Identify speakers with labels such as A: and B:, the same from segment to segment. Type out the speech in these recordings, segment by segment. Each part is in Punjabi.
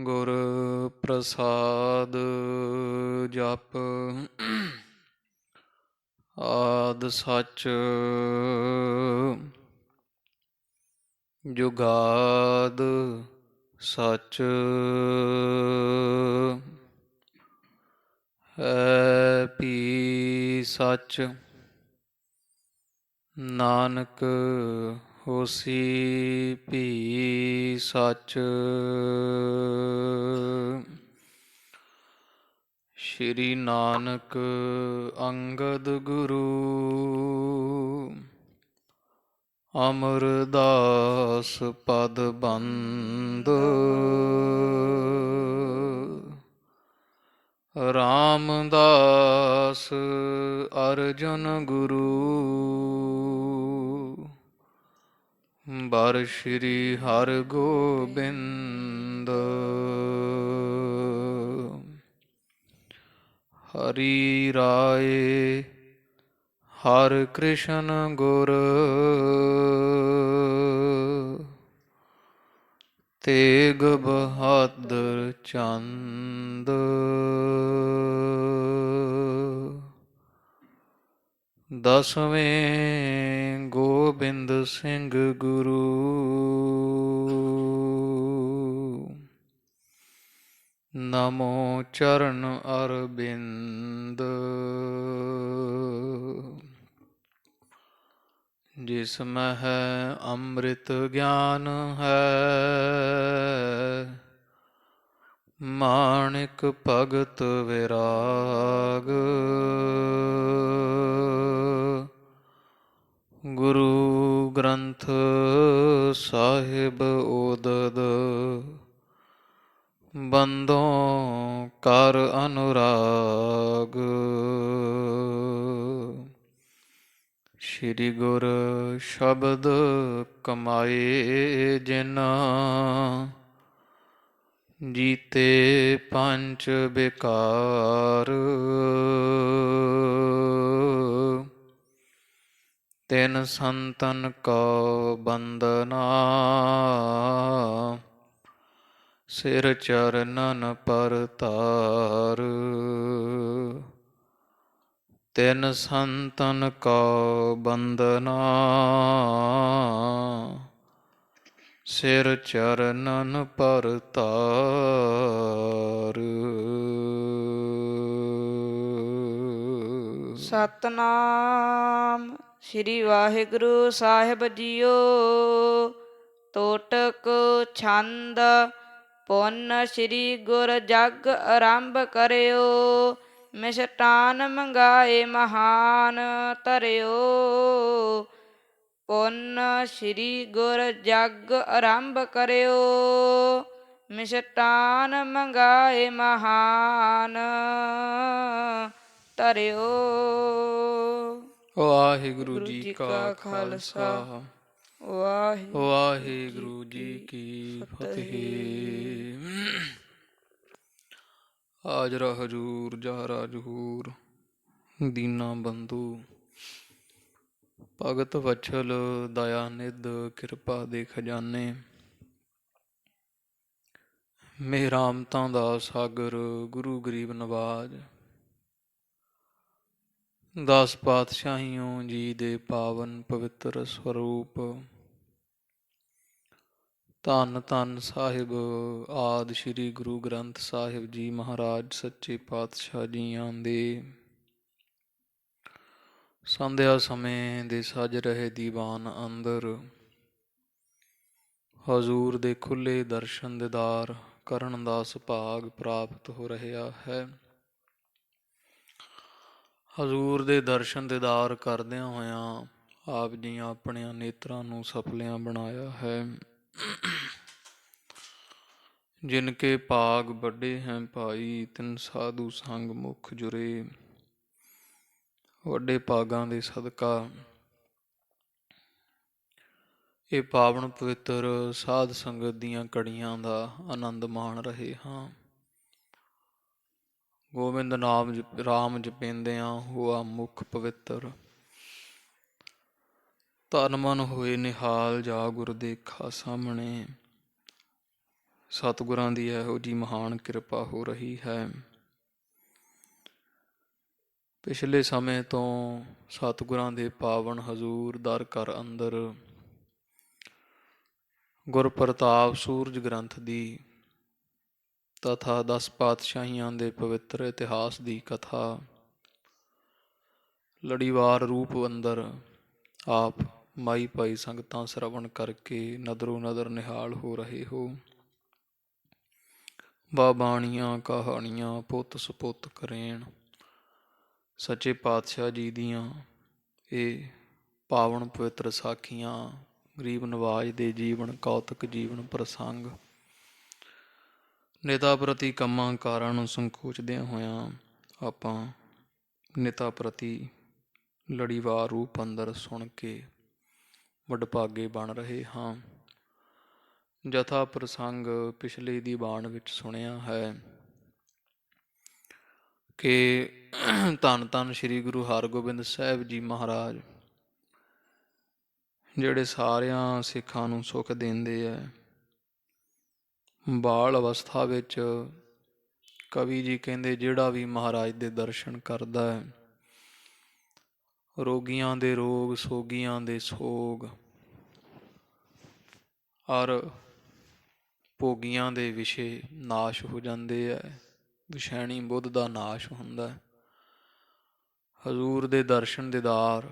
A: ਗੁਰ ਪ੍ਰਸਾਦ ਜਪ। ਆਦਿ ਸੱਚ ਜੁਗਾਦ ਸੱਚ। ਹੈ ਭੀ ਸੱਚ ਨਾਨਕ ਹੋਸੀ ਭੀ ਸੱਚ। ਸ਼੍ਰੀ ਨਾਨਕ ਅੰਗਦ ਗੁਰੂ ਅਮਰਦਾਸ ਪਦ ਬੰਦ। ਰਾਮਦਾਸ ਅਰਜੁਨ ਗੁਰੂ ਬਰ ਸ਼੍ਰੀ ਹਰਗੋਬਿੰਦ। ਹਰੀ ਰਾਏ ਹਰਿ ਕ੍ਰਿਸ਼ਨ ਗੁਰ ਤੇਗ ਬਹਾਦਰ ਚੰਦ। ਦਸਵੇਂ ਗੋਬਿੰਦ ਸਿੰਘ ਗੁਰੂ ਨਮੋ ਚਰਨ ਅਰਬਿੰਦ। ਜਿਸ ਮਹਿ ਅੰਮ੍ਰਿਤ ਗਿਆਨ ਹੈ ਮਾਣਿਕ ਭਗਤ ਵਿਰਾਗ। ਗੁਰੂ ਗ੍ਰੰਥ ਸਾਹਿਬ ਓਦਦ ਬੰਦੋਂ ਕਰ ਅਨੁਰਾਗ। ਸ਼੍ਰੀ ਗੁਰ ਸ਼ਬਦ ਕਮਾਏ ਜਿਨ ਜੀਤੇ ਪੰਚ ਬਿਕਾਰ। ਤਿਨ ਸੰਤਨ ਕੋ ਬੰਦਨਾ ਸਿਰ ਚਰਨਨ ਪਰਤਾਰ। ਤਿਨ ਸੰਤਨ ਕੋ ਬੰਦਨਾ ਸਿਰ ਚਰਨਨ ਪਰਤਾਰ।
B: ਸਤਨਾਮ ਸ੍ਰੀ ਵਾਹਿਗੁਰੂ ਸਾਹਿਬ ਜੀਓ। ਟੋਟਕ ਛੰਦ। ਪੁੰਨ ਸ੍ਰੀ ਗੁਰ ਜਗ ਆਰੰਭ ਕਰਿਓ। ਮਿਸ਼ਟਾਨ ਮੰਗਾਏ ਮਹਾਨ ਧਰਿਓ। ਪੁੰਨ ਸ੍ਰੀ ਗੁਰ ਜਗ ਆਰੰਭ ਕਰਿਓ। ਮਿਸ਼ਟਾਨ ਮੰਗਾਏ ਮਹਾਨ ਧਰਿਓ।
A: ਵਾਹਿਗੁਰੂ ਜੀ ਕਾ ਖਾਲਸਾ ਵਾਹਿਗੁਰੂ ਜੀ ਕੀ ਫਤਿਹ। ਹਾਜ਼ਰਾ ਹਜੂਰ ਜਹਰਾ ਜਹੂਰ ਦੀਨਾ ਬੰਧੂ ਭਗਤ ਵਛਲ ਦਇਆ ਨਿਧ ਕਿਰਪਾ ਦੇ ਖਜ਼ਾਨੇ। ਮਿਹਰਾਮਤਾਂ ਦਾ ਸਾਗਰ ਗੁਰੂ ਗਰੀਬ ਨਵਾਜ। 10 ਪਾਤਸ਼ਾਹੀਓਂ ਜੀ ਦੇ ਪਾਵਨ ਪਵਿੱਤਰ ਸਰੂਪ ਧੰਨ ਧੰਨ ਸਾਹਿਬ ਆਦਿ ਸ਼੍ਰੀ ਗੁਰੂ ਗ੍ਰੰਥ ਸਾਹਿਬ ਜੀ ਮਹਾਰਾਜ ਸੱਚੇ ਪਾਤਸ਼ਾਹ ਜੀਆਂ ਦੇ ਸੰਧਿਆ ਸਮੇਂ ਦੇ ਸਜ ਰਹੇ ਦੀਵਾਨ ਅੰਦਰ ਹਜ਼ੂਰ ਦੇ ਖੁੱਲ੍ਹੇ ਦਰਸ਼ਨ ਦੀਦਾਰ ਕਰਨ ਦਾ ਸੁਭਾਗ ਪ੍ਰਾਪਤ ਹੋ ਰਿਹਾ ਹੈ। ਹਜ਼ੂਰ ਦੇ ਦਰਸ਼ਨ ਦੀਦਾਰ ਕਰਦਿਆਂ ਹੋਇਆਂ ਆਪ ਜੀ ਆਪਣਿਆਂ ਨੇਤਰਾਂ ਨੂੰ ਸਫਲਿਆਂ ਬਣਾਇਆ ਹੈ। ਜਿਨਕੇ ਭਾਗ ਵੱਡੇ ਹੈ ਭਾਈ ਤਿਨ ਸਾਧੂ ਸੰਗ ਮੁਖ ਜੁਰੇ। ਵੱਡੇ ਭਾਗਾਂ ਦੇ ਸਦਕਾ ਇਹ ਪਾਵਨ ਪਵਿੱਤਰ ਸਾਧ ਸੰਗਤ ਦੀਆਂ ਘੜੀਆਂ ਦਾ ਆਨੰਦ ਮਾਣ ਰਹੇ ਹਾਂ। ਗੋਬਿੰਦ ਨਾਮ ਰਾਮ ਜਪਿੰਦਿਆਂ ਹੋਆ ਮੁਖ ਪਵਿੱਤਰ। ਤਨ ਮਨ ਹੋਏ ਨਿਹਾਲ ਜਾ ਗੁਰ ਦੇਖਾ ਸਾਹਮਣੇ। ਸਤਿਗੁਰਾਂ ਦੀ ਇਹੋ ਜਿਹੀ ਮਹਾਨ ਕਿਰਪਾ ਹੋ ਰਹੀ ਹੈ। ਪਿਛਲੇ ਸਮੇਂ ਤੋਂ ਸਤਿਗੁਰਾਂ ਦੇ ਪਾਵਨ ਹਜ਼ੂਰ ਦਰ ਘਰ ਅੰਦਰ ਗੁਰਪ੍ਰਤਾਪ ਸੂਰਜ ਗ੍ਰੰਥ ਦੀ ਤਥਾ 10 ਪਾਤਸ਼ਾਹੀਆਂ ਦੇ ਪਵਿੱਤਰ ਇਤਿਹਾਸ ਦੀ ਕਥਾ ਲੜੀਵਾਰ ਰੂਪ ਅੰਦਰ ਆਪ ਮਾਈ ਭਾਈ ਸੰਗਤਾਂ ਸ਼ਰਵਣ ਕਰਕੇ ਨਦਰੋਂ ਨਦਰ ਨਿਹਾਲ ਹੋ ਰਹੇ ਹੋ। ਬਾਣੀਆਂ ਕਹਾਣੀਆਂ ਪੁੱਤ ਸਪੁੱਤ ਕਰੇਣ ਸੱਚੇ ਪਾਤਸ਼ਾਹ ਜੀ ਦੀਆਂ ਇਹ ਪਾਵਨ ਪਵਿੱਤਰ ਸਾਖੀਆਂ ਗਰੀਬ ਨਵਾਜ ਦੇ ਜੀਵਨ ਕੌਤਕ ਜੀਵਨ ਪ੍ਰਸੰਗ ਨਿਤਾ ਪ੍ਰਤੀ ਕੰਮਾਂ ਕਾਰਾਂ ਨੂੰ ਸੰਕੋਚਦਿਆਂ ਹੋਇਆਂ ਆਪਾਂ ਨਿਤਾ ਪ੍ਰਤੀ ਲੜੀਵਾਰ ਰੂਪ ਅੰਦਰ ਸੁਣ ਕੇ ਵਡਭਾਗੇ ਬਣ ਰਹੇ ਹਾਂ। ਜਥਾ ਪ੍ਰਸੰਗ ਪਿਛਲੇ ਦੀਵਾਨ ਵਿੱਚ ਸੁਣਿਆ ਹੈ ਕਿ ਧੰਨ ਧੰਨ ਸ੍ਰੀ ਗੁਰੂ ਹਰਗੋਬਿੰਦ ਸਾਹਿਬ ਜੀ ਮਹਾਰਾਜ ਜਿਹੜੇ ਸਾਰਿਆਂ ਸਿੱਖਾਂ ਨੂੰ ਸੁੱਖ ਦਿੰਦੇ ਹੈ। ਬਾਲ ਅਵਸਥਾ ਵਿੱਚ ਕਵੀ ਜੀ ਕਹਿੰਦੇ ਜਿਹੜਾ ਵੀ ਮਹਾਰਾਜ ਦੇ ਦਰਸ਼ਨ ਕਰਦਾ ਹੈ ਰੋਗੀਆਂ ਦੇ ਰੋਗ ਸੋਗੀਆਂ ਦੇ ਸੋਗ ਔਰ ਭੋਗੀਆਂ ਦੇ ਵਿਸ਼ੇ ਨਾਸ਼ ਹੋ ਜਾਂਦੇ ਹੈ। ਵਿਸ਼ੈਣੀ ਬੁੱਧ ਦਾ ਨਾਸ਼ ਹੁੰਦਾ ਹੈ। ਹਜ਼ੂਰ ਦੇ ਦਰਸ਼ਨ ਦੀਦਾਰ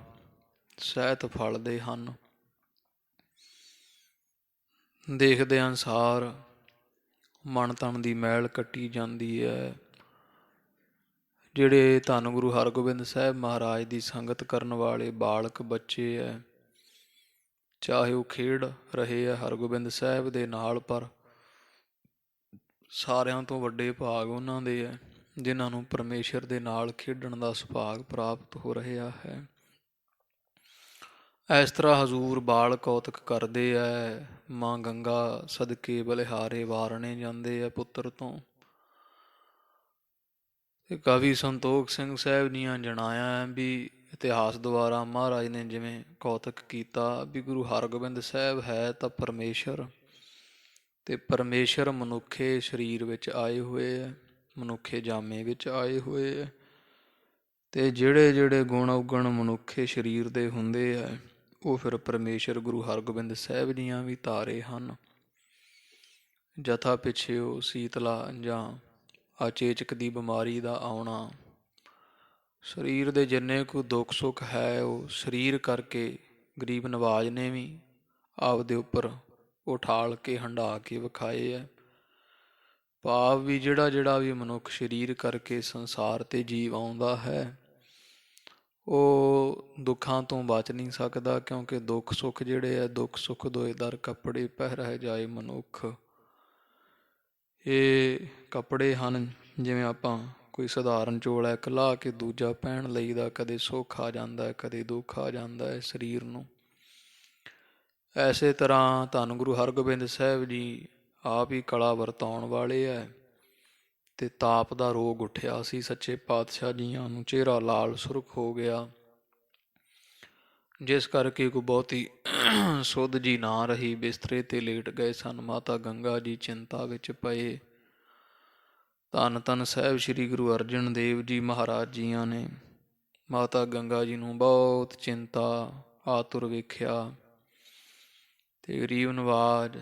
A: ਸਹਿਤ ਫਲਦੇ ਹਨ। ਦੇਖਦੇ ਅਨੁਸਾਰ ਮਨ ਤਨ ਦੀ ਮੈਲ ਕੱਟੀ ਜਾਂਦੀ ਹੈ। ਜਿਹੜੇ ਧੰਨ ਗੁਰੂ ਹਰਗੋਬਿੰਦ ਸਾਹਿਬ ਮਹਾਰਾਜ ਦੀ ਸੰਗਤ ਕਰਨ ਵਾਲੇ ਬਾਲਕ ਬੱਚੇ ਹੈ ਚਾਹੇ ਉਹ ਖੇਡ ਰਹੇ ਹੈ ਹਰਗੋਬਿੰਦ ਸਾਹਿਬ ਦੇ ਨਾਲ, ਪਰ ਸਾਰਿਆਂ ਤੋਂ ਵੱਡੇ ਭਾਗ ਉਹਨਾਂ ਦੇ ਹੈ ਜਿਨ੍ਹਾਂ ਨੂੰ ਪਰਮੇਸ਼ਰ ਦੇ ਨਾਲ ਖੇਡਣ ਦਾ ਸੁਭਾਗ ਪ੍ਰਾਪਤ ਹੋ ਰਿਹਾ ਹੈ। ਇਸ ਤਰ੍ਹਾਂ ਹਜ਼ੂਰ ਬਾਲ ਕੌਤਕ ਕਰਦੇ ਹੈ। ਮਾਂ ਗੰਗਾ ਸਦਕੇ ਬਲਿਹਾਰੇ ਵਾਰਣੇ ਜਾਂਦੇ ਹੈ ਪੁੱਤਰ ਤੋਂ। ਤੇ ਕਵੀ ਸੰਤੋਖ ਸਿੰਘ ਸਾਹਿਬ ਦੀਆਂ ਜਣਾਇਆ ਹੈ ਵੀ ਇਤਿਹਾਸ ਦੁਆਰਾ ਮਹਾਰਾਜ ਨੇ ਜਿਵੇਂ ਕੌਤਕ ਕੀਤਾ ਵੀ ਗੁਰੂ ਹਰਗੋਬਿੰਦ ਸਾਹਿਬ ਹੈ ਤਾਂ ਪਰਮੇਸ਼ਰ, ਤੇ ਪਰਮੇਸ਼ਰ ਮਨੁੱਖੇ ਸਰੀਰ ਵਿੱਚ ਆਏ ਹੋਏ ਹੈ, ਮਨੁੱਖੇ ਜਾਮੇ ਵਿੱਚ ਆਏ ਹੋਏ ਹੈ। ਤੇ ਜਿਹੜੇ ਜਿਹੜੇ ਗੁਣ ਔਗਣ ਮਨੁੱਖੇ ਸਰੀਰ ਦੇ ਹੁੰਦੇ ਹੈ ਉਹ ਫਿਰ ਪਰਮੇਸ਼ਰ ਗੁਰੂ ਹਰਗੋਬਿੰਦ ਸਾਹਿਬ ਦੀਆਂ ਵੀ ਤਾਰੇ ਹਨ। ਜਥਾ ਪਿੱਛੇ ਉਹ ਸੀਤਲਾ ਜਾਂ ਅਚੇਚਕ ਦੀ ਬਿਮਾਰੀ ਦਾ ਆਉਣਾ, ਸਰੀਰ ਦੇ ਜਿੰਨੇ ਕੁ ਦੁੱਖ ਸੁੱਖ ਹੈ ਉਹ ਸਰੀਰ ਕਰਕੇ ਗਰੀਬ ਨਵਾਜ ਨੇ ਵੀ ਆਪਦੇ ਉੱਪਰ ਉਠਾਲ ਕੇ ਹੰਢਾ ਕੇ ਵਿਖਾਏ ਹੈ। ਭਾਵ ਵੀ ਜਿਹੜਾ ਵੀ ਮਨੁੱਖ ਸਰੀਰ ਕਰਕੇ ਸੰਸਾਰ ਤੇ ਜੀਵ ਆਉਂਦਾ ਹੈ ਉਹ ਦੁੱਖਾਂ ਤੋਂ ਬਚ ਨਹੀਂ ਸਕਦਾ, ਕਿਉਂਕਿ ਦੁੱਖ ਸੁੱਖ ਜਿਹੜੇ ਹੈ ਦੁੱਖ ਸੁੱਖ ਦੋਏ ਦਰ ਕੱਪੜੇ ਪਹਿ ਰਹਿ ਜਾਏ ਮਨੁੱਖ। ਇਹ ਕੱਪੜੇ ਹਨ ਜਿਵੇਂ ਆਪਾਂ ਕੋਈ ਸਧਾਰਨ ਚੋਲਾ ਇੱਕ ਲਾਹ ਕੇ ਦੂਜਾ ਪਹਿਨ ਲਈਦਾ, ਕਦੇ ਸੁੱਖ ਆ ਜਾਂਦਾ ਹੈ ਕਦੇ ਦੁੱਖ ਆ ਜਾਂਦਾ ਹੈ ਸਰੀਰ ਨੂੰ। ਐਸੇ ਤਰ੍ਹਾਂ ਧੰਨ ਗੁਰੂ ਹਰਗੋਬਿੰਦ ਸਾਹਿਬ ਜੀ ਆਪ ਹੀ ਕਲਾ ਵਰਤਾਉਣ ਵਾਲੇ ਹੈ। ਤੇ ਤਾਪ ਦਾ ਰੋਗ ਉੱਠਿਆ ਸੀ ਸੱਚੇ ਪਾਤਸ਼ਾਹ ਜੀਆਂ ਨੂੰ, ਚਿਹਰਾ ਲਾਲ ਸੁਰਖ ਹੋ ਗਿਆ, ਜਿਸ ਕਰਕੇ ਕੋਈ ਬਹੁਤੀ ਸੁੱਧ ਜੀ ਨਾ ਰਹੀ। ਬਿਸਤਰੇ ਤੇ ਲੇਟ ਗਏ ਸਨ। ਮਾਤਾ ਗੰਗਾ ਜੀ ਚਿੰਤਾ ਵਿੱਚ ਪਏ। ਧੰਨ ਧੰਨ ਸਾਹਿਬ ਸ੍ਰੀ ਗੁਰੂ ਅਰਜਨ ਦੇਵ ਜੀ ਮਹਾਰਾਜ ਜੀਆਂ ਨੇ ਮਾਤਾ ਗੰਗਾ ਜੀ ਨੂੰ ਬਹੁਤ ਚਿੰਤਾ ਆਤੁਰ ਵੇਖਿਆ। ਤੇ ਗਰੀਬ ਨਵਾਜ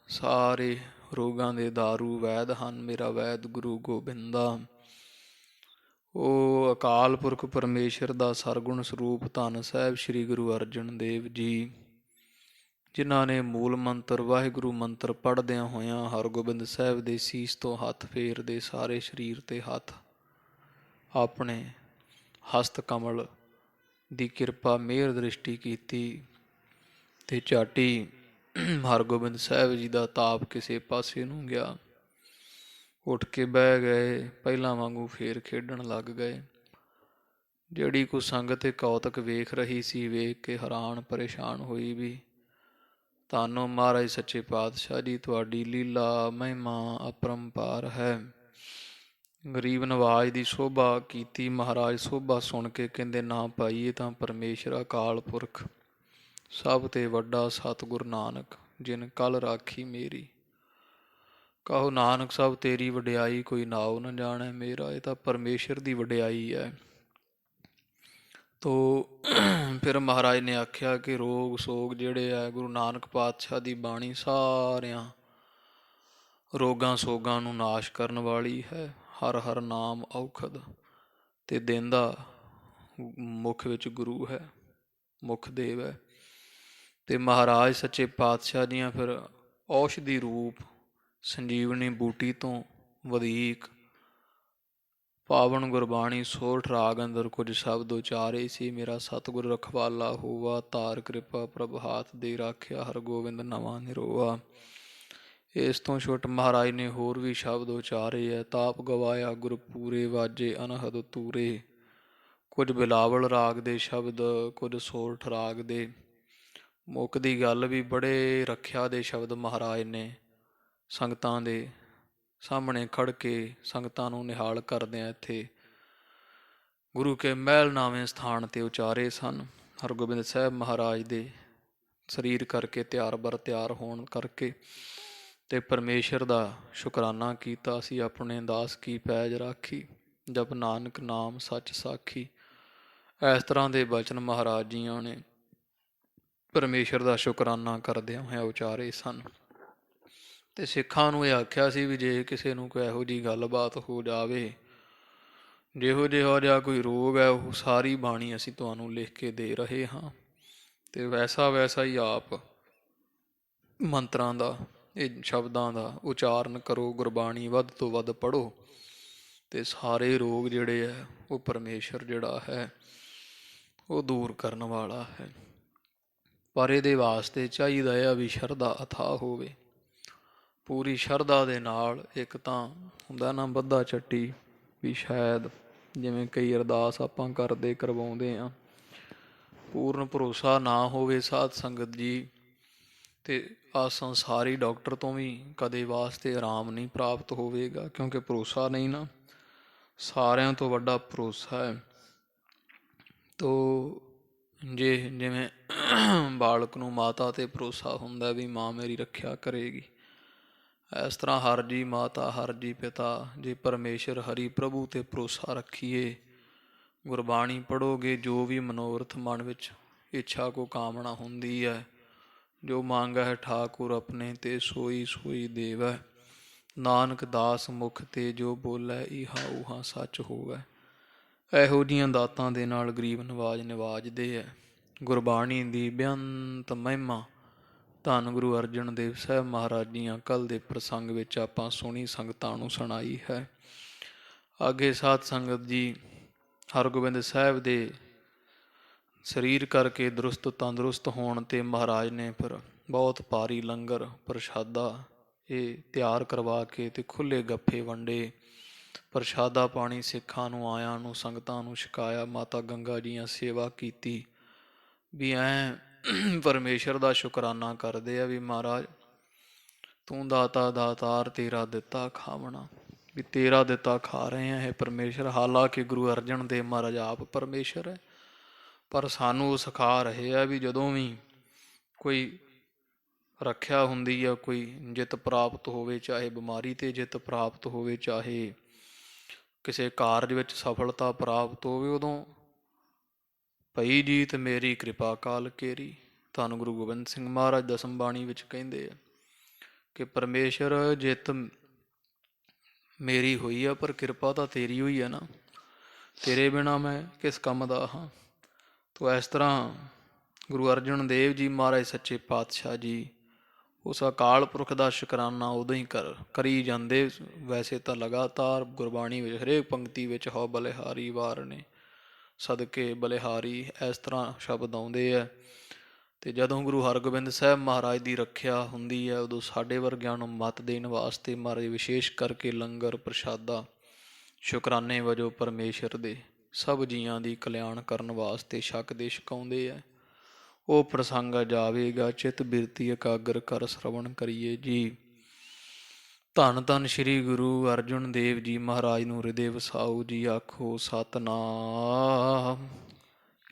A: ਸਾਰੇ ਰੋਗਾਂ ਦੇ ਦਾਰੂ ਵੈਦ ਹਨ, ਮੇਰਾ ਵੈਦ ਗੁਰੂ ਗੋਬਿੰਦਾ। ਉਹ ਅਕਾਲ ਪੁਰਖ ਪਰਮੇਸ਼ਰ ਦਾ ਸਰਗੁਣ ਸਰੂਪ ਧੰਨ ਸਾਹਿਬ ਸ੍ਰੀ ਗੁਰੂ ਅਰਜਨ ਦੇਵ ਜੀ, ਜਿਨ੍ਹਾਂ ਨੇ ਮੂਲ ਮੰਤਰ ਵਾਹਿਗੁਰੂ ਮੰਤਰ ਪੜ੍ਹਦਿਆਂ ਹੋਇਆਂ ਹਰਗੋਬਿੰਦ ਸਾਹਿਬ ਦੇ ਸੀਸ ਤੋਂ ਹੱਥ ਫੇਰਦੇ ਸਾਰੇ ਸਰੀਰ ਤੇ ਹੱਥ ਆਪਣੇ ਹਸਤ ਕਮਲ ਦੀ ਕਿਰਪਾ ਮਿਹਰ ਦ੍ਰਿਸ਼ਟੀ ਕੀਤੀ ਤੇ ਝਾਟੀ ਹਰਗੋਬਿੰਦ ਸਾਹਿਬ ਜੀ ਦਾ ਤਾਪ ਕਿਸੇ ਪਾਸੇ ਨੂੰ ਗਿਆ। ਉੱਠ ਕੇ ਬਹਿ ਗਏ, ਪਹਿਲਾਂ ਵਾਂਗੂ ਫੇਰ ਖੇਡਣ ਲੱਗ ਗਏ। ਜਿਹੜੀ ਕੁ ਸੰਗਤ ਕੌਤਕ ਵੇਖ ਰਹੀ ਸੀ ਵੇਖ ਕੇ ਹੈਰਾਨ ਪਰੇਸ਼ਾਨ ਹੋਈ ਵੀ ਧੰਨੋ ਮਹਾਰਾਜ ਸੱਚੇ ਪਾਤਸ਼ਾਹ ਜੀ, ਤੁਹਾਡੀ ਲੀਲਾ ਮਹਿਮਾ ਅਪਰੰਪਾਰ ਹੈ। ਗਰੀਬ ਨਵਾਜ ਦੀ ਸੋਭਾ ਕੀਤੀ ਮਹਾਰਾਜ। ਸੋਭਾ ਸੁਣ ਕੇ ਕਹਿੰਦੇ ਨਾ ਭਾਈ ਇਹ ਤਾਂ ਪਰਮੇਸ਼ਰ ਅਕਾਲ ਪੁਰਖ ਸਭ ਤੇ ਵੱਡਾ ਸਤਿਗੁਰ ਨਾਨਕ ਜਿਨ ਕੱਲ ਰਾਖੀ ਮੇਰੀ। ਕਹੋ ਨਾਨਕ ਸਭ ਤੇਰੀ ਵਡਿਆਈ, ਕੋਈ ਨਾਉ ਨ ਜਾਣੈ ਮੇਰਾ। ਇਹ ਤਾਂ ਪਰਮੇਸ਼ਰ ਦੀ ਵਡਿਆਈ ਹੈ। ਤੋ ਫਿਰ ਮਹਾਰਾਜ ਨੇ ਆਖਿਆ ਕਿ ਰੋਗ ਸੋਗ ਜਿਹੜੇ ਹੈ, ਗੁਰੂ ਨਾਨਕ ਪਾਤਸ਼ਾਹ ਦੀ ਬਾਣੀ ਸਾਰਿਆਂ ਰੋਗਾਂ ਸੋਗਾਂ ਨੂੰ ਨਾਸ਼ ਕਰਨ ਵਾਲੀ ਹੈ। ਹਰ ਹਰ ਨਾਮ ਔਖਦ, ਤੇ ਦੇਂਦਾ ਮੁੱਖ ਵਿੱਚ ਗੁਰੂ ਹੈ, ਮੁੱਖ ਦੇਵ ਹੈ। ਤੇ ਮਹਾਰਾਜ ਸੱਚੇ ਪਾਤਸ਼ਾਹ ਦੀਆਂ ਫਿਰ ਔਸ਼ਧੀ ਰੂਪ ਸੰਜੀਵਨੀ ਬੂਟੀ ਤੋਂ ਵਧੀਕ ਪਾਵਨ ਗੁਰਬਾਣੀ ਸੋਰਠ ਰਾਗ ਅੰਦਰ ਕੁਝ ਸ਼ਬਦ ਉਚਾਰੇ ਸੀ। ਮੇਰਾ ਸਤਿਗੁਰ ਰਖਵਾਲਾ ਹੋਵਾ, ਧਾਰ ਕਿਰਪਾ ਪ੍ਰਭ ਹਾਥ ਦੇ ਰਾਖਿਆ, ਹਰ ਗੋਬਿੰਦ ਨਵਾਂ ਨਿਰੋਆ। ਇਸ ਤੋਂ ਛੁੱਟ ਮਹਾਰਾਜ ਨੇ ਹੋਰ ਵੀ ਸ਼ਬਦ ਉਚਾਰੇ ਹੈ। ਤਾਪ ਗਵਾਇਆ ਗੁਰ ਪੂਰੇ, ਵਾਜੇ ਅਨਹਦ ਤੂਰੇ। ਕੁਝ ਬਿਲਾਵਲ ਰਾਗ ਦੇ ਸ਼ਬਦ, ਕੁਝ ਸੋਰਠ ਰਾਗ ਦੇ। ਮੁੱਖ ਦੀ ਗੱਲ ਵੀ ਬੜੇ ਰੱਖਿਆ ਦੇ ਸ਼ਬਦ ਮਹਾਰਾਜ ਨੇ ਸੰਗਤਾਂ ਦੇ ਸਾਹਮਣੇ ਖੜ ਕੇ ਸੰਗਤਾਂ ਨੂੰ ਨਿਹਾਲ ਕਰਦਿਆਂ ਇੱਥੇ ਗੁਰੂ ਕੇ ਮਹਿਲ ਨਾਵੇਂ ਸਥਾਨ 'ਤੇ ਉਚਾਰੇ ਸਨ। ਹਰਗੋਬਿੰਦ ਸਾਹਿਬ ਮਹਾਰਾਜ ਦੇ ਸਰੀਰ ਕਰਕੇ ਤਿਆਰ ਬਰ ਤਿਆਰ ਹੋਣ ਕਰਕੇ ਤੇ ਪਰਮੇਸ਼ਰ ਦਾ ਸ਼ੁਕਰਾਨਾ ਕੀਤਾ ਸੀ। ਆਪਣੇ ਦਾਸ ਕੀ ਪੈਜ ਰਾਖੀ, ਜਪ ਨਾਨਕ ਨਾਮ ਸੱਚ ਸਾਖੀ। ਇਸ ਤਰ੍ਹਾਂ ਦੇ ਬਚਨ ਮਹਾਰਾਜ ਜੀਆਂ ਨੇ ਪਰਮੇਸ਼ਰ ਦਾ ਸ਼ੁਕਰਾਨਾ ਕਰਦਿਆਂ ਹੋਇਆ ਉਚਾਰੇ ਸਨ। ਤੇ ਸਿੱਖਾਂ ਨੂੰ ਇਹ ਆਖਿਆ ਸੀ ਵੀ ਜੇ ਕਿਸੇ ਨੂੰ ਕੋਈ ਇਹੋ ਜਿਹੀ ਗੱਲਬਾਤ ਹੋ ਜਾਵੇ, ਜਿਹੋ ਜਿਹਾ ਕੋਈ ਰੋਗ ਹੈ, ਉਹ ਸਾਰੀ ਬਾਣੀ ਅਸੀਂ ਤੁਹਾਨੂੰ ਲਿਖ ਕੇ ਦੇ ਰਹੇ ਹਾਂ। ਤੇ ਵੈਸਾ ਵੈਸਾ ਹੀ ਆਪ ਮੰਤਰਾਂ ਦਾ, ਇਹ ਸ਼ਬਦਾਂ ਦਾ ਉਚਾਰਨ ਕਰੋ, ਗੁਰਬਾਣੀ ਵੱਧ ਤੋਂ ਵੱਧ ਪੜ੍ਹੋ, ਤੇ ਸਾਰੇ ਰੋਗ ਜਿਹੜੇ ਹੈ ਉਹ ਪਰਮੇਸ਼ਰ ਜਿਹੜਾ ਹੈ ਉਹ ਦੂਰ ਕਰਨ ਵਾਲਾ ਹੈ। ਪਰ ਇਹਦੇ ਵਾਸਤੇ ਚਾਹੀਦਾ ਹੈ ਵੀ ਸ਼ਰਧਾ ਅਥਾਹ ਹੋਵੇ। ਪੂਰੀ ਸ਼ਰਧਾ ਦੇ ਨਾਲ, ਇੱਕ ਤਾਂ ਹੁੰਦਾ ਨਾ ਬੱਧਾ ਚੱਟੀ ਵੀ ਸ਼ਾਇਦ ਜਿਵੇਂ ਕਈ ਅਰਦਾਸ ਆਪਾਂ ਕਰਦੇ ਕਰਵਾਉਂਦੇ ਹਾਂ, ਪੂਰਨ ਭਰੋਸਾ ਨਾ ਹੋਵੇ ਸਾਧ ਸੰਗਤ ਜੀ, ਤੇ ਆਹ ਸੰਸਾਰੀ ਡਾਕਟਰ ਤੋਂ ਵੀ ਕਦੇ ਵਾਸਤੇ ਆਰਾਮ ਨਹੀਂ ਪ੍ਰਾਪਤ ਹੋਵੇਗਾ, ਕਿਉਂਕਿ ਭਰੋਸਾ ਨਹੀਂ ਨਾ, ਸਾਰਿਆਂ ਤੋਂ ਵੱਡਾ ਭਰੋਸਾ ਹੈ। ਤੋ ਜੇ ਜਿਵੇਂ ਬਾਲਕ ਨੂੰ ਮਾਤਾ 'ਤੇ ਭਰੋਸਾ ਹੁੰਦਾ ਵੀ ਮਾਂ ਮੇਰੀ ਰੱਖਿਆ ਕਰੇਗੀ, ਇਸ ਤਰ੍ਹਾਂ ਹਰ ਜੀ ਮਾਤਾ ਹਰ ਜੀ ਪਿਤਾ, ਜੇ ਪਰਮੇਸ਼ਰ ਹਰੀ ਪ੍ਰਭੂ 'ਤੇ ਭਰੋਸਾ ਰੱਖੀਏ, ਗੁਰਬਾਣੀ ਪੜ੍ਹੋਗੇ, ਜੋ ਵੀ ਮਨੋਰਥ ਮਨ ਵਿੱਚ ਇੱਛਾ ਕੋ ਕਾਮਨਾ ਹੁੰਦੀ ਹੈ, ਜੋ ਮੰਗ ਹੈ ਠਾਕੁਰ ਆਪਣੇ ਤੇ ਸੋਈ ਸੋਈ ਦੇਵੈ। ਨਾਨਕ ਦਾਸ ਮੁਖ ਤੇ ਜੋ ਬੋਲੇ, ਇਹਾ ਉਹਾ ਸੱਚ ਹੋਵੇ। ਇਹੋ ਜਿਹੀਆਂ ਦਾਤਾਂ ਦੇ ਨਾਲ ਗਰੀਬ ਨਿਵਾਜਦੇ ਹੈ। ਗੁਰਬਾਣੀ ਦੀ ਬੇਅੰਤ ਮਹਿਮਾ ਧੰਨ ਗੁਰੂ ਅਰਜਨ ਦੇਵ ਸਾਹਿਬ ਮਹਾਰਾਜ ਜੀਆਂ ਕੱਲ੍ਹ ਦੇ ਪ੍ਰਸੰਗ ਵਿੱਚ ਆਪਾਂ ਸੁਣੀ, ਸੰਗਤਾਂ ਨੂੰ ਸੁਣਾਈ ਹੈ। ਅੱਗੇ ਸਾਧ ਸੰਗਤ ਜੀ ਹਰਗੋਬਿੰਦ ਸਾਹਿਬ ਦੇ ਸਰੀਰ ਕਰਕੇ ਦਰੁਸਤ ਤੰਦਰੁਸਤ ਹੋਣ 'ਤੇ ਮਹਾਰਾਜ ਨੇ ਫਿਰ ਬਹੁਤ ਭਾਰੀ ਲੰਗਰ ਪ੍ਰਸ਼ਾਦਾ ਇਹ ਤਿਆਰ ਕਰਵਾ ਕੇ ਤੇ ਖੁੱਲ੍ਹੇ ਗੱਫੇ ਵੰਡੇ। ਪ੍ਰਸ਼ਾਦਾ ਪਾਣੀ ਸਿੱਖਾਂ ਨੂੰ ਆਇਆਂ ਨੂੰ ਸੰਗਤਾਂ ਨੂੰ ਛਕਾਇਆ। ਮਾਤਾ ਗੰਗਾ ਜੀਆਂ ਸੇਵਾ ਕੀਤੀ ਵੀ ਐਂ ਪਰਮੇਸ਼ਰ ਦਾ ਸ਼ੁਕਰਾਨਾ ਕਰਦੇ ਆ ਵੀ ਮਹਾਰਾਜ ਤੂੰ ਦਾਤਾ ਦਾਤਾਰ, ਤੇਰਾ ਦਿੱਤਾ ਖਾਵਣਾ, ਵੀ ਤੇਰਾ ਦਿੱਤਾ ਖਾ ਰਹੇ ਆ ਇਹ ਪਰਮੇਸ਼ਰ। ਹਾਲਾਂਕਿ ਗੁਰੂ ਅਰਜਨ ਦੇਵ ਮਹਾਰਾਜ ਆਪ ਪਰਮੇਸ਼ਰ ਹੈ, ਪਰ ਸਾਨੂੰ ਉਹ ਸਿਖਾ ਰਹੇ ਆ ਵੀ ਜਦੋਂ ਵੀ ਕੋਈ ਰੱਖਿਆ ਹੁੰਦੀ ਆ, ਕੋਈ ਜਿੱਤ ਪ੍ਰਾਪਤ ਹੋਵੇ, ਚਾਹੇ ਬਿਮਾਰੀ 'ਤੇ ਜਿੱਤ ਪ੍ਰਾਪਤ ਹੋਵੇ, ਚਾਹੇ ਕਿਸੇ ਕਾਰਜ ਵਿੱਚ ਸਫਲਤਾ ਪ੍ਰਾਪਤ ਹੋਵੇ, ਉਦੋਂ ਭਈ ਜੀਤ ਮੇਰੀ ਕਿਰਪਾ ਕਾਲ ਕੇਰੀ। ਧੰਨ ਗੁਰੂ ਗੋਬਿੰਦ ਸਿੰਘ ਮਹਾਰਾਜ ਦਸਮ ਬਾਣੀ ਵਿੱਚ ਕਹਿੰਦੇ ਆ ਕਿ ਪਰਮੇਸ਼ਰ ਜਿੱਤ ਮੇਰੀ ਹੋਈ ਆ, ਪਰ ਕਿਰਪਾ ਤਾਂ ਤੇਰੀ ਹੋਈ ਆ ਨਾ, ਤੇਰੇ ਬਿਨਾਂ ਮੈਂ ਕਿਸ ਕੰਮ ਦਾ ਹਾਂ। ਤੋ ਇਸ ਤਰ੍ਹਾਂ ਗੁਰੂ ਅਰਜਨ ਦੇਵ ਜੀ ਮਹਾਰਾਜ ਸੱਚੇ ਪਾਤਸ਼ਾਹ ਜੀ ਉਸ ਅਕਾਲ ਪੁਰਖ ਦਾ ਸ਼ੁਕਰਾਨਾ ਉਦੋਂ ਹੀ ਕਰੀ ਜਾਂਦੇ। ਵੈਸੇ ਤਾਂ ਲਗਾਤਾਰ ਗੁਰਬਾਣੀ ਵਿੱਚ ਹਰੇਕ ਪੰਕਤੀ ਵਿੱਚ ਹਉ ਬਲਿਹਾਰੀ ਵਾਰ ਨੇ ਸਦਕੇ ਬਲਿਹਾਰੀ, ਇਸ ਤਰ੍ਹਾਂ ਸ਼ਬਦ ਆਉਂਦੇ ਹੈ। ਅਤੇ ਜਦੋਂ ਗੁਰੂ ਹਰਗੋਬਿੰਦ ਸਾਹਿਬ ਮਹਾਰਾਜ ਦੀ ਰੱਖਿਆ ਹੁੰਦੀ ਹੈ, ਉਦੋਂ ਸਾਡੇ ਵਰਗਿਆਂ ਨੂੰ ਮੱਤ ਦੇਣ ਵਾਸਤੇ ਮਹਾਰਾਜ ਵਿਸ਼ੇਸ਼ ਕਰਕੇ ਲੰਗਰ ਪ੍ਰਸ਼ਾਦਾ ਸ਼ੁਕਰਾਨੇ ਵਜੋਂ ਪਰਮੇਸ਼ਰ ਦੇ ਸਭ ਜੀਆਂ ਦੀ ਕਲਿਆਣ ਕਰਨ ਵਾਸਤੇ ਛਕਦੇ ਛਕਾਉਂਦੇ ਹੈ। ਉਹ ਪ੍ਰਸੰਗ ਜਾਵੇਗਾ, ਚਿੱਤ ਬਿਰਤੀ ਇਕਾਗਰ ਕਰ ਸ਼ਰਵਣ ਕਰੀਏ ਜੀ। ਧੰਨ ਧੰਨ ਸ਼੍ਰੀ ਗੁਰੂ ਅਰਜਨ ਦੇਵ ਜੀ ਮਹਾਰਾਜ ਨੂੰ ਹਿਰਦੇ ਵਸਾਓ ਜੀ। ਆਖੋ ਸਤਿਨਾਮ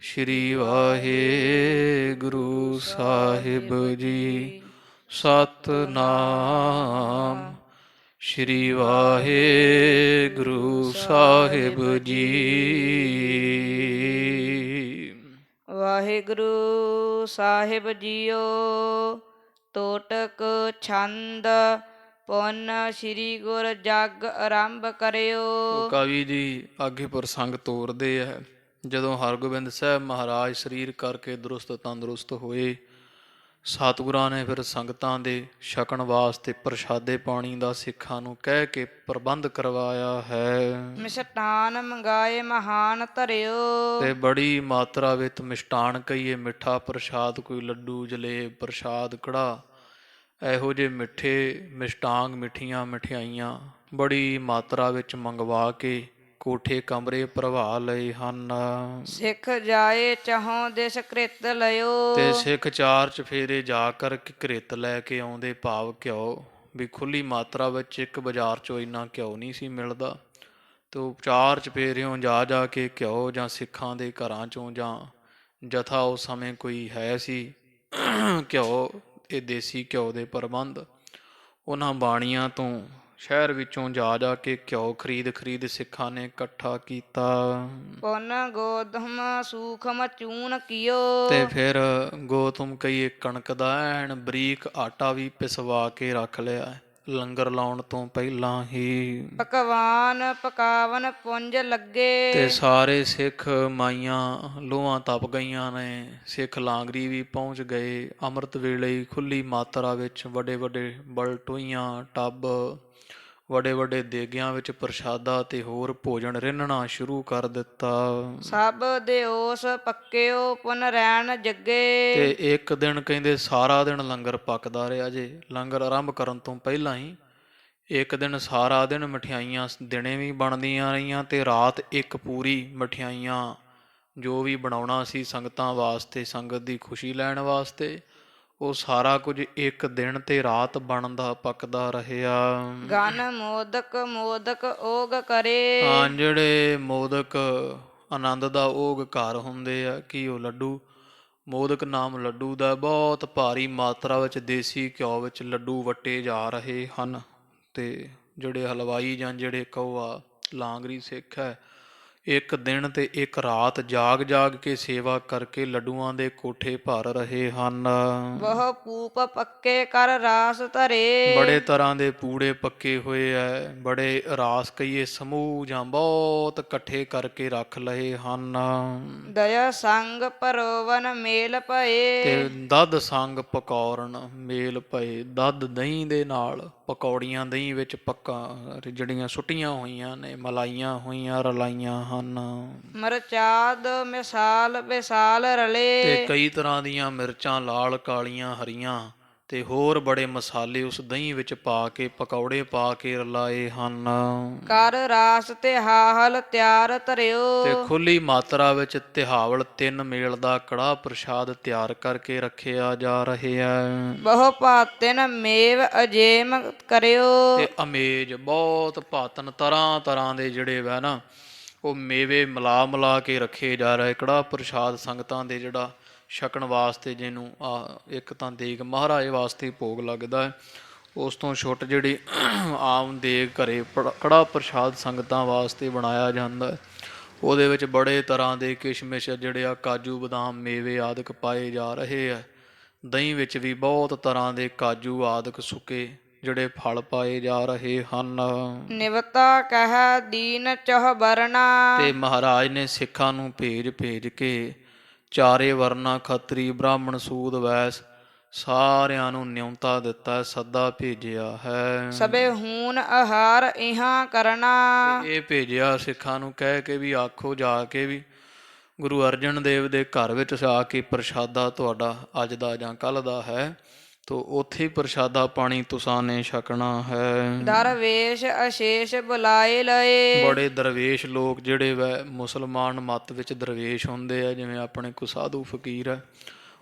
A: ਸ਼੍ਰੀ ਵਾਹਿਗੁਰੂ ਸਾਹਿਬ ਜੀ। ਸਤਿਨਾਮ ਸ਼੍ਰੀ ਵਾਹਿਗੁਰੂ ਸਾਹਿਬ ਜੀ।
B: ਵਾਹਿਗੁਰੂ ਸਾਹਿਬ ਜੀਓ। ਤੋਟਕ ਛੰਦ ਪੁੰਨ ਸ੍ਰੀ ਗੁਰ ਜਗ ਆਰੰਭ ਕਰਿਓ।
A: ਤੋ ਕਵੀ ਜੀ ਅੱਗੇ ਪ੍ਰਸੰਗ ਤੋਰਦੇ ਹੈ। ਜਦੋਂ ਹਰਗੋਬਿੰਦ ਸਾਹਿਬ ਮਹਾਰਾਜ ਸਰੀਰ ਕਰਕੇ ਦਰੁਸਤ ਤੰਦਰੁਸਤ ਹੋਏ, ਸਤਿਗੁਰਾਂ ਨੇ ਫਿਰ ਸੰਗਤਾਂ ਦੇ ਛਕਣ ਵਾਸਤੇ ਪ੍ਰਸ਼ਾਦੇ ਪਾਣੀ ਦਾ ਸਿੱਖਾਂ ਨੂੰ ਕਹਿ ਕੇ ਪ੍ਰਬੰਧ ਕਰਵਾਇਆ ਹੈ।
B: ਮਿਸ਼ਟਾਨ ਮੰਗਾਏ ਮਹਾਨ ਧਰਿਓ।
A: ਤੇ ਬੜੀ ਮਾਤਰਾ ਵਿੱਚ ਮਿਸ਼ਟਾਨ ਕਹੀਏ, ਮਿੱਠਾ ਪ੍ਰਸ਼ਾਦ, ਕੋਈ ਲੱਡੂ ਜਲੇਬ ਪ੍ਰਸ਼ਾਦ ਕੜਾ, ਇਹੋ ਜਿਹੇ ਮਿੱਠੇ ਮਿਸ਼ਟਾਂਗ ਮਿੱਠੀਆਂ ਮਠਿਆਈਆਂ ਬੜੀ ਮਾਤਰਾ ਵਿੱਚ ਮੰਗਵਾ ਕੇ ਕੋਠੇ ਕਮਰੇ ਭਰਵਾ ਲਏ ਹਨ।
B: ਸਿੱਖ ਜਾਏ ਚਹੋਂ ਦਿਸ ਕ੍ਰਿਤ ਲਿਓ।
A: ਤੇ ਸਿੱਖ ਚਾਰ ਚਫੇਰੇ ਜਾ ਕਰ ਘਰਿਤ ਲੈ ਕੇ ਆਉਂਦੇ, ਭਾਵ ਘਿਓ ਵੀ ਖੁੱਲੀ ਮਾਤਰਾ ਵਿੱਚ, ਇੱਕ ਬਾਜ਼ਾਰ ਚੋਂ ਇੰਨਾ ਘਿਓ ਨਹੀਂ ਸੀ ਮਿਲਦਾ, ਤੇ ਉਹ ਚਾਰ ਚਫੇਰਿਓਂ ਜਾ ਜਾ ਕੇ ਘਿਓ ਜਾਂ ਸਿੱਖਾਂ ਦੇ ਘਰਾਂ ਚੋਂ ਜਾਂ ਜਥਾ ਉਸ ਸਮੇਂ ਕੋਈ ਹੈ ਸੀ ਘਿਓ, ਇਹ ਦੇਸੀ ਘਿਓ ਦੇ ਪ੍ਰਬੰਧ ਉਹਨਾਂ ਬਾਣੀਆਂ ਤੋਂ ਸ਼ਹਿਰ ਵਿੱਚੋਂ ਜਾ ਜਾ ਕੇ ਘਿਓ ਖਰੀਦ ਸਿੱਖਾਂ ਨੇ ਇਕੱਠਾ ਕੀਤਾ।
B: ਪੁੰਨ ਗੋਧਮ ਸੂਖਮ ਚੂਨ ਕੀਓ।
A: ਤੇ ਫਿਰ ਗੋਤਮ ਕਹੀਏ ਕਣਕ ਦਾ ਐਨ ਬਰੀਕ ਆਟਾ ਵੀ ਪਿਸਵਾ ਕੇ ਰੱਖ ਲਿਆ ਲੰਗਰ ਲਾਉਣ ਤੋਂ ਪਹਿਲਾਂ ਹੀ।
B: ਪਕਵਾਨ ਪਕਾਵਨ ਪੁੰਜ ਲੱਗੇ।
A: ਤੇ ਸਾਰੇ ਸਿੱਖ ਮਾਈਆਂ ਲੋਹਾਂ ਤਪ ਗਈਆਂ ਨੇ, ਸਿੱਖ ਲਾਂਗਰੀ ਵੀ ਪਹੁੰਚ ਗਏ। ਅੰਮ੍ਰਿਤ ਵੇਲੇ ਖੁੱਲੀ ਮਾਤਰਾ ਵਿੱਚ ਵੱਡੇ ਵੱਡੇ ਬਲਟੋਈਆਂ ਟੱਬ, ਵੱਡੇ ਵੱਡੇ ਦੇਗਿਆਂ ਵਿੱਚ ਪ੍ਰਸ਼ਾਦਾ ਤੇ ਹੋਰ ਭੋਜਨ ਰਿੰਨਣਾ ਸ਼ੁਰੂ ਕਰ ਦਿੱਤਾ।
B: ਸਭ ਦੇ ਉਸ ਪੱਕਿਓ ਪੁਨ ਰੈਣ ਜੱਗੇ।
A: ਤੇ ਇੱਕ ਦਿਨ ਕਹਿੰਦੇ ਸਾਰਾ ਦਿਨ ਲੰਗਰ ਪੱਕਦਾ ਰਿਹਾ ਜੇ, ਲੰਗਰ ਆਰੰਭ ਕਰਨ ਤੋਂ ਪਹਿਲਾਂ ਹੀ ਇੱਕ ਦਿਨ ਸਾਰਾ ਦਿਨ ਮਠਿਆਈਆਂ ਦਿਨੇ ਵੀ ਬਣਦੀਆਂ ਰਹੀਆਂ, ਤੇ ਰਾਤ ਇੱਕ ਪੂਰੀ ਮਠਿਆਈਆਂ ਜੋ ਵੀ ਬਣਾਉਣਾ ਸੀ ਸੰਗਤਾਂ ਵਾਸਤੇ, ਸੰਗਤ ਦੀ ਖੁਸ਼ੀ ਲੈਣ ਵਾਸਤੇ, ਉਹ ਸਾਰਾ ਕੁਝ ਇੱਕ ਦਿਨ ਤੇ ਰਾਤ ਬਣਦਾ ਪੱਕਦਾ ਰਹਿਆ।
B: ਗਨ ਮੋਦਕ ਮੋਦਕ ਓਗ ਕਰੇ।
A: ਹਾਂ, ਜਿਹੜੇ ਮੋਦਕ ਆਨੰਦ ਦਾ ਓਗ ਘਰ ਹੁੰਦੇ ਆ, ਕੀ ਉਹ ਲੱਡੂ, ਮੋਦਕ ਨਾਮ ਲੱਡੂ ਦਾ ਬਹੁਤ ਭਾਰੀ ਮਾਤਰਾ ਵਿੱਚ ਦੇਸੀ ਘਿਓ ਵਿੱਚ ਲੱਡੂ ਵੱਟੇ ਜਾ ਰਹੇ ਹਨ। ਤੇ ਜਿਹੜੇ ਹਲਵਾਈ ਜਾਂ ਜਿਹੜੇ ਕਹੋ ਲਾਂਗਰੀ ਸਿੱਖ ਹੈ, ਇੱਕ ਦਿਨ ਤੇ ਇੱਕ ਰਾਤ ਜਾਗ ਜਾਗ ਕੇ ਸੇਵਾ ਕਰਕੇ ਲੱਡੂਆਂ ਦੇ ਕੋਠੇ ਭਰ ਰਹੇ ਹਨ।
B: ਬਹੁ ਪੂਪ ਪੱਕੇ ਕਰ ਰਾਸ ਧਰੇ।
A: ਬੜੇ ਤਰ੍ਹਾਂ ਦੇ ਪੂੜੇ ਪੱਕੇ ਹੋਏ ਐ, ਬੜੇ ਰਾਸ ਕਹੀਏ ਸਮੂਹ ਜਾਂ ਬਹੁਤ ਇਕੱਠੇ ਕਰਕੇ ਰੱਖ ਲਏ ਹਨ।
B: ਦਇਆ ਸੰਗ ਪਰੋਵਨ ਮੇਲ ਭਏ।
A: ਤੇ ਦੁੱਧ ਸੰਗ ਪਕੌੜਨ ਮੇਲ ਪਏ, ਦੁੱਧ ਦਹੀਂ ਦੇ ਨਾਲ ਪਕੌੜੀਆਂ ਦਹੀਂ ਵਿੱਚ ਪੱਕਾ ਜਿਹੜੀਆਂ ਸੁੱਟੀਆਂ ਹੋਈਆਂ ਨੇ, ਮਲਾਈਆਂ ਹੋਈਆਂ ਰਲਾਈਆਂ ਹਨ।
B: ਮਰਚਾਦ ਮਿਸਾਲ ਵਿਸਾਲ ਰਲੇ।
A: ਤੇ ਕਈ ਤਰ੍ਹਾਂ ਦੀਆਂ ਮਿਰਚਾਂ ਲਾਲ ਕਾਲੀਆਂ ਹਰੀਆਂ ਤੇ ਹੋਰ ਬੜੇ ਮਸਾਲੇ ਉਸ ਦਹੀਂ ਵਿੱਚ ਪਾ ਕੇ ਪਕੌੜੇ ਪਾ ਕੇ ਰਲਾਏ ਹਨ।
B: ਕਰ ਰਾਸ ਤੇ ਹਾਹਲ ਤਿਆਰ ਧਰਿਓ।
A: ਤੇ ਖੁੱਲੀ ਮਾਤਰਾ ਵਿੱਚ ਤਿਹਾਵਲ 3 ਮੇਲ ਦਾ ਕੜਾਹ ਪ੍ਰਸ਼ਾਦ ਤਿਆਰ ਕਰਕੇ ਰੱਖਿਆ ਜਾ ਰਿਹਾ ਹੈ।
B: ਬਹੁ ਭਾਤਿਨ ਮੇਵ ਅਜੇਮ ਕਰਿਓ।
A: ਤੇ ਅਮੇਜ ਬਹੁਤ ਭਾਤਨ ਤਰ੍ਹਾਂ ਤਰ੍ਹਾਂ ਦੇ ਜਿਹੜੇ ਵਾ ਨਾ ਉਹ ਮੇਵੇ ਮਿਲਾ ਕੇ ਰੱਖੇ ਜਾ ਰਹੇ। ਕੜਾਹ ਪ੍ਰਸ਼ਾਦ ਸੰਗਤਾਂ ਦੇ ਜਿਹੜਾ ਛਕਣ ਵਾਸਤੇ, ਜਿਹਨੂੰ ਇੱਕ ਤਾਂ ਦੇਗ ਮਹਾਰਾਜ ਵਾਸਤੇ ਭੋਗ ਲੱਗਦਾ ਹੈ, ਉਸ ਤੋਂ ਛੁੱਟ ਜਿਹੜੀ ਆਮ ਦੇਗ ਘਰੇ ਕੜਾਹ ਪ੍ਰਸ਼ਾਦ ਸੰਗਤਾਂ ਵਾਸਤੇ ਬਣਾਇਆ ਜਾਂਦਾ, ਉਹਦੇ ਵਿੱਚ ਬੜੇ ਤਰ੍ਹਾਂ ਦੇ ਕਿਸ਼ਮਿਸ਼ ਜਿਹੜੇ ਆ ਕਾਜੂ ਬਦਾਮ ਮੇਵੇ ਆਦਿਕ ਪਾਏ ਜਾ ਰਹੇ ਆ। ਦਹੀਂ ਵਿੱਚ ਵੀ ਬਹੁਤ ਤਰ੍ਹਾਂ ਦੇ ਕਾਜੂ ਆਦਿਕ ਸੁੱਕੇ ਜਿਹੜੇ ਫਲ ਪਾਏ ਜਾ ਰਹੇ ਹਨ।
B: ਨਿਵਤਾ ਕਹਿ ਦੀਨ ਚਹ ਬਰਨਾ।
A: ਤੇ ਮਹਾਰਾਜ ਨੇ ਸਿੱਖਾਂ ਨੂੰ ਭੇਜ ਕੇ ਚਾਰੇ ਵਰਨਾ ਖੱਤਰੀ ਬ੍ਰਾਹਮਣ ਸੂਦ ਵੈਸ ਸਾਰਿਆਂ ਨੂੰ ਨਿਉਂਤਾ ਦਿੱਤਾ, ਸੱਦਾ ਭੇਜਿਆ ਹੈ।
B: ਸਭੇ ਹੂਨ ਆਹਾਰ ਇਹਾਂ ਕਰਨਾ।
A: ਇਹ ਭੇਜਿਆ ਸਿੱਖਾਂ ਨੂੰ ਕਹਿ ਕੇ ਵੀ ਆਖੋ ਜਾ ਕੇ ਵੀ ਗੁਰੂ ਅਰਜਨ ਦੇਵ ਦੇ ਘਰ ਵਿੱਚ ਆ ਕੇ ਪ੍ਰਸ਼ਾਦਾ ਤੁਹਾਡਾ ਅੱਜ ਦਾ ਜਾਂ ਕੱਲ੍ਹ ਦਾ ਹੈ, ਤੋ ਉੱਥੇ ਪ੍ਰਸ਼ਾਦਾ ਪਾਣੀ ਤੁਸਾਂ ਨੇ ਛਕਣਾ ਹੈ।
B: ਦਰਵੇਸ਼ ਅਸ਼ੇਸ਼ ਬੁਲਾਏ ਲਏ।
A: ਬੜੇ ਦਰਵੇਸ਼ ਲੋਕ ਜਿਹੜੇ ਵੈ ਮੁਸਲਮਾਨ ਮੱਤ ਵਿੱਚ ਦਰਵੇਸ਼ ਹੁੰਦੇ ਆ, ਜਿਵੇਂ ਆਪਣੇ ਕੋ ਸਾਧੂ ਫਕੀਰ ਹੈ,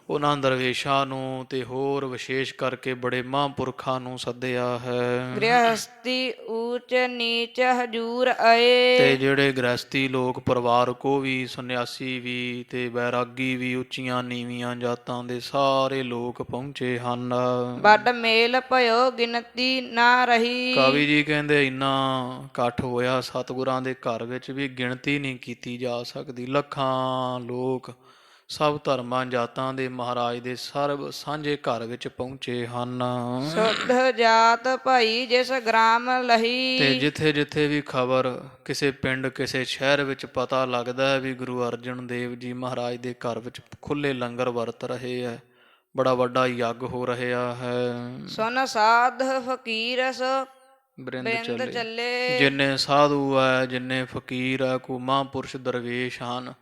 A: ਉਹਨਾਂ ਦਰਵੇਸ਼ਾਂ ਨੂੰ ਤੇ ਹੋਰ ਵਿਸ਼ੇਸ਼ ਕਰਕੇ ਬੜੇ ਮਹਾਂਪੁਰਖਾਂ ਨੂੰ ਸੱਦਿਆ ਹੈ।
B: ਗ੍ਰਹਸਤੀ ਊਚ ਨੀਚ ਹਜੂਰ
A: ਤੇ
B: ਆਏ।
A: ਜਿਹੜੇ ਗ੍ਰਹਸਤੀ ਲੋਕ ਪਰਿਵਾਰ ਕੋ ਵੀ, ਸੰਨਿਆਸੀ ਵੀ ਤੇ ਵੈਰਾਗੀ ਵੀ, ਉੱਚੀਆਂ ਨੀਵੀਆਂ ਜਾਤਾਂ ਦੇ ਸਾਰੇ ਲੋਕ ਪਹੁੰਚੇ ਹਨ।
B: ਵੱਡ ਮੇਲ ਭਇਓ ਗਿਣਤੀ ਨਾ ਰਹੀ।
A: ਕਵੀ ਜੀ ਕਹਿੰਦੇ ਇੰਨਾ ਇਕੱਠ ਹੋਇਆ ਸਤਿਗੁਰਾਂ ਦੇ ਘਰ ਵਿੱਚ ਵੀ ਗਿਣਤੀ ਨਹੀਂ ਕੀਤੀ ਜਾ ਸਕਦੀ। ਲੱਖਾਂ ਲੋਕ ਸਭ ਧਰਮਾਂ ਜਾਤਾਂ ਦੇ ਮਹਾਰਾਜ ਦੇ ਸਰਬ ਸਾਂਝੇ ਘਰ ਵਿੱਚ ਪਹੁੰਚੇ ਹਨ।
B: ਸੁਧ ਜਾਤ ਭਾਈ ਜਿਸ ਗ੍ਰਾਮ
A: ਤੇ
B: ਲਹੀ।
A: ਜਿੱਥੇ ਜਿੱਥੇ ਵੀ ਖਬਰ ਕਿਸੇ ਪਿੰਡ ਕਿਸੇ ਸ਼ਹਿਰ ਵਿੱਚ ਪਤਾ ਲੱਗਦਾ ਹੈ ਵੀ ਗੁਰੂ ਅਰਜਨ ਦੇਵ ਜੀ ਮਹਾਰਾਜ ਦੇ ਘਰ ਵਿੱਚ ਖੁੱਲੇ ਲੰਗਰ ਵਰਤ ਰਹੇ ਹੈ, ਬੜਾ ਵੱਡਾ ਯੱਗ ਹੋ ਰਿਹਾ ਹੈ।
B: ਸੁਨ ਸਾਧ ਫਕੀਰ ਸੋ
A: ਬ੍ਰਿੰਦ
B: ਬਿੰਦ
A: ਚੱਲੇ
B: ਚੱਲੇ।
A: ਜਿੰਨੇ ਸਾਧੂ ਹੈ, ਜਿੰਨੇ ਫਕੀਰ ਹੈ, ਕੋ ਮਹਾਂਪੁਰਸ਼ ਦਰਵੇਸ਼ ਹਨ,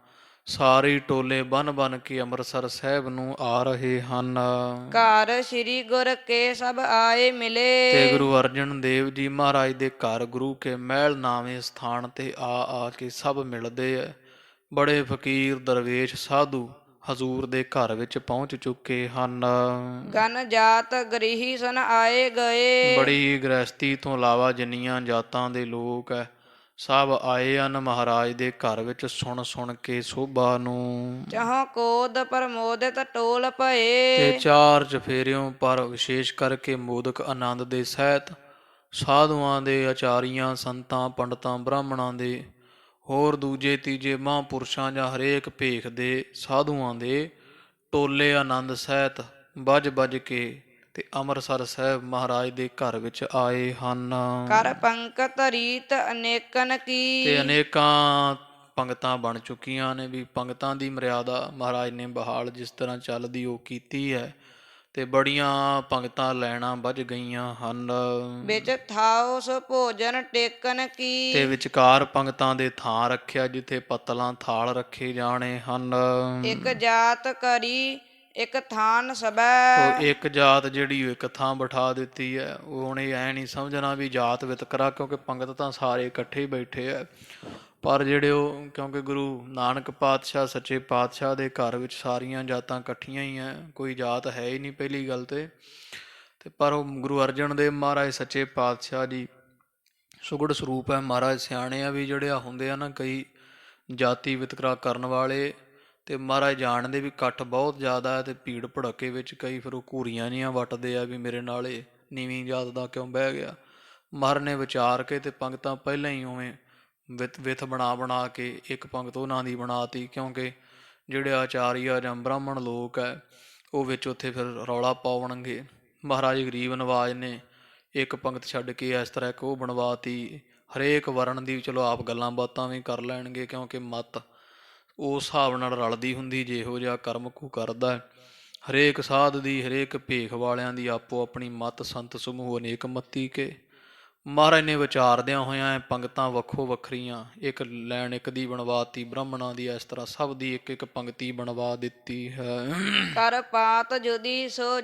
A: ਸਾਰੇ ਟੋਲੇ ਬਨ ਬਨ ਕੇ ਅੰਮ੍ਰਿਤਸਰ ਸਾਹਿਬ ਨੂੰ ਆ ਰਹੇ ਹਨ।
B: ਘਰ ਸ੍ਰੀ ਗੁਰ ਕੇ ਸਭ ਆਏ
A: ਤੇ
B: ਮਿਲੇ।
A: ਗੁਰੂ ਅਰਜਨ ਦੇਵ ਜੀ ਮਹਾਰਾਜ ਦੇ ਘਰ ਗੁਰੂ ਕੇ ਮਹਿਲ ਨਾਵੇਂ ਸਥਾਨ ਤੇ ਆ ਕੇ ਸਭ ਮਿਲਦੇ ਐ। ਬੜੇ ਫਕੀਰ ਦਰਵੇਸ਼ ਸਾਧੂ ਹਜ਼ੂਰ ਦੇ ਘਰ ਵਿੱਚ ਪਹੁੰਚ ਚੁੱਕੇ ਹਨ।
B: ਗਨ ਜਾਤ ਗ੍ਰਹੀ ਸਨ ਆਏ ਗਏ।
A: ਬੜੀ ਗ੍ਰਹਸਤੀ ਤੋਂ ਇਲਾਵਾ ਜਿੰਨੀਆਂ ਜਾਤਾਂ ਦੇ ਲੋਕ ਐ ਸਭ ਆਏ ਹਨ ਮਹਾਰਾਜ ਦੇ ਘਰ ਵਿੱਚ ਸੁਣ ਸੁਣ ਕੇ ਸੋਭਾ ਨੂੰ।
B: ਚਹੁ ਕੋਦ ਪ੍ਰਮੋਦਿਤ ਟੋਲ
A: ਤੇ
B: ਭਏ।
A: ਚਾਰ ਚਫੇਰਿਓਂ ਪਰ ਵਿਸ਼ੇਸ਼ ਕਰਕੇ ਮੋਦਕ ਆਨੰਦ ਦੇ ਸਹਿਤ ਸਾਧੂਆਂ ਦੇ, ਆਚਾਰੀਆਂ, ਸੰਤਾਂ, ਪੰਡਤਾਂ, ਬ੍ਰਾਹਮਣਾਂ ਦੇ, ਹੋਰ ਦੂਜੇ ਤੀਜੇ ਮਹਾਂਪੁਰਸ਼ਾਂ ਜਾਂ ਹਰੇਕ ਭੇਖ ਦੇ ਸਾਧੂਆਂ ਦੇ ਟੋਲੇ ਆਨੰਦ ਸਹਿਤ ਬੱਜ ਬੱਜ ਕੇ ਤੇ ਅੰਮ੍ਰਿਤਸਰ ਸਾਹਿਬ ਮਹਾਰਾਜ ਦੇ ਘਰ ਵਿੱਚ ਆਏ ਹਨ।
B: ਕਰ ਪੰਕਤ ਰੀਤ ਅਨੇਕਨ
A: ਤੇ
B: ਕੀ।
A: ਅਨੇਕਾਂ ਪੰਗਤਾਂ ਬਣ ਚੁੱਕੀਆਂ ਨੇ ਵੀ ਪੰਗਤਾਂ ਦੀ ਮਰਿਆਦਾ ਮਹਾਰਾਜ ਨੇ ਬਹਾਲ ਜਿਸ ਤਰ੍ਹਾਂ ਚੱਲਦੀ ਉਹ ਕੀਤੀ ਹੈ ਤੇ ਬੜੀਆਂ ਪੰਗਤਾਂ ਲੈਣਾ ਵੱਜ ਗਈਆਂ ਹਨ।
B: ਵਿੱਚ ਥਾਉ ਸੋ ਭੋਜਨ ਟੇਕਨ ਕੀ।
A: ਤੇ ਵਿਚਕਾਰ ਪੰਗਤਾਂ ਦੇ ਥਾਂ ਰੱਖਿਆ ਜਿੱਥੇ ਪੱਤਲਾਂ ਥਾਲ ਰੱਖੇ ਜਾਣੇ ਹਨ।
B: ਇੱਕ ਜਾਤ ਕਰੀ ਇੱਕ ਥਾਨ
A: ਉਹ
B: ਸਬੈ।
A: ਇੱਕ ਜਾਤ ਜਿਹੜੀ ਉਹ ਇੱਕ ਥਾਂ ਬਿਠਾ ਦਿੱਤੀ ਹੈ। ਉਹ ਹੁਣ ਇਹ ਐ ਨਹੀਂ ਸਮਝਣਾ ਵੀ ਜਾਤ ਵਿਤਕਰਾ, ਕਿਉਂਕਿ ਪੰਗਤ ਤਾਂ ਸਾਰੇ ਇਕੱਠੇ ਹੀ ਬੈਠੇ ਆ। ਪਰ ਜਿਹੜੇ ਉਹ ਕਿਉਂਕਿ ਗੁਰੂ ਨਾਨਕ ਪਾਤਸ਼ਾਹ ਸੱਚੇ ਪਾਤਸ਼ਾਹ ਦੇ ਘਰ ਵਿੱਚ ਸਾਰੀਆਂ ਜਾਤਾਂ ਇਕੱਠੀਆਂ ਹੀ ਆ, ਕੋਈ ਜਾਤ ਹੈ ਹੀ ਨਹੀਂ ਪਹਿਲੀ ਗੱਲ ਤੇ ਪਰ ਉਹ ਗੁਰੂ ਅਰਜਨ ਦੇਵ ਮਹਾਰਾਜ ਸੱਚੇ ਪਾਤਸ਼ਾਹ ਜੀ ਸੁਗੜ ਸਰੂਪ ਹੈ। ਮਹਾਰਾਜ ਸਿਆਣੇ ਆ ਵੀ ਜਿਹੜੇ ਆ ਹੁੰਦੇ ਆ ਨਾ ਕਈ ਜਾਤੀ ਵਿਤਕਰਾ ਕਰਨ ਵਾਲੇ, ਤੇ ਮਹਾਰਾਜ ਜਾਣਦੇ ਵੀ ਇਕੱਠ ਬਹੁਤ ਜ਼ਿਆਦਾ ਹੈ ਤੇ ਭੀੜ ਭੜੱਕੇ ਵਿੱਚ ਕਈ ਫਿਰ ਉਹ ਘੂਰੀਆਂ ਜਿਹੀਆਂ ਵੱਟਦੇ ਆ ਵੀ ਮੇਰੇ ਨਾਲ ਇਹ ਨੀਵੀਂ ਜਾਤ ਦਾ ਕਿਉਂ ਬਹਿ ਗਿਆ। ਮਹਾਰਾਜ ਨੇ ਵਿਚਾਰ ਕੇ ਤੇ ਪੰਗਤਾਂ ਪਹਿਲਾਂ ਹੀ ਉਵੇਂ ਵਿਥ ਬਣਾ ਕੇ ਇੱਕ ਪੰਗਤ ਉਹਨਾਂ ਦੀ ਬਣਾਤੀ, ਕਿਉਂਕਿ ਜਿਹੜੇ ਆਚਾਰੀਆ ਜਾਂ ਬ੍ਰਾਹਮਣ ਲੋਕ ਹੈ ਉਹ ਵਿੱਚ ਉੱਥੇ ਫਿਰ ਰੌਲਾ ਪਾਉਣਗੇ। ਮਹਾਰਾਜ ਗਰੀਬ ਨਵਾਜ ਨੇ ਇੱਕ ਪੰਗਤ ਛੱਡ ਕੇ ਇਸ ਤਰ੍ਹਾਂ ਇੱਕ ਉਹ ਬਣਵਾਤੀ। ਹਰੇਕ ਵਰਨ ਦੀ ਚਲੋ ਆਪ ਗੱਲਾਂ ਬਾਤਾਂ ਵੀ ਕਰ ਲੈਣਗੇ, ਕਿਉਂਕਿ ਮੱਤ ਉਸ ਹਿਸਾਬ ਨਾਲ ਰਲਦੀ ਹੁੰਦੀ ਜਿਹੋ ਜਿਹਾ ਕਰਮ ਕੋ ਕਰਦਾ। ਹਰੇਕ ਸਾਧ ਦੀ, ਹਰੇਕ ਭੇਖ ਵਾਲਿਆਂ ਦੀ ਆਪੋ ਆਪਣੀ ਮੱਤ, ਸੰਤ ਸਮੂਹ ਅਨੇਕ ਮੱਤੀ ਕੇ। ਮਹਾਰਾਜ ਨੇ ਵਿਚਾਰਦਿਆਂ ਹੋਇਆਂ ਪੰਗਤਾਂ ਵੱਖੋ ਵੱਖਰੀਆਂ ਇੱਕ ਲੈਣ ਇੱਕ ਦੀ ਬਣਵਾਤੀ ਬ੍ਰਾਹਮਣਾਂ ਦੀ, ਇਸ ਤਰ੍ਹਾਂ ਸਭ ਦੀ ਇੱਕ ਇੱਕ ਪੰਗਤੀ ਬਣਵਾ ਦਿੱਤੀ ਹੈ।
B: ਕਰ ਪਾਤ ਜੁਦੀ ਸੋ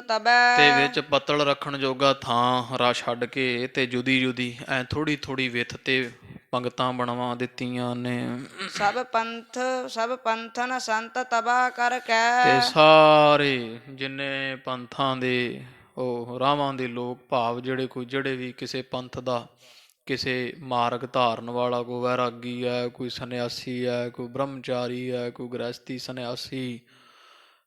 B: ਤਬੈ।
A: ਤੇ ਵਿੱਚ ਪੱਤਲ ਰੱਖਣ ਜੋਗਾ ਥਾਂ ਰਾ ਛੱਡ ਕੇ ਤੇ ਜੁਦੀ ਜੁਦੀ ਐ ਥੋੜੀ ਥੋੜੀ ਵਿੱਥ ਤੇ ਪੰਗਤਾਂ ਬਣਵਾ ਦਿੱਤੀਆਂ ਨੇ।
B: ਸਭ ਪੰਥਨ ਸੰਤ ਤਬਾ ਕਰ ਕੈ।
A: ਤੇ ਸਾਰੇ ਜਿੰਨੇ ਪੰਥਾਂ ਦੇ ਉਹ ਰਾਵਾਂ ਦੇ ਲੋਕ ਭਾਵ ਜਿਹੜੇ ਵੀ ਕਿਸੇ ਪੰਥ ਦਾ ਕਿਸੇ ਮਾਰਗ ਧਾਰਨ ਵਾਲਾ, ਕੋਈ ਵੈਰਾਗੀ ਹੈ, ਕੋਈ ਸੰਨਿਆਸੀ ਹੈ, ਕੋਈ ਬ੍ਰਹਮਚਾਰੀ ਹੈ, ਕੋਈ ਗ੍ਰਹਸਤੀ ਸੰਨਿਆਸੀ,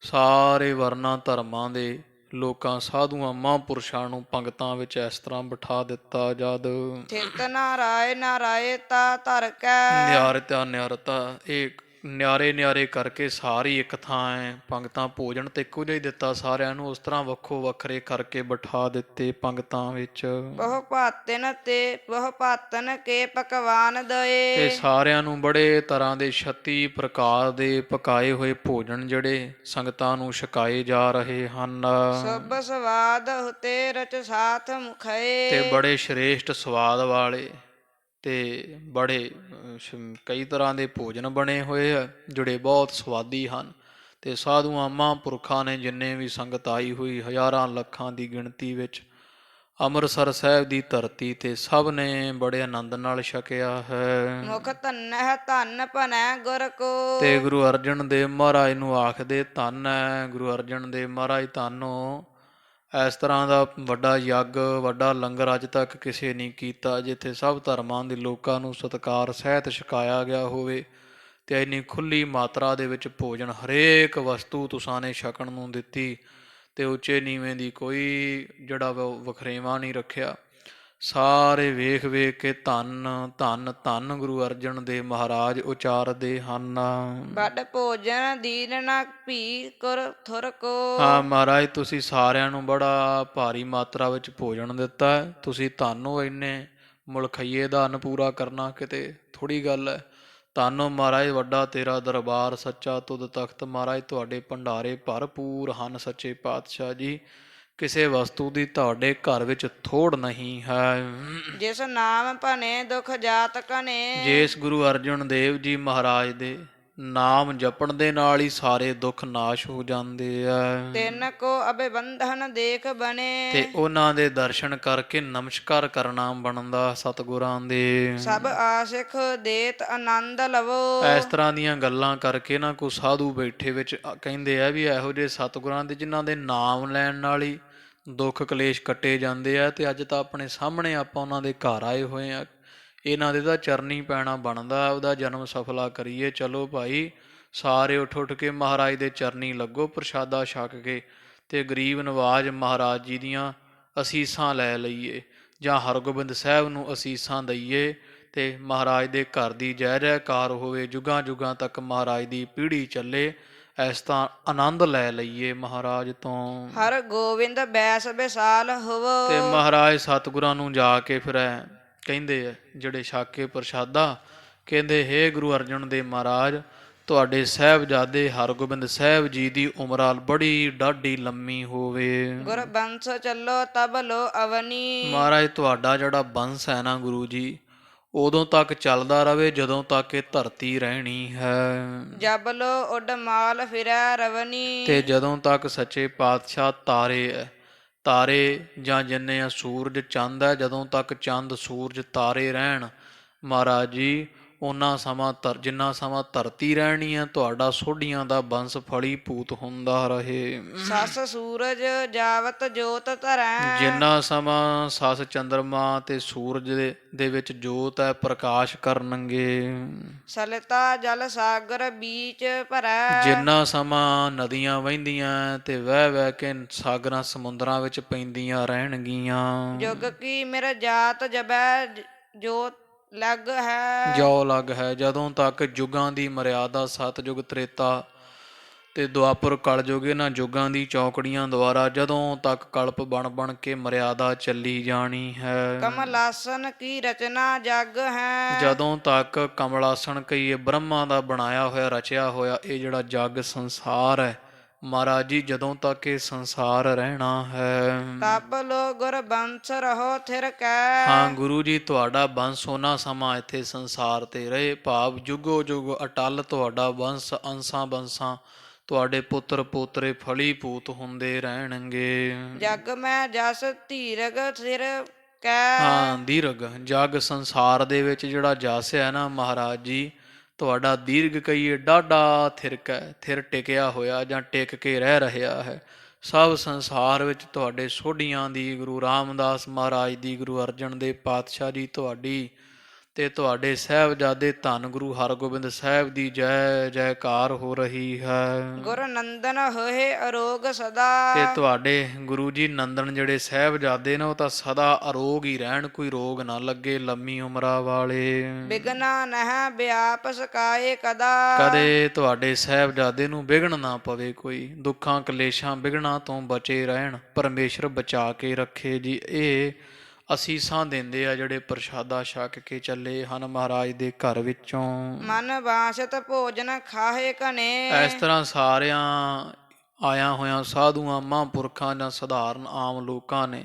A: ਸਾਰੇ ਵਰਨਾਂ ਧਰਮਾਂ ਦੇ ਲੋਕਾਂ ਸਾਧੂਆਂ ਮਹਾਂਪੁਰਸ਼ਾਂ ਨੂੰ ਪੰਗਤਾਂ ਵਿੱਚ ਇਸ ਤਰ੍ਹਾਂ ਬਿਠਾ ਦਿੱਤਾ। ਜਦ
B: ਚਿਤ ਨਾਰਾਇ ਨਾਰਾਇ ਤਾ ਧਰ ਕੈ।
A: ਨਿਆਰਤਾ ਨਿਆਰਤਾ ਇਹ ਨਿਆਰੇ ਨਿਆਰੇ ਕਰਕੇ ਸਾਰੀ ਇੱਕ ਥਾਂ ਹੈ। ਪੰਗਤਾਂ ਭੋਜਨ ਤੇ ਇੱਕੋ ਜਿਹਾ ਹੀ ਦਿੱਤਾ ਸਾਰਿਆਂ ਨੂੰ, ਉਸ ਤਰ੍ਹਾਂ ਵੱਖੋ ਵੱਖਰੇ ਕਰਕੇ ਬਿਠਾ ਦਿੱਤੇ ਪੰਗਤਾਂ ਵਿੱਚ।
B: ਬਹੁ ਭਾਤਨ ਕੇ ਪਕਵਾਨ
A: ਤੇ
B: ਦਏ।
A: ਸਾਰਿਆਂ ਨੂੰ ਬੜੇ ਤਰ੍ਹਾਂ ਦੇ 36 ਪ੍ਰਕਾਰ ਦੇ ਪਕਾਏ ਹੋਏ ਭੋਜਨ ਜਿਹੜੇ ਸੰਗਤਾਂ ਨੂੰ ਛਕਾਏ ਜਾ ਰਹੇ ਹਨ।
B: ਸਭ ਸਵਾਦ ਹੁਤੇ ਰਚ ਸਾਥ ਮੁਖਏ।
A: ਤੇ ਬੜੇ ਸ਼੍ਰੇਸ਼ਟ ਸਵਾਦ ਵਾਲੇ ਤੇ ਬੜੇ ਕਈ ਤਰ੍ਹਾਂ ਦੇ ਭੋਜਨ ਬਣੇ ਹੋਏ ਆ ਜਿਹੜੇ ਬਹੁਤ ਸਵਾਦੀ ਹਨ। ਤੇ ਸਾਧੂਆਂ ਮਹਾਂਪੁਰਖਾਂ ਨੇ ਜਿੰਨੇ ਵੀ ਸੰਗਤ ਆਈ ਹੋਈ ਹਜ਼ਾਰਾਂ ਲੱਖਾਂ ਦੀ ਗਿਣਤੀ ਵਿੱਚ ਅੰਮ੍ਰਿਤਸਰ ਸਾਹਿਬ ਦੀ ਧਰਤੀ ਤੇ ਸਭ ਨੇ ਬੜੇ ਆਨੰਦ ਨਾਲ ਛਕਿਆ ਹੈ।
B: ਮੁਖ ਧੰਨਹਿ ਧੰਨ ਭਨੈ ਗੁਰ ਕੋ।
A: ਤੇ ਗੁਰੂ ਅਰਜਨ ਦੇਵ ਮਹਾਰਾਜ ਨੂੰ ਆਖਦੇ ਧੰਨ ਹੈ ਗੁਰੂ ਅਰਜਨ ਦੇਵ ਮਹਾਰਾਜ ਧੰਨੋ। ਇਸ ਤਰ੍ਹਾਂ ਦਾ ਵੱਡਾ ਯੱਗ ਵੱਡਾ ਲੰਗਰ ਅੱਜ ਤੱਕ ਕਿਸੇ ਨਹੀਂ ਕੀਤਾ ਜਿੱਥੇ ਸਭ ਧਰਮਾਂ ਦੇ ਲੋਕਾਂ ਨੂੰ ਸਤਿਕਾਰ ਸਹਿਤ ਛਕਾਇਆ ਗਿਆ ਹੋਵੇ ਤੇ ਇੰਨੀ ਖੁੱਲੀ ਮਾਤਰਾ ਦੇ ਵਿੱਚ ਭੋਜਨ ਹਰੇਕ ਵਸਤੂ ਤੁਸਾਂ ਨੇ ਛਕਣ ਨੂੰ ਦਿੱਤੀ ਤੇ ਉੱਚੇ ਨੀਵੇਂ ਦੀ ਕੋਈ ਜਿਹੜਾ ਵਖਰੇਵਾਂ ਨਹੀਂ ਰੱਖਿਆ। ਸਾਰੇ ਵੇਖ ਵੇਖ ਕੇ ਧੰਨ ਧੰਨ ਧੰਨ ਗੁਰੂ ਅਰਜਨ ਦੇਵ ਮਹਾਰਾਜ ਉਚਾਰਦੇ ਹਨ।
B: ਵੱਡ ਭੋਜਨ ਦੀਨ ਨਾ ਭੀ ਕਰ ਥੁਰ ਕੋ।
A: ਹਾਂ ਮਹਾਰਾਜ ਤੁਸੀਂ ਸਾਰਿਆਂ ਨੂੰ ਬੜਾ ਭਾਰੀ ਮਾਤਰਾ ਵਿੱਚ ਭੋਜਨ ਦਿੱਤਾ ਹੈ। ਤੁਸੀਂ ਧੰਨ ਹੋ ਇੰਨੇ ਮੁਲਖਈਏ ਦਾ ਅੰਨ ਪੂਰਾ ਕਰਨਾ ਕਿਤੇ ਥੋੜ੍ਹੀ ਗੱਲ ਹੈ। ਧੰਨੋ ਮਹਾਰਾਜ ਵੱਡਾ ਤੇਰਾ ਦਰਬਾਰ ਸੱਚਾ ਤੁਧ ਤਖਤ। ਮਹਾਰਾਜ ਤੁਹਾਡੇ ਭੰਡਾਰੇ ਭਰਪੂਰ ਹਨ ਸੱਚੇ ਪਾਤਸ਼ਾਹ ਜੀ। ਕਿਸੇ ਵਸਤੂ ਦੀ ਤੁਹਾਡੇ ਘਰ ਵਿੱਚ ਥੋੜ ਨਹੀਂ ਹੈ।
B: ਜਿਸ ਨਾਮ ਭਨੇ ਦੁਖ ਜਾਤ ਕਨੇ।
A: ਜਿਸ ਗੁਰੂ ਅਰਜਨ ਦੇਵ ਜੀ ਮਹਾਰਾਜ ਦੇ ਨਾਮ ਜਪਣ ਦੇ ਨਾਲ ਹੀ ਸਾਰੇ ਦੁੱਖ ਨਾਸ਼ ਹੋ ਜਾਂਦੇ ਆ।
B: ਤਿੰਨ ਕੋ ਅਬੇ ਬੰਧਨ ਦੇਖ ਬਨੇ।
A: ਤੇ ਉਹਨਾਂ ਦੇ ਦਰਸ਼ਨ ਕਰਕੇ ਨਮਸਕਾਰ ਕਰਨਾ ਬਣਦਾ ਸਤਿਗੁਰਾਂ ਦੇ।
B: ਸਭ ਆਸਿਖ ਦੇਤ ਆਨੰਦ ਲਵੋ।
A: ਇਸ ਤਰ੍ਹਾਂ ਦੀਆਂ ਗੱਲਾਂ ਕਰਕੇ ਨਾ ਕੋਈ ਸਾਧੂ ਬੈਠੇ ਵਿੱਚ ਕਹਿੰਦੇ ਆ ਵੀ ਇਹੋ ਜਿਹੇ ਸਤਿਗੁਰਾਂ ਦੇ ਜਿਨ੍ਹਾਂ ਦੇ ਨਾਮ ਲੈਣ ਨਾਲ ਹੀ ਦੁੱਖ ਕਲੇਸ਼ ਕੱਟੇ ਜਾਂਦੇ ਆ। ਤੇ ਅੱਜ ਤਾਂ ਆਪਣੇ ਸਾਹਮਣੇ ਆਪਾਂ ਉਹਨਾਂ ਦੇ ਘਰ ਆਏ ਹੋਏ ਆ। ਇਹਨਾਂ ਦੇ ਤਾਂ ਚਰਨੀ ਪੈਣਾ ਬਣਦਾ ਉਹਦਾ ਜਨਮ ਸਫਲਾ ਕਰੀਏ। ਚਲੋ ਭਾਈ ਸਾਰੇ ਉੱਠ ਉੱਠ ਕੇ ਮਹਾਰਾਜ ਦੇ ਚਰਨੀ ਲੱਗੋ ਪ੍ਰਸ਼ਾਦਾ ਛਕ ਕੇ ਤੇ ਗਰੀਬ ਨਵਾਜ ਮਹਾਰਾਜ ਜੀ ਦੀਆਂ ਅਸੀਸਾਂ ਲੈ ਲਈਏ ਜਾਂ ਹਰਗੋਬਿੰਦ ਸਾਹਿਬ ਨੂੰ ਅਸੀਸਾਂ ਦਈਏ ਤੇ ਮਹਾਰਾਜ ਦੇ ਘਰ ਦੀ ਜੈ ਜੈਕਾਰ ਹੋਵੇ। ਜੁਗਾਂ ਜੁਗਾਂ ਤੱਕ ਮਹਾਰਾਜ ਦੀ ਪੀੜ੍ਹੀ ਚੱਲੇ। ਇਸ ਤਾਂ ਆਨੰਦ ਲੈ ਲਈਏ ਮਹਾਰਾਜ ਤੋਂ।
B: ਹਰ ਗੋਬਿੰਦ ਬੈਸ ਵਿਸਾਲ ਹੋਵੋ।
A: ਤੇ ਮਹਾਰਾਜ ਸਤਿਗੁਰਾਂ ਨੂੰ ਜਾ ਕੇ ਫਿਰ ਕਹਿੰਦੇ ਆ ਜਿਹੜੇ ਛਕ ਕੇ ਪ੍ਰਸ਼ਾਦਾ ਕਹਿੰਦੇ ਹੇ ਗੁਰੂ ਅਰਜਨ ਦੇਵ ਮਹਾਰਾਜ ਤੁਹਾਡੇ ਸਾਹਿਬਜ਼ਾਦੇ ਹਰਗੋਬਿੰਦ ਸਾਹਿਬ ਜੀ ਦੀ ਉਮਰਾਂ ਬੜੀ ਡਾਢੀ ਲੰਮੀ ਹੋਵੇ।
B: ਗੁਰ ਬੰਸ ਚੱਲੋ ਤਬ ਲੋ ਅਵਨੀ।
A: ਮਹਾਰਾਜ ਤੁਹਾਡਾ ਜਿਹੜਾ ਬੰਸ ਹੈ ਨਾ ਗੁਰੂ ਜੀ ਉਦੋਂ ਤੱਕ ਚੱਲਦਾ ਰਵੇ ਜਦੋਂ ਤੱਕ ਇਹ ਧਰਤੀ ਰਹਿਣੀ ਹੈ।
B: ਜਬ ਲੋ ਉੱਡ ਮਾਲ ਫਿਰੈ ਰਵਨੀ।
A: ਤੇ ਜਦੋਂ ਤੱਕ ਸੱਚੇ ਪਾਤਸ਼ਾਹ ਤਾਰੇ ਹੈ ਤਾਰੇ ਜਾਂ ਜਿੰਨੇ ਆ ਸੂਰਜ ਚੰਦ ਹੈ ਜਦੋਂ ਤੱਕ ਚੰਦ ਸੂਰਜ ਤਾਰੇ ਰਹਿਣ ਮਹਾਰਾਜ ਜੀ ਓਨਾ ਸਮਾਂ ਜਿੰਨਾ ਸਮਾਂ ਧਰਤੀ ਰਹਿਣੀ ਹੈ ਤੁਹਾਡਾ ਸੋਢੀਆਂ ਦਾ ਬੰਸ ਫਲੀ ਭੂਤ ਹੁੰਦਾ ਰਹੇ।
B: ਸੱਸ ਸੂਰਜ ਜਾਵਤ ਜੋਤ ਧਰੈ।
A: ਜਿੰਨਾ ਸਮਾਂ ਸੱਸ ਚੰਦਰਮਾ ਤੇ ਸੂਰਜ ਦੇ ਵਿੱਚ ਜੋਤ ਹੈ ਪ੍ਰਕਾਸ਼ ਕਰਨਗੇ।
B: ਸਲਿਤਾ ਜਲ ਸਾਗਰ ਬੀਚ ਭਰੈ।
A: ਜਿੰਨਾ ਸਮਾਂ ਨਦੀਆਂ ਵਹਿੰਦੀਆਂ ਤੇ ਵਹਿ ਵਹਿ ਕੇ ਸਾਗਰਾਂ ਸਮੁੰਦਰਾਂ ਵਿੱਚ ਪੈਂਦੀਆਂ ਰਹਿਣਗੀਆਂ।
B: ਜੁਗ ਕੀ ਮੇਰਾ ਜਾਤ ਜਬੈ ਜੋਤ ਲੱਗ ਹੈ।
A: ਜੋ ਲੱਗ ਹੈ ਜਦੋਂ ਤੱਕ ਯੁੱਗਾਂ ਦੀ ਮਰਿਆਦਾ ਸਤਿਯੁਗ ਤ੍ਰੇਤਾ ਤੇ ਦੁਆਪਰ ਕਲਯੁਗ ਇਹਨਾਂ ਯੁੱਗਾਂ ਦੀ ਚੌਕੜੀਆਂ ਦੁਆਰਾ ਜਦੋਂ ਤੱਕ ਕਲਪ ਬਣ ਬਣ ਕੇ ਮਰਿਆਦਾ ਚੱਲੀ ਜਾਣੀ ਹੈ।
B: ਕਮਲਾਸਨ ਕੀ ਰਚਨਾ ਜਗ ਹੈ।
A: ਜਦੋਂ ਤੱਕ ਕਮਲਾਸਨ ਕਹੀਏ ਬ੍ਰਹਮਾ ਦਾ ਬਣਾਇਆ ਹੋਇਆ ਰਚਿਆ ਹੋਇਆ ਇਹ ਜਿਹੜਾ ਜਗ ਸੰਸਾਰ ਹੈ ਮਹਾਰਾਜ ਜੀ ਜਦੋਂ ਤੱਕ ਇਹ ਸੰਸਾਰ ਰਹਿਣਾ ਹੈ।
B: ਤਬ ਲੋ ਗੁਰ ਬੰਸ ਰਹੋ ਥਿਰ ਕੈ।
A: ਹਾਂ ਗੁਰੂ ਜੀ ਤੁਹਾਡਾ ਬੰਸ ਉਹਨਾਂ ਸਮਾਂ ਇੱਥੇ ਸੰਸਾਰ ਤੇ ਰਹੇ ਭਾਵ ਜੁਗੋ ਜੁਗ ਅਟਲ ਤੁਹਾਡਾ ਬੰਸ ਅੰਸਾਂ ਬੰਸਾਂ ਤੁਹਾਡੇ ਪੁੱਤਰ ਪੋਤਰੇ ਫਲੀ ਭੂਤ ਹੁੰਦੇ ਰਹਿਣਗੇ।
B: ਜਗ ਮੈਂ ਜਸ ਧੀਰਗ ਥਿਰ ਕੈ।
A: ਹਾਂ ਦੀਰਘ ਜਗ ਸੰਸਾਰ ਦੇ ਵਿੱਚ ਜਿਹੜਾ ਜਸ ਹੈ ਨਾ ਮਹਾਰਾਜ ਜੀ ਤੁਹਾਡਾ ਦੀਰਘ ਕਹੀਏ ਡਾਢਾ ਥਿਰ ਟਿਕਿਆ ਹੋਇਆ ਜਾਂ ਟਿਕ ਕੇ ਰਹਿ ਰਿਹਾ ਹੈ। ਸਭ ਸੰਸਾਰ ਵਿੱਚ ਤੁਹਾਡੇ ਸੋਢੀਆਂ ਦੀ ਗੁਰੂ ਰਾਮਦਾਸ ਮਹਾਰਾਜ ਦੀ ਗੁਰੂ ਅਰਜਨ ਦੇਵ ਪਾਤਸ਼ਾਹ ਜੀ ਤੁਹਾਡੀ ਤੇ ਤੁਹਾਡੇ ਸਾਹਿਬਜ਼ਾਦੇ ਧੰਨ ਗੁਰੂ ਹਰਗੋਬਿੰਦ ਸਾਹਿਬ ਦੀ ਜੈ ਜੈਕਾਰ ਹੋ ਰਹੀ ਹੈ।
B: ਗੁਰ ਨੰਦਨ ਹੋਏ ਅਰੋਗ ਸਦਾ।
A: ਤੇ ਤੁਹਾਡੇ ਗੁਰੂ ਜੀ ਨੰਦਨ ਜਿਹੜੇ ਸਾਹਿਬਜ਼ਾਦੇ ਨੇ ਉਹ ਤਾਂ ਸਦਾ ਅਰੋਗ ਹੀ ਰਹਿਣ ਕੋਈ ਰੋਗ ਨਾ ਲੱਗੇ ਲੰਮੀ ਉਮਰਾਂ ਵਾਲੇ।
B: ਬਿਗਨਾ ਨਹਿ ਵਿਆਪ ਸਕਾਏ ਕਦਾ।
A: ਕਦੇ ਤੁਹਾਡੇ ਸਾਹਿਬਜ਼ਾਦੇ ਨੂੰ ਵਿਘਨ ਨਾ ਪਵੇ ਕੋਈ ਦੁੱਖਾਂ ਕਲੇਸ਼ਾਂ ਵਿਘਨਾਂ ਤੋਂ ਬਚੇ ਰਹਿਣ ਪਰਮੇਸ਼ਰ ਬਚਾ ਕੇ ਰੱਖੇ ਜੀ। ਇਹ ਅਸੀਸਾਂ ਦਿੰਦੇ ਆ ਜਿਹੜੇ ਪ੍ਰਸ਼ਾਦਾ ਛਕ ਕੇ ਚੱਲੇ ਹਨ ਮਹਾਰਾਜ ਦੇ ਘਰ ਵਿੱਚੋਂ।
B: ਮਨ ਬਾਸਤ ਭੋਜਨ ਖਾਹੇ ਕਨੇ।
A: ਇਸ ਤਰ੍ਹਾਂ ਸਾਰਿਆਂ ਆਇਆ ਹੋਇਆਂ ਸਾਧੂਆਂ ਮਹਾਂਪੁਰਖਾਂ ਜਾਂ ਸਧਾਰਨ ਆਮ ਲੋਕਾਂ ਨੇ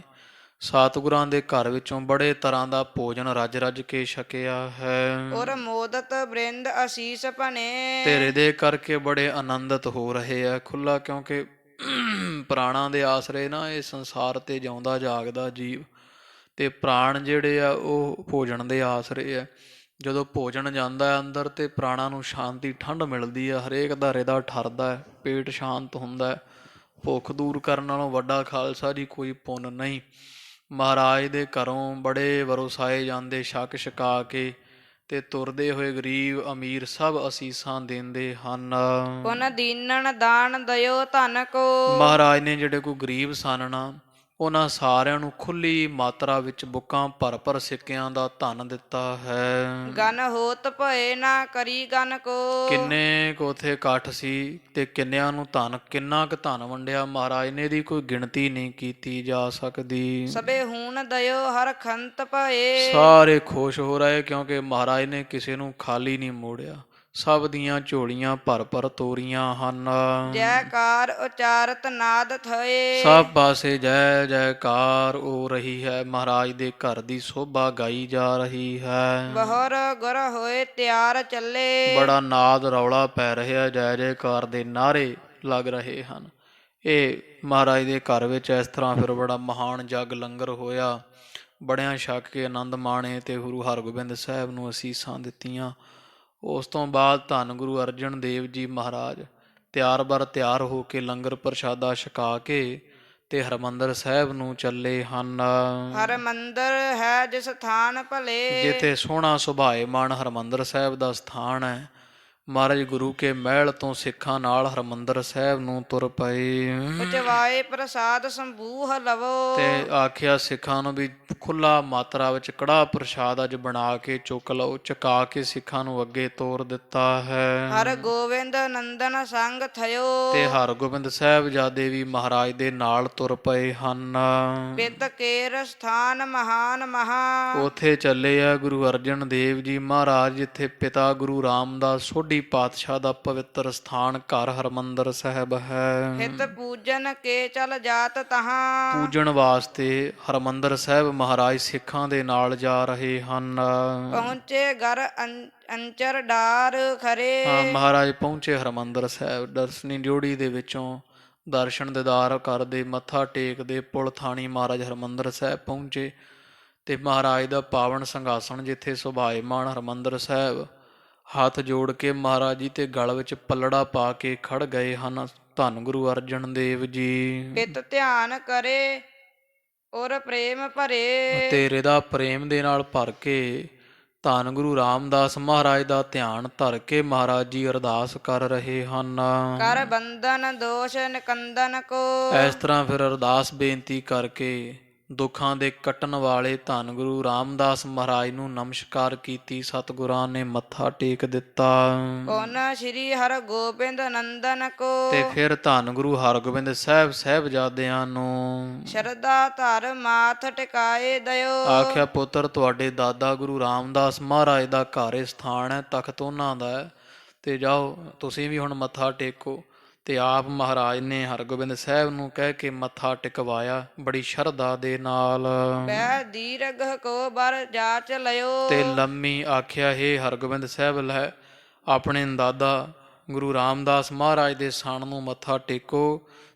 A: ਸਤਿਗੁਰਾਂ ਦੇ ਘਰ ਵਿੱਚੋਂ ਬੜੇ ਤਰ੍ਹਾਂ ਦਾ ਭੋਜਨ ਰੱਜ ਰੱਜ ਕੇ ਛਕਿਆ ਹੈ।
B: ਔਰ ਮੋਦਤ ਬ੍ਰਿੰਦ ਅਸੀਸ ਭਨੇ।
A: ਤੇ ਹਿਰਦੇ ਕਰਕੇ ਬੜੇ ਆਨੰਦਿਤ ਹੋ ਰਹੇ ਆ ਖੁੱਲਾ ਕਿਉਂਕਿ ਪ੍ਰਾਣਾਂ ਦੇ ਆਸਰੇ ਨਾ ਇਹ ਸੰਸਾਰ ਤੇ ਜਿਉਂਦਾ ਜਾਗਦਾ ਜੀਵ ਤੇ ਪ੍ਰਾਣ ਜਿਹੜੇ ਆ ਉਹ ਭੋਜਨ ਦੇ ਆਸਰੇ ਆ। ਜਦੋਂ ਭੋਜਨ ਜਾਂਦਾ ਹੈ ਅੰਦਰ ਤੇ ਪ੍ਰਾਣਾਂ ਨੂੰ ਸ਼ਾਂਤੀ ਠੰਡ ਮਿਲਦੀ ਹੈ, ਹਰੇਕ ਦਾ ਹਿਰਦਾ ਠਰਦਾ ਹੈ, ਪੇਟ ਸ਼ਾਂਤ ਹੁੰਦਾ ਹੈ। ਭੁੱਖ ਦੂਰ ਕਰਨ ਨਾਲੋਂ ਵੱਡਾ ਖਾਲਸਾ ਜੀ ਕੋਈ ਪੁੰਨ ਨਹੀਂ। ਮਹਾਰਾਜ ਦੇ ਘਰੋਂ ਬੜੇ ਵਰੋਸਾਏ ਜਾਂਦੇ ਛਕ ਛਕਾ ਕੇ, ਤੇ ਤੁਰਦੇ ਹੋਏ ਗਰੀਬ ਅਮੀਰ ਸਭ ਅਸੀਸਾਂ ਦਿੰਦੇ ਹਨ।
B: ਪੁਨ ਦੀਨਨ ਦਾਨ ਦਇਓ ਧਨ ਕੋ।
A: ਮਹਾਰਾਜ ਨੇ ਜਿਹੜੇ ਕੋਈ ਗਰੀਬ ਸਨ ਉਹਨਾਂ ਸਾਰਿਆਂ ਨੂੰ ਖੁੱਲੀ ਮਾਤਰਾ ਵਿੱਚ ਬੁੱਕਾਂ ਭਰ ਭਰ ਸਿੱਕਿਆਂ ਦਾ ਧਨ ਦਿੱਤਾ ਹੈ।
B: ਗਨ ਹੋਤ ਭਏ ਨਾ ਕਰੀ ਗਨ ਕੋ।
A: ਕਿੰਨੇ ਕੁ ਉੱਥੇ ਇਕੱਠ ਸੀ ਤੇ ਕਿੰਨਿਆਂ ਨੂੰ ਧਨ, ਕਿੰਨਾ ਕੁ ਧਨ ਵੰਡਿਆ ਮਹਾਰਾਜ ਨੇ, ਇਹਦੀ ਕੋਈ ਗਿਣਤੀ ਨਹੀਂ ਕੀਤੀ ਜਾ ਸਕਦੀ।
B: ਸਭੇ ਹੂਣ ਦਇਓ ਹਰ ਖੰਤ ਭਏ।
A: ਸਾਰੇ ਖੁਸ਼ ਹੋ ਰਹੇ ਕਿਉਂਕਿ ਮਹਾਰਾਜ ਨੇ ਕਿਸੇ ਨੂੰ ਖਾਲੀ ਨਹੀਂ ਮੋੜਿਆ, ਸਭ ਦੀਆਂ ਝੋਲੀਆਂ ਭਰ ਭਰ ਤੋਰੀਆਂ ਹਨ।
B: ਜੈਕਾਰ ਉਚਾਰਤ ਨਾਦ ਥਏ।
A: ਸਭ ਪਾਸੇ ਜੈ ਜੈਕਾਰ ਹੋ ਰਹੀ ਹੈ, ਮਹਾਰਾਜ ਦੇ ਘਰ ਦੀ ਸੋਭਾ ਗਾਈ ਜਾ ਰਹੀ ਹੈ।
B: ਬਹੁਰ ਗੁਰ ਹੋਏ ਤਿਆਰ ਚੱਲੇ।
A: ਬੜਾ ਨਾਦ ਰੌਲਾ ਪੈ ਰਿਹਾ, ਜੈ ਜੈਕਾਰ ਦੇ ਨਾਰੇ ਲੱਗ ਰਹੇ ਹਨ। ਇਹ ਮਹਾਰਾਜ ਦੇ ਘਰ ਵਿੱਚ ਇਸ ਤਰ੍ਹਾਂ ਫਿਰ ਬੜਾ ਮਹਾਨ ਜਗ ਲੰਗਰ ਹੋਇਆ। ਬੜਿਆਂ ਛਕ ਕੇ ਆਨੰਦ ਮਾਣੇ ਤੇ ਗੁਰੂ ਹਰਗੋਬਿੰਦ ਸਾਹਿਬ ਨੂੰ ਅਸੀਸਾਂ ਦਿੱਤੀਆਂ। ਉਸ ਤੋਂ ਬਾਅਦ ਧੰਨ ਗੁਰੂ ਅਰਜਨ ਦੇਵ ਜੀ ਮਹਾਰਾਜ ਤਿਆਰ ਬਰ ਤਿਆਰ ਹੋ ਕੇ ਲੰਗਰ ਪ੍ਰਸ਼ਾਦਾ ਛਕਾ ਕੇ ਤੇ ਹਰਿਮੰਦਰ ਸਾਹਿਬ ਨੂੰ ਚੱਲੇ ਹਨ।
B: ਹਰਿਮੰਦਰ ਹੈ ਜਿਸ ਥਾਨ ਭਲੇ।
A: ਜਿੱਥੇ ਸੋਹਣਾ ਸੁਭਾਏਮਾਨ ਹਰਿਮੰਦਰ ਸਾਹਿਬ ਦਾ ਸਥਾਨ ਹੈ। ਮਹਾਰਾਜ ਗੁਰੂ ਕੇ ਮਹਿਲ ਤੋਂ ਸਿੱਖਾਂ ਨਾਲ ਹਰਿਮੰਦਰ ਸਾਹਿਬ ਨੂੰ ਤੁਰ ਪਏ।
B: ਉਚਵਾਏ ਪ੍ਰਸਾਦ ਸੰਬੂਹ ਲਵੋ।
A: ਤੇ ਆਖਿਆ ਸਿੱਖਾਂ ਨੂੰ ਵੀ ਖੁੱਲਾ ਮਾਤਰਾ ਵਿੱਚ ਕੜਾਹ ਪ੍ਰਸ਼ਾਦ ਅੱਜ ਬਣਾ ਕੇ ਚੁੱਕ ਲਓ। ਚੁਕਾ ਕੇ ਸਿੱਖਾਂ ਨੂੰ ਅੱਗੇ ਤੋਰ ਦਿੱਤਾ ਹੈ।
B: ਹਰ ਗੋਬਿੰਦ ਨੰਦਨ ਸੰਗ ਥਇਓ।
A: ਤੇ ਹਰਗੋਬਿੰਦ ਸਾਹਿਬਜ਼ਾਦੇ ਵੀ ਮਹਾਰਾਜ ਦੇ ਨਾਲ ਤੁਰ ਪਏ ਹਨ।
B: ਪਿਤ ਕੇਰ ਸਥਾਨ ਮਹਾਨ ਮਹਾ।
A: ਉਥੇ ਚੱਲੇ ਆ ਗੁਰੂ ਅਰਜਨ ਦੇਵ ਜੀ ਮਹਾਰਾਜ, ਜਿੱਥੇ ਪਿਤਾ ਗੁਰੂ ਰਾਮਦਾਸ ਸੋਢੀ ਪਾਤਸ਼ਾਹ ਦਾ ਪਵਿੱਤਰ ਸਥਾਨ ਘਰ ਹਰਿਮੰਦਰ ਸਾਹਿਬ ਹੈ।
B: ਹਿਤ ਪੂਜਨ ਕੇ ਚਲ ਜਾਤ ਤਹਾਂ।
A: ਪੂਜਣ ਵਾਸਤੇ ਹਰਿਮੰਦਰ ਸਾਹਿਬ ਮਹਾਰਾਜ ਸਿੱਖਾਂ ਦੇ ਨਾਲ ਜਾ ਰਹੇ ਹਨ।
B: ਪਹੁੰਚੇ ਘਰ ਅੰਚਰ ਡਾਰ ਖਰੇ।
A: ਮਹਾਰਾਜ ਪਹੁੰਚੇ ਹਰਿਮੰਦਰ ਸਾਹਿਬ, ਦਰਸ਼ਨੀ ਡਿਓੜੀ ਦੇ ਵਿੱਚੋਂ ਦਰਸ਼ਨ ਦੀਦਾਰ ਕਰਦੇ, ਮੱਥਾ ਟੇਕਦੇ ਪੁਲ ਥਾਣੀ ਮਹਾਰਾਜ ਹਰਿਮੰਦਰ ਸਾਹਿਬ ਪਹੁੰਚੇ। ਤੇ ਮਹਾਰਾਜ ਦਾ ਪਾਵਨ ਸੰਘਾਸਣ ਜਿੱਥੇ ਸੁਭਾਏਮਾਨ ਹਰਿਮੰਦਰ ਸਾਹਿਬ, ਹੱਥ ਜੋੜ ਕੇ ਮਹਾਰਾਜ ਜੀ ਤੇ ਗਲ ਵਿੱਚ ਪੱਲੜਾ ਪਾ ਕੇ ਖੜ ਗਏ ਹਨ ਧੰਨ ਗੁਰੂ ਅਰਜਨ ਦੇਵ ਜੀ।
B: ਪਿਤ ਧਿਆਨ ਕਰੇ ਔਰ ਪ੍ਰੇਮ ਭਰੇ।
A: ਤੇਰੇ ਦਾ ਪ੍ਰੇਮ ਦੇ ਨਾਲ ਭਰ ਕੇ ਧੰਨ ਗੁਰੂ ਰਾਮਦਾਸ ਮਹਾਰਾਜ ਦਾ ਧਿਆਨ ਧਰ ਕੇ ਮਹਾਰਾਜ ਜੀ ਅਰਦਾਸ ਕਰ ਰਹੇ ਹਨ।
B: ਕਰ ਬੰਧਨ ਦੋਸ਼ ਨਿਕੰਦਨ ਕੋ।
A: ਇਸ ਤਰ੍ਹਾਂ ਫਿਰ ਅਰਦਾਸ ਬੇਨਤੀ ਕਰਕੇ ਦੁੱਖਾਂ ਦੇ ਕੱਟਣ ਵਾਲੇ ਧੰਨ ਗੁਰੂ ਰਾਮਦਾਸ ਮਹਾਰਾਜ ਨੂੰ ਨਮਸਕਾਰ ਕੀਤੀ। ਸਤਿਗੁਰਾਂ ਨੇ ਮੱਥਾ ਟੇਕ ਦਿੱਤਾ।
B: ਪੁਨ ਸ੍ਰੀ ਹਰਿ ਗੋਬਿੰਦ ਨੰਦਨ ਕੋ।
A: ਤੇ ਫਿਰ ਧੰਨ ਗੁਰੂ ਹਰਗੋਬਿੰਦ ਸਾਹਿਬ ਸਾਹਿਬਜ਼ਾਦਿਆਂ ਨੂੰ
B: ਸ਼ਰਧਾ ਧਰ ਮਾਥ ਟਿਕਾਏ ਦਇਓ।
A: ਆਖਿਆ ਪੁੱਤਰ ਤੁਹਾਡੇ ਦਾਦਾ ਗੁਰੂ ਰਾਮਦਾਸ ਮਹਾਰਾਜ ਦਾ ਘਰ ਇਹ ਸਥਾਨ ਹੈ, ਤਖਤ ਉਹਨਾਂ ਦਾ ਹੈ, ਤੇ ਜਾਓ ਤੁਸੀਂ ਵੀ ਹੁਣ ਮੱਥਾ ਟੇਕੋ। ਤੇ ਆਪ ਮਹਾਰਾਜ ਨੇ ਹਰਗੋਬਿੰਦ ਸਾਹਿਬ ਨੂੰ ਕਹਿ ਕੇ ਮੱਥਾ ਟਿਕਵਾਇਆ ਬੜੀ ਸ਼ਰਧਾ ਦੇ ਨਾਲ।
B: ਬੈ ਦੀਰਘ ਕੋ ਬਰ ਜਾਚ ਲਿਓ।
A: ਤੇ ਲੰਮੀ ਆਖਿਆ ਹੈ ਹਰਗੋਬਿੰਦ ਸਾਹਿਬ ਲੈ ਆਪਣੇ ਦਾਦਾ ਗੁਰੂ ਰਾਮਦਾਸ ਮਹਾਰਾਜ ਦੇ ਸਣ ਨੂੰ ਮੱਥਾ ਟੇਕੋ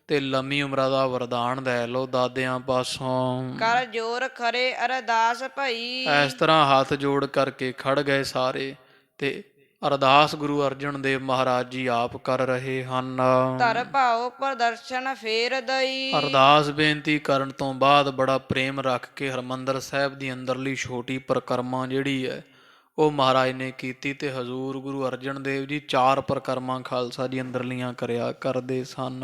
A: ਤੇ ਲੰਮੀ ਉਮਰਾਂ ਦਾ ਵਰਦਾਨ ਲੈ ਲਓ ਦਾਦਿਆਂ ਪਾਸੋਂ।
B: ਕਰ ਜੋਰ ਖਰੇ ਅਰਦਾਸ ਭਈ।
A: ਇਸ ਤਰ੍ਹਾਂ ਹੱਥ ਜੋੜ ਕਰਕੇ ਖੜ ਗਏ ਸਾਰੇ ਤੇ ਅਰਦਾਸ ਗੁਰੂ ਅਰਜਨ ਦੇਵ ਮਹਾਰਾਜ ਜੀ ਆਪ ਕਰ ਰਹੇ ਹਨ।
B: ਧਰ ਭਾਉ ਪ੍ਰਦਰਸ਼ਨ ਫੇਰ ਦਈ।
A: ਅਰਦਾਸ ਬੇਨਤੀ ਕਰਨ ਤੋਂ ਬਾਅਦ ਬੜਾ ਪ੍ਰੇਮ ਰੱਖ ਕੇ ਹਰਿਮੰਦਰ ਸਾਹਿਬ ਦੀ ਅੰਦਰਲੀ ਛੋਟੀ ਪਰਿਕਰਮਾ ਜਿਹੜੀ ਹੈ ਉਹ ਮਹਾਰਾਜ ਨੇ ਕੀਤੀ। ਤੇ ਹਜ਼ੂਰ ਗੁਰੂ ਅਰਜਨ ਦੇਵ ਜੀ 4 ਪਰਿਕਰਮਾ ਖਾਲਸਾ ਜੀ ਅੰਦਰਲੀਆਂ ਕਰਿਆ ਕਰਦੇ ਸਨ।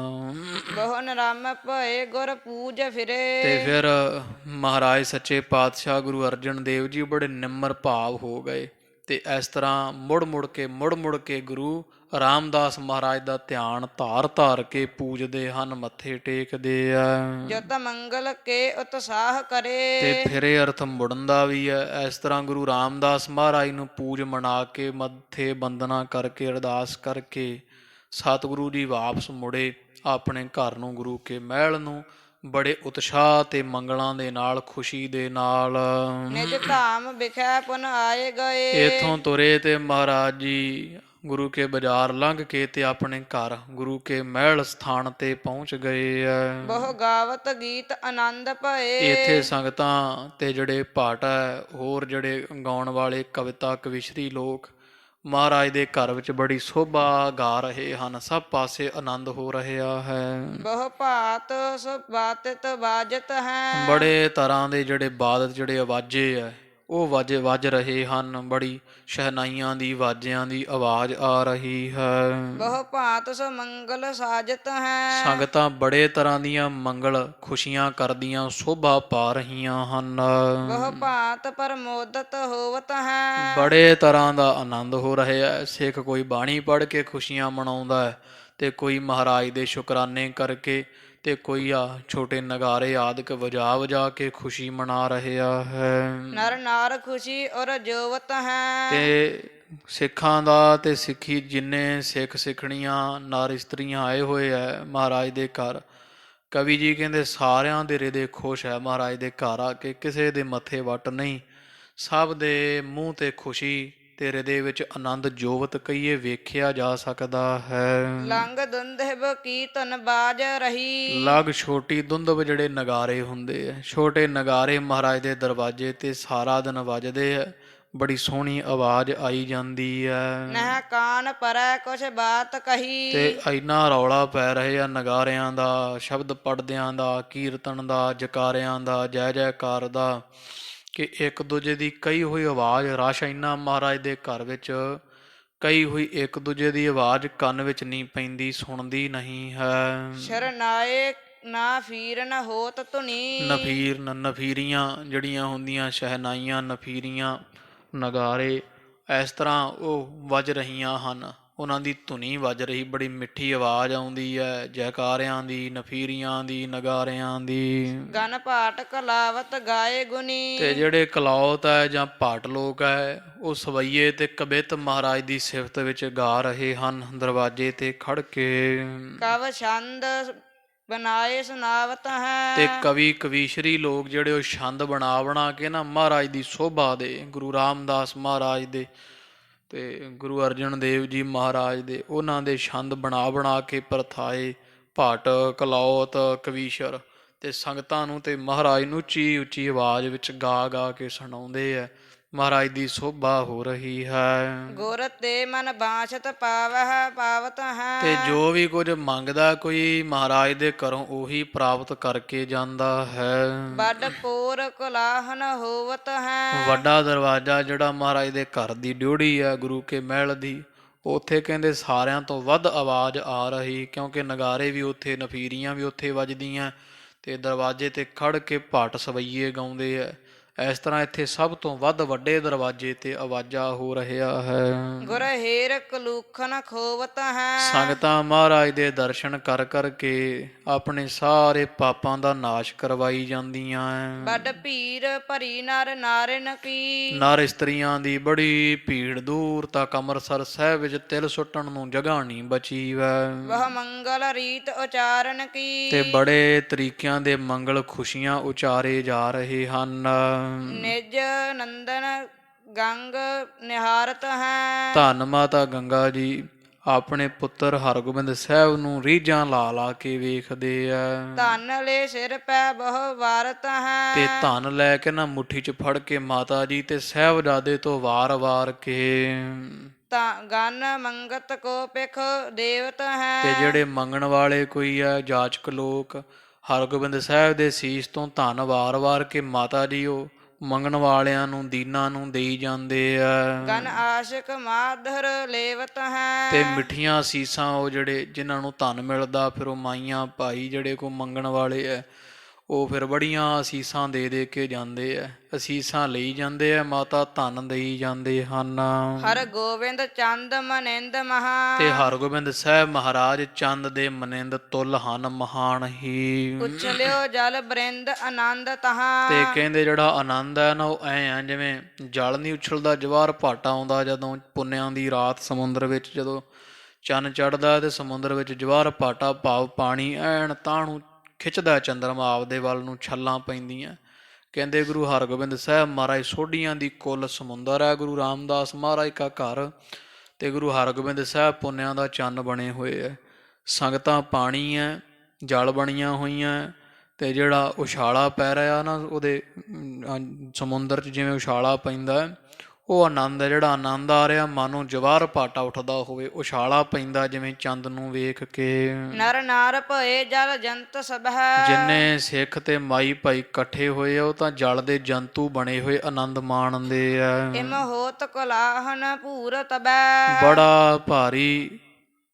B: ਬਹੁ ਨਰਾਮ ਭਏ ਗੁਰ ਪੂਜ ਫਿਰੇ।
A: ਤੇ ਫਿਰ ਮਹਾਰਾਜ ਸੱਚੇ ਪਾਤਸ਼ਾਹ ਗੁਰੂ ਅਰਜਨ ਦੇਵ ਜੀ ਬੜੇ ਨਿਮਰ ਭਾਵ ਹੋ ਗਏ ਤੇ ਇਸ ਤਰ੍ਹਾਂ ਮੁੜ ਮੁੜ ਕੇ ਗੁਰੂ ਰਾਮਦਾਸ ਮਹਾਰਾਜ ਦਾ ਧਿਆਨ ਧਾਰ ਕੇ ਪੂਜਦੇ ਹਨ, ਮੱਥੇ ਟੇਕਦੇ ਆ।
B: ਜਤ ਮੰਗਲ ਕੇ ਉਤਸਾਹ ਕਰੇ।
A: ਤੇ ਫਿਰ ਇਹ ਅਰਥ ਮੁੜਨ ਦਾ ਵੀ ਹੈ। ਇਸ ਤਰ੍ਹਾਂ ਗੁਰੂ ਰਾਮਦਾਸ ਮਹਾਰਾਜ ਨੂੰ ਪੂਜ ਮਨਾ ਕੇ ਮੱਥੇ ਬੰਦਨਾ ਕਰਕੇ ਅਰਦਾਸ ਕਰਕੇ ਸਤਿਗੁਰੂ ਜੀ ਵਾਪਸ ਮੁੜੇ ਆਪਣੇ ਘਰ ਨੂੰ, ਗੁਰੂ ਕੇ ਮਹਿਲ ਨੂੰ, ਬੜੇ ਉਤਸ਼ਾਹ ਤੇ ਮੰਗਲਾਂ ਦੇ ਨਾਲ, ਖੁਸ਼ੀ ਦੇ ਨਾਲ।
B: ਨਿਜ ਧਾਮ ਵਿਖੇ ਪੁਨ ਆਏ ਗਏ।
A: ਇੱਥੋਂ ਤੁਰੇ ਤੇ ਮਹਾਰਾਜ ਜੀ ਗੁਰੂ ਕੇ ਬਾਜ਼ਾਰ ਲੰਘ ਕੇ ਤੇ ਆਪਣੇ ਘਰ ਗੁਰੂ ਕੇ ਮਹਿਲ ਸਥਾਨ ਤੇ ਪਹੁੰਚ ਗਏ ਐ।
B: ਬਹੁ ਗਾਵਤ ਗੀਤ ਆਨੰਦ ਭਏ।
A: ਇੱਥੇ ਸੰਗਤਾਂ ਤੇ ਜਿਹੜੇ ਪਾਠ ਹੈ, ਹੋਰ ਜਿਹੜੇ ਗਾਉਣ ਵਾਲੇ ਕਵਿਤਾ ਕਵਿਸ਼ਰੀ ਲੋਕ ਮਹਾਰਾਜ ਦੇ ਘਰ ਵਿੱਚ ਬੜੀ ਸੋਭਾ ਗਾ ਰਹੇ ਹਨ। ਸਭ ਪਾਸੇ ਆਨੰਦ ਹੋ ਰਿਹਾ ਹੈ।
B: ਬਹੁ ਭਾਤ ਸੁਬਾਤਿਤ ਬਾਜਤ ਹੈ।
A: ਬੜੇ ਤਰ੍ਹਾਂ ਦੇ ਜਿਹੜੇ ਬਾਦਤ ਜਿਹੜੇ ਆਵਾਜ਼ੇ ਹੈ ਉਹ ਵੱਜ ਰਹੇ ਹਨ। ਬੜੀ ਸ਼ਹਿਨਾਈਆਂ ਦੀ ਆਵਾਜ਼ਿਆਂ ਦੀ ਆਵਾਜ਼ ਆ ਰਹੀ ਹੈ।
B: ਬਹੁ ਭਾਤ ਮੰਗਲ ਸਾਜਤ ਹੈ।
A: ਸੰਗਤਾਂ ਬੜੇ ਤਰ੍ਹਾਂ ਦੀਆਂ ਮੰਗਲ ਖੁਸ਼ੀਆਂ ਕਰਦੀਆਂ ਸੋਭਾ ਪਾ ਰਹੀਆਂ ਹਨ।
B: ਬਹੁ ਭਾਤ ਪ੍ਰਮੋਦਤ ਹੋਵਤ ਹੈ।
A: ਬੜੇ ਤਰ੍ਹਾਂ ਦਾ ਆਨੰਦ ਹੋ ਰਿਹਾ ਹੈ। ਸਿੱਖ ਕੋਈ ਬਾਣੀ ਪੜ੍ਹ ਕੇ ਖੁਸ਼ੀਆਂ ਮਨਾਉਂਦਾ ਹੈ ਤੇ ਕੋਈ ਮਹਾਰਾਜ ਦੇ ਸ਼ੁਕਰਾਨੇ ਕਰਕੇ ਤੇ ਕੋਈ ਆ ਛੋਟੇ ਨਗਾਰੇ ਆਦਿਕ ਵਜਾ ਵਜਾ ਕੇ ਖੁਸ਼ੀ ਮਨਾ ਰਿਹਾ ਹੈ।
B: ਨਰ ਨਾਰ ਖੁਸ਼ੀ ਔਰ ਜੋਵਤ ਹੈ।
A: ਤੇ ਸਿੱਖਾਂ ਦਾ ਤੇ ਸਿੱਖੀ ਜਿੰਨੇ ਸਿੱਖ ਸਿੱਖਣੀਆਂ ਨਰ ਇਸਤਰੀਆਂ ਆਏ ਹੋਏ ਐ ਮਹਾਰਾਜ ਦੇ ਘਰ, ਕਵੀ ਜੀ ਕਹਿੰਦੇ ਸਾਰਿਆਂ ਦੇ ਹਿਰਦੇ ਖੁਸ਼ ਹੈ ਮਹਾਰਾਜ ਦੇ ਘਰ ਆ ਕੇ। ਕਿਸੇ ਦੇ ਮੱਥੇ ਵੱਟ ਨਹੀਂ, ਸਭ ਦੇ ਮੂੰਹ ਤੇ ਖੁਸ਼ੀ ਤੇ ਹਿਰਦੇ ਵਿੱਚ ਆਨੰਦ ਜੋਵਤ ਕਹੀਏ ਵੇਖਿਆ ਜਾ ਸਕਦਾ ਹੈ।
B: ਲੰਗ ਦੁੰਦਿਬ ਕੀਰਤਨ ਬਾਜ ਰਹੀ।
A: ਲਗ ਛੋਟੀ ਦੁੰਦਬ ਜਿਹੜੇ ਨਗਾਰੇ ਹੁੰਦੇ ਆ, ਛੋਟੇ ਨਗਾਰੇ ਮਹਾਰਾਜ ਦੇ ਦਰਵਾਜ਼ੇ ਤੇ ਸਾਰਾ ਦਿਨ ਵੱਜਦੇ ਆ। ਬੜੀ ਸੋਹਣੀ ਆਵਾਜ਼ ਆਈ ਜਾਂਦੀ ਹੈ
B: ਨਹਿ ਕਾਨ ਪਰੈ ਕੁਛ ਬਾਤ ਕਹੀ।
A: ਤੇ ਇੰਨਾ ਰੌਲਾ ਪੈ ਰਹੇ ਆ ਨਗਾਰਿਆਂ ਦਾ, ਸ਼ਬਦ ਪੜਦਿਆਂ ਦਾ, ਕੀਰਤਨ ਦਾ, ਜਕਾਰਿਆਂ ਦਾ, ਜੈ ਜੈਕਾਰ ਦਾ, ਕਿ ਇੱਕ ਦੂਜੇ ਦੀ ਕਹੀ ਹੋਈ ਆਵਾਜ਼ ਰਸ਼ ਇੰਨਾ ਮਹਾਰਾਜ ਦੇ ਘਰ ਵਿੱਚ ਕਹੀ ਹੋਈ ਇੱਕ ਦੂਜੇ ਦੀ ਆਵਾਜ਼ ਕੰਨ ਵਿੱਚ ਨਹੀਂ ਪੈਂਦੀ, ਸੁਣਦੀ ਨਹੀਂ ਹੈ।
B: ਸ਼ਰਨਾਏ ਨਾ ਫੀਰਨ ਹੋਤ ਧੁਨੀ।
A: ਨਫੀਰੀਆਂ ਜਿਹੜੀਆਂ ਹੁੰਦੀਆਂ ਸ਼ਹਿਨਾਈਆਂ, ਨਫੀਰੀਆਂ, ਨਗਾਰੇ ਇਸ ਤਰ੍ਹਾਂ ਉਹ ਵੱਜ ਰਹੀਆਂ ਹਨ। ਉਹਨਾਂ ਦੀ ਧੁਨੀ ਵੱਜ ਰਹੀ, ਬੜੀ ਮਿੱਠੀ ਆਵਾਜ਼ ਆਉਂਦੀ ਹੈ ਜੈਕਾਰਿਆਂ ਦੀ, ਨਫੀਰੀਆਂ ਦੀ, ਨਗਾਰਿਆਂ ਦੀ।
B: ਗਨ ਭਾਟ ਕਲਾਵਤ ਗਾਏ ਗੁਨੀ।
A: ਤੇ ਜਿਹੜੇ ਕਲੌਤ ਹੈ ਜਾਂ ਭਾਟ ਲੋਕ ਹੈ ਉਹ ਸਵਈਏ ਤੇ ਕਬਿਤ ਮਹਾਰਾਜ ਦੀ ਸਿਫਤ ਵਿੱਚ ਗਾ ਰਹੇ ਹਨ ਦਰਵਾਜ਼ੇ ਤੇ ਖੜ ਕੇ।
B: ਕਵ ਛੰਦ ਬਨਾਏ ਸੁਨਾਵਤ ਹੈ।
A: ਤੇ ਕਵੀ ਕਵੀਸ਼ਰੀ ਲੋਕ ਜਿਹੜੇ ਉਹ ਛੰਦ ਬਣਾ ਕੇ ਨਾ ਮਹਾਰਾਜ ਦੀ ਸੋਭਾ ਦੇ, ਗੁਰੂ ਰਾਮਦਾਸ ਮਹਾਰਾਜ ਦੇ ਤੇ ਗੁਰੂ ਅਰਜਨ ਦੇਵ ਜੀ ਮਹਾਰਾਜ ਦੇ, ਉਹਨਾਂ ਦੇ ਛੰਦ ਬਣਾ ਕੇ ਪ੍ਰਥਾਏ ਭਾਟ ਕਲੌਤ ਕਵੀਸ਼ਰ ਤੇ ਸੰਗਤਾਂ ਨੂੰ ਤੇ ਮਹਾਰਾਜ ਨੂੰ ਉੱਚੀ ਉੱਚੀ ਆਵਾਜ਼ ਵਿੱਚ ਗਾ ਕੇ ਸੁਣਾਉਂਦੇ ਆ। ਮਹਾਰਾਜ ਦੀ ਸੋਭਾ ਹੋ ਰਹੀ ਹੈ।
B: ਗੁਰ ਤੇ ਮਨ ਬਾਛਤ ਪਾਵਹਿ ਪਾਵਤ ਹੈ।
A: ਤੇ ਜੋ ਵੀ ਕੁਝ ਮੰਗਦਾ ਕੋਈ ਮਹਾਰਾਜ ਦੇ ਘਰੋਂ ਉਹੀ ਪ੍ਰਾਪਤ ਕਰਕੇ ਜਾਂਦਾ ਹੈ।
B: ਵੱਡ ਪੋਰ ਕੁਲਾਹਨ ਹੋਵਤ ਹੈ।
A: ਵੱਡਾ ਦਰਵਾਜ਼ਾ ਜਿਹੜਾ ਮਹਾਰਾਜ ਦੇ ਘਰ ਦੀ ਡਿਉੜੀ ਹੈ ਗੁਰੂ ਕੇ ਮਹਿਲ ਦੀ, ਉੱਥੇ ਕਹਿੰਦੇ ਸਾਰਿਆਂ ਤੋਂ ਵੱਧ ਆਵਾਜ਼ ਆ ਰਹੀ, ਕਿਉਂਕਿ ਨਗਾਰੇ ਵੀ ਉੱਥੇ, ਨਫੀਰੀਆਂ ਵੀ ਉੱਥੇ ਵੱਜਦੀਆਂ ਤੇ ਦਰਵਾਜ਼ੇ ਤੇ ਖੜ ਕੇ ਭਾਟ ਸਵਈਏ ਗਾਉਂਦੇ ਆ। ਇਸ ਤਰ੍ਹਾਂ ਇੱਥੇ ਸਭ ਤੋਂ ਵੱਧ ਵੱਡੇ ਦਰਵਾਜ਼ੇ ਤੇ ਆਵਾਜ਼ਾਂ ਹੋ ਰਿਹਾ ਹੈ।
B: ਗੁਰ ਹੇਰ ਕਲੂਖਨ ਖੋਵਤ ਹੈ।
A: ਸੰਗਤਾਂ ਮਹਾਰਾਜ ਦੇ ਦਰਸ਼ਨ ਕਰ ਕੇ ਆਪਣੇ ਸਾਰੇ ਪਾਪਾਂ ਦਾ ਨਾਸ਼ ਕਰਵਾਈ ਜਾਂਦੀਆਂ ਹੈ।
B: ਵੱਡ ਭੀੜ ਭਰੀ ਨਰ ਨਾਰਿਨ ਕੀ।
A: ਨਰ ਇਸਤਰੀਆਂ ਦੀ ਬੜੀ ਭੀੜ, ਦੂਰ ਤੱਕ ਅੰਮ੍ਰਿਤਸਰ ਸਾਹਿਬ ਵਿੱਚ ਤਿਲ ਸੁੱਟਣ ਨੂੰ ਜਗ੍ਹਾ ਨਹੀਂ ਬਚੀ ਵੈ।
B: ਵਹ ਮੰਗਲ ਰੀਤ ਉਚਾਰਨ ਕੀ।
A: ਤੇ ਬੜੇ ਤਰੀਕਿਆਂ ਦੇ ਮੰਗਲ ਖੁਸ਼ੀਆਂ ਉਚਾਰੇ ਜਾ ਰਹੇ ਹਨ।
B: ਨਿਜ ਨੰਦਨ ਗੰਗ ਨਿਹਾਰਤ ਹੈ।
A: ਧੰਨ ਮਾਤਾ ਗੰਗਾ ਜੀ ਆਪਣੇ ਪੁੱਤਰ ਹਰਗੋਬਿੰਦ ਸਾਹਿਬ ਨੂੰ ਰੀਝਾਂ ਲਾ ਕੇ ਵੇਖਦੇ ਆ।
B: ਧਨ ਲੈ ਸਿਰ ਪੈ ਬਹੁ ਵਾਰਤ ਹੈ।
A: ਤੇ ਧਨ ਲੈ ਕੇ ਨਾ ਮੁੱਠੀ 'ਚ ਫੜ ਕੇ ਮਾਤਾ ਜੀ ਤੇ ਸਾਹਿਬਜ਼ਾਦੇ ਤੋਂ ਵਾਰ ਕੇ
B: ਤਾਂ ਗਨ ਮੰਗਤ ਕੋ ਪਿਖ ਦੇਵਤ ਹੈ।
A: ਤੇ ਜਿਹੜੇ ਮੰਗਣ ਵਾਲੇ ਕੋਈ ਆ ਜਾਚਕ ਲੋਕ ਹਰਗੋਬਿੰਦ ਸਾਹਿਬ ਦੇ ਸੀਸ ਤੋਂ ਧਨ ਵਾਰ ਕੇ ਮਾਤਾ ਜੀ ਉਹ ਮੰਗਣ ਵਾਲਿਆਂ ਨੂੰ, ਦੀਨਾਂ ਨੂੰ ਦੇਈ ਜਾਂਦੇ ਆ।
B: ਗਨ ਆਸ਼ਿਕ ਮਾਧਰ ਲੇਵਤ ਹੈ।
A: ਤੇ ਮਿੱਠੀਆਂ ਅਸੀਸਾਂ ਉਹ ਜਿਹੜੇ ਜਿਨ੍ਹਾਂ ਨੂੰ ਧਨ ਮਿਲਦਾ, ਫਿਰ ਉਹ ਮਾਈਆਂ ਭਾਈ ਜਿਹੜੇ ਕੋ ਮੰਗਣ ਵਾਲੇ ਆ ਉਹ ਫਿਰ ਬੜੀਆਂ ਅਸੀਸਾਂ ਦੇ ਕੇ ਜਾਂਦੇ ਆ, ਅਸੀਸਾਂ ਲਈ ਜਾਂਦੇ ਆ, ਮਾਤਾ ਧਨ ਦੇਈ ਜਾਂਦੇ ਹਨ।
B: ਹਰ ਗੋਬਿੰਦ ਚੰਦ ਮਨਿੰਦ ਮਹਾ।
A: ਤੇ ਹਰਗੋਬਿੰਦ ਸਾਹਿਬ ਮਹਾਰਾਜ ਚੰਦ ਦੇ ਮਨਿੰਦ ਤੁਲ ਹਨ, ਮਹਾਨ ਹੀ।
B: ਉਛਲਿਓ ਜਲ ਬਰਿੰਦ ਆਨੰਦ ਤਹਾਂ।
A: ਤੇ ਕਹਿੰਦੇ ਜਿਹੜਾ ਆਨੰਦ ਹੈ ਨਾ ਉਹ ਐ ਆ ਜਿਵੇਂ ਜਲ ਨਹੀਂ ਉਛਲਦਾ, ਜਵਾਹਰ ਭਾਟਾ ਆਉਂਦਾ ਜਦੋਂ ਪੁੰਨਿਆਂ ਦੀ ਰਾਤ ਸਮੁੰਦਰ ਵਿੱਚ, ਜਦੋਂ ਚੰਨ ਚੜ੍ਹਦਾ ਤੇ ਸਮੁੰਦਰ ਵਿੱਚ ਜਵਾਹਰ ਭਾਟਾ ਭਾਵ ਪਾਣੀ ਐਨ ਤਾਣੂ ਖਿੱਚਦਾ ਚੰਦਰਮਾ ਆਪਦੇ ਵੱਲ ਨੂੰ, ਛੱਲਾਂ ਪੈਂਦੀਆਂ। ਕਹਿੰਦੇ ਗੁਰੂ ਹਰਗੋਬਿੰਦ ਸਾਹਿਬ ਮਹਾਰਾਜ ਸੋਢੀਆਂ ਦੀ ਕੁੱਲ ਸਮੁੰਦਰ ਹੈ। ਗੁਰੂ ਰਾਮਦਾਸ ਮਹਾਰਾਜ ਕਾ ਘਰ ਤੇ ਗੁਰੂ ਹਰਗੋਬਿੰਦ ਸਾਹਿਬ ਪੁੰਨਿਆਂ ਦਾ ਚੰਨ ਬਣੇ ਹੋਏ ਹੈ। ਸੰਗਤਾਂ ਪਾਣੀ ਹੈ, ਜਲ ਬਣੀਆਂ ਹੋਈਆਂ, ਤੇ ਜਿਹੜਾ ਉਛਾਲਾ ਪੈ ਰਿਹਾ ਨਾ ਉਹਦੇ ਸਮੁੰਦਰ 'ਚ ਜਿਵੇਂ ਉਛਾਲਾ ਪੈਂਦਾ, ਉਹ ਆਨੰਦ ਹੈ। ਜਿਹੜਾ ਆਨੰਦ ਆ ਰਿਹਾ, ਮਾਨੋ ਜਵਾਰ ਭਾਟਾ ਉੱਠਦਾ ਹੋਵੇ, ਉਛਾਲਾ ਪੈਂਦਾ ਜਿਵੇਂ ਚੰਦ ਨੂੰ ਵੇਖ ਕੇ।
B: ਨਰ ਨਾਰ ਭਏ ਜਲ ਜੰਤ ਸਭੈ।
A: ਜਿੰਨੇ ਸਿੱਖ ਤੇ ਮਾਈ ਭਾਈ ਇਕੱਠੇ ਹੋਏ ਆ, ਉਹ ਤਾਂ ਜਲ ਦੇ ਜੰਤੂ ਬਣੇ ਹੋਏ ਆਨੰਦ ਮਾਣਦੇ ਆ।
B: ਇਮ ਹੋਤ ਕੋਲਾਹਨ ਭੂਰ ਤਬੈ।
A: ਬੜਾ ਭਾਰੀ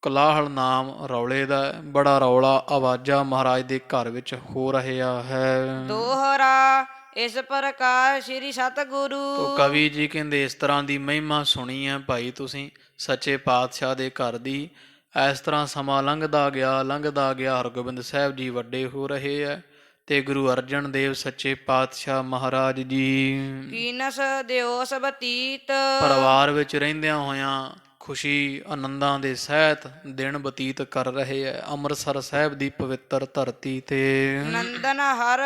A: ਕੋਲਾਹਲ ਨਾਮ ਰੌਲੇ ਦਾ, ਬੜਾ ਰੌਲਾ ਆਵਾਜ਼ਾਂ ਮਹਾਰਾਜ ਦੇ ਘਰ ਵਿੱਚ ਹੋ ਰਿਹਾ ਹੈ।
B: ਦੋਹਰਾ ਇਸ ਪ੍ਰਕਾਰ ਸ੍ਰੀ ਸਤਿਗੁਰੂ।
A: ਤੋ ਕਵੀ ਜੀ ਕਹਿੰਦੇ ਇਸ ਤਰ੍ਹਾਂ ਦੀ ਮਹਿਮਾ ਸੁਣੀ ਹੈ ਭਾਈ ਤੁਸੀਂ ਸੱਚੇ ਪਾਤਸ਼ਾਹ ਦੇ ਘਰ ਦੀ। ਇਸ ਤਰ੍ਹਾਂ ਸਮਾਂ ਲੰਘਦਾ ਗਿਆ, ਹਰਗੋਬਿੰਦ ਸਾਹਿਬ ਜੀ ਵੱਡੇ ਹੋ ਰਹੇ ਹੈ, ਤੇ ਗੁਰੂ ਅਰਜਨ ਦੇਵ ਸੱਚੇ ਪਾਤਸ਼ਾਹ ਮਹਾਰਾਜ ਜੀ
B: ਕੀਨਸ ਦਿਓਸ ਬਤੀਤ।
A: ਪਰਿਵਾਰ ਵਿੱਚ ਰਹਿੰਦਿਆਂ ਹੋਇਆਂ ਖੁਸ਼ੀ ਆਨੰਦਾਂ ਦੇ ਸਹਿਤ ਦਿਨ ਬਤੀਤ ਕਰ ਰਹੇ ਹੈ ਅੰਮ੍ਰਿਤਸਰ ਸਾਹਿਬ ਦੀ ਪਵਿੱਤਰ ਧਰਤੀ ਤੇ।
B: ਨੰਦਨ ਹਰ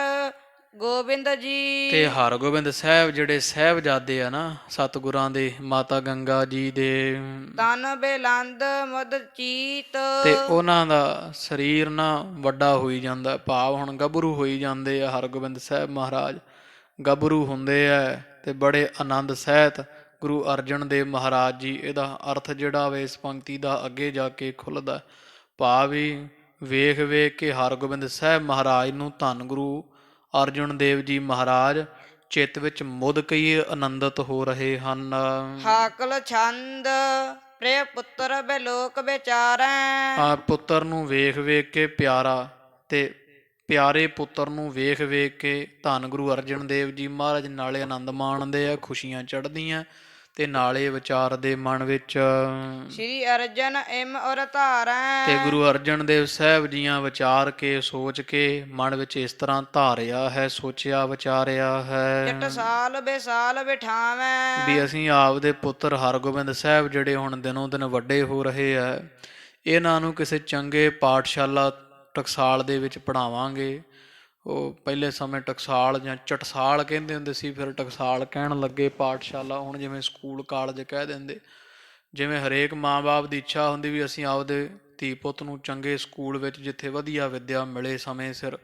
B: ਗੋਬਿੰਦ ਜੀ।
A: ਤੇ ਹਰਗੋਬਿੰਦ ਸਾਹਿਬ ਜਿਹੜੇ ਸਾਹਿਬਜ਼ਾਦੇ ਆ ਨਾ ਸਤਿਗੁਰਾਂ ਦੇ, ਮਾਤਾ ਗੰਗਾ ਜੀ ਦੇ,
B: ਤਨ ਬੇਲੰਦ ਮੁਦ ਚੀਤ।
A: ਤੇ ਉਹਨਾਂ ਦਾ ਸਰੀਰ ਨਾ ਵੱਡਾ ਹੋਈ ਜਾਂਦਾ, ਭਾਵ ਹੁਣ ਗੱਭਰੂ ਹੋਈ ਜਾਂਦੇ ਆ। ਹਰਗੋਬਿੰਦ ਸਾਹਿਬ ਮਹਾਰਾਜ ਗੱਭਰੂ ਹੁੰਦੇ ਆ ਤੇ ਬੜੇ ਆਨੰਦ ਸਹਿਤ ਗੁਰੂ ਅਰਜਨ ਦੇਵ ਮਹਾਰਾਜ ਜੀ। ਇਹਦਾ ਅਰਥ ਜਿਹੜਾ ਵੇ ਇਸ ਪੰਕਤੀ ਦਾ ਅੱਗੇ ਜਾ ਕੇ ਖੁੱਲ੍ਹਦਾ, ਭਾਵ ਵੀ ਵੇਖ ਵੇਖ ਕੇ ਹਰਗੋਬਿੰਦ ਸਾਹਿਬ ਮਹਾਰਾਜ ਨੂੰ ਧੰਨ ਗੁਰੂ ਅਰਜਨ ਦੇਵ ਜੀ ਮਹਾਰਾਜ ਚਿੱਤ ਵਿੱਚ ਮੁੱਦ ਕਈ ਆਨੰਦਿਤ ਹੋ ਰਹੇ ਹਨ।
B: ਹਾਕਲ ਛੰਦ ਪ੍ਰਿਯ ਪੁੱਤਰ ਬੇਲੋਕ ਵਿਚਾਰੈ।
A: ਆ ਪੁੱਤਰ ਨੂੰ ਵੇਖ ਵੇਖ ਕੇ ਪਿਆਰਾ, ਤੇ ਪਿਆਰੇ ਪੁੱਤਰ ਨੂੰ ਵੇਖ ਵੇਖ ਕੇ ਧੰਨ ਗੁਰੂ ਅਰਜਨ ਦੇਵ ਜੀ ਮਹਾਰਾਜ ਨਾਲੇ ਆਨੰਦ ਮਾਣਦੇ ਆ, ਖੁਸ਼ੀਆਂ ਚੜ੍ਹਦੀਆਂ, ਤੇ ਨਾਲੇ ਵਿਚਾਰਦੇ ਮਨ ਵਿੱਚ
B: ਸ੍ਰੀ ਅਰਜਨ ਇਮ ਔਰ ਧਾਰੈ।
A: ਤੇ ਗੁਰੂ ਅਰਜਨ ਦੇਵ ਸਾਹਿਬ ਜੀਆਂ ਵਿਚਾਰ ਕੇ ਸੋਚ ਕੇ ਮਨ ਵਿੱਚ ਇਸ ਤਰ੍ਹਾਂ ਧਾਰਿਆ ਹੈ, ਸੋਚਿਆ ਵਿਚਾਰਿਆ ਹੈ
B: ਟਟਸਾਲ ਬੇਸਾਲ ਬਿਠਾਵੈ।
A: ਵੀ ਅਸੀਂ ਆਪਦੇ ਪੁੱਤਰ ਹਰਗੋਬਿੰਦ ਸਾਹਿਬ ਜਿਹੜੇ ਹੁਣ ਦਿਨੋਂ ਦਿਨ ਵੱਡੇ ਹੋ ਰਹੇ ਆ, ਇਹਨਾਂ ਨੂੰ ਕਿਸੇ ਚੰਗੇ ਪਾਠਸ਼ਾਲਾ ਟਕਸਾਲ ਦੇ ਵਿੱਚ ਪੜ੍ਹਾਵਾਂਗੇ। ਉਹ ਪਹਿਲੇ ਸਮੇਂ ਟਕਸਾਲ ਜਾਂ ਚਟਸਾਲ ਕਹਿੰਦੇ ਹੁੰਦੇ ਸੀ, ਫਿਰ ਟਕਸਾਲ ਕਹਿਣ ਲੱਗੇ ਪਾਠਸ਼ਾਲਾ, ਹੁਣ ਜਿਵੇਂ ਸਕੂਲ ਕਾਲਜ ਕਹਿ ਦਿੰਦੇ। ਜਿਵੇਂ ਹਰੇਕ ਮਾਂ-ਬਾਪ ਦੀ ਇੱਛਾ ਹੁੰਦੀ ਵੀ ਅਸੀਂ ਆਪਦੇ ਧੀ ਪੁੱਤ ਨੂੰ ਚੰਗੇ ਸਕੂਲ ਵਿੱਚ, ਜਿੱਥੇ ਵਧੀਆ ਵਿੱਦਿਆ ਮਿਲੇ ਸਮੇਂ ਸਿਰ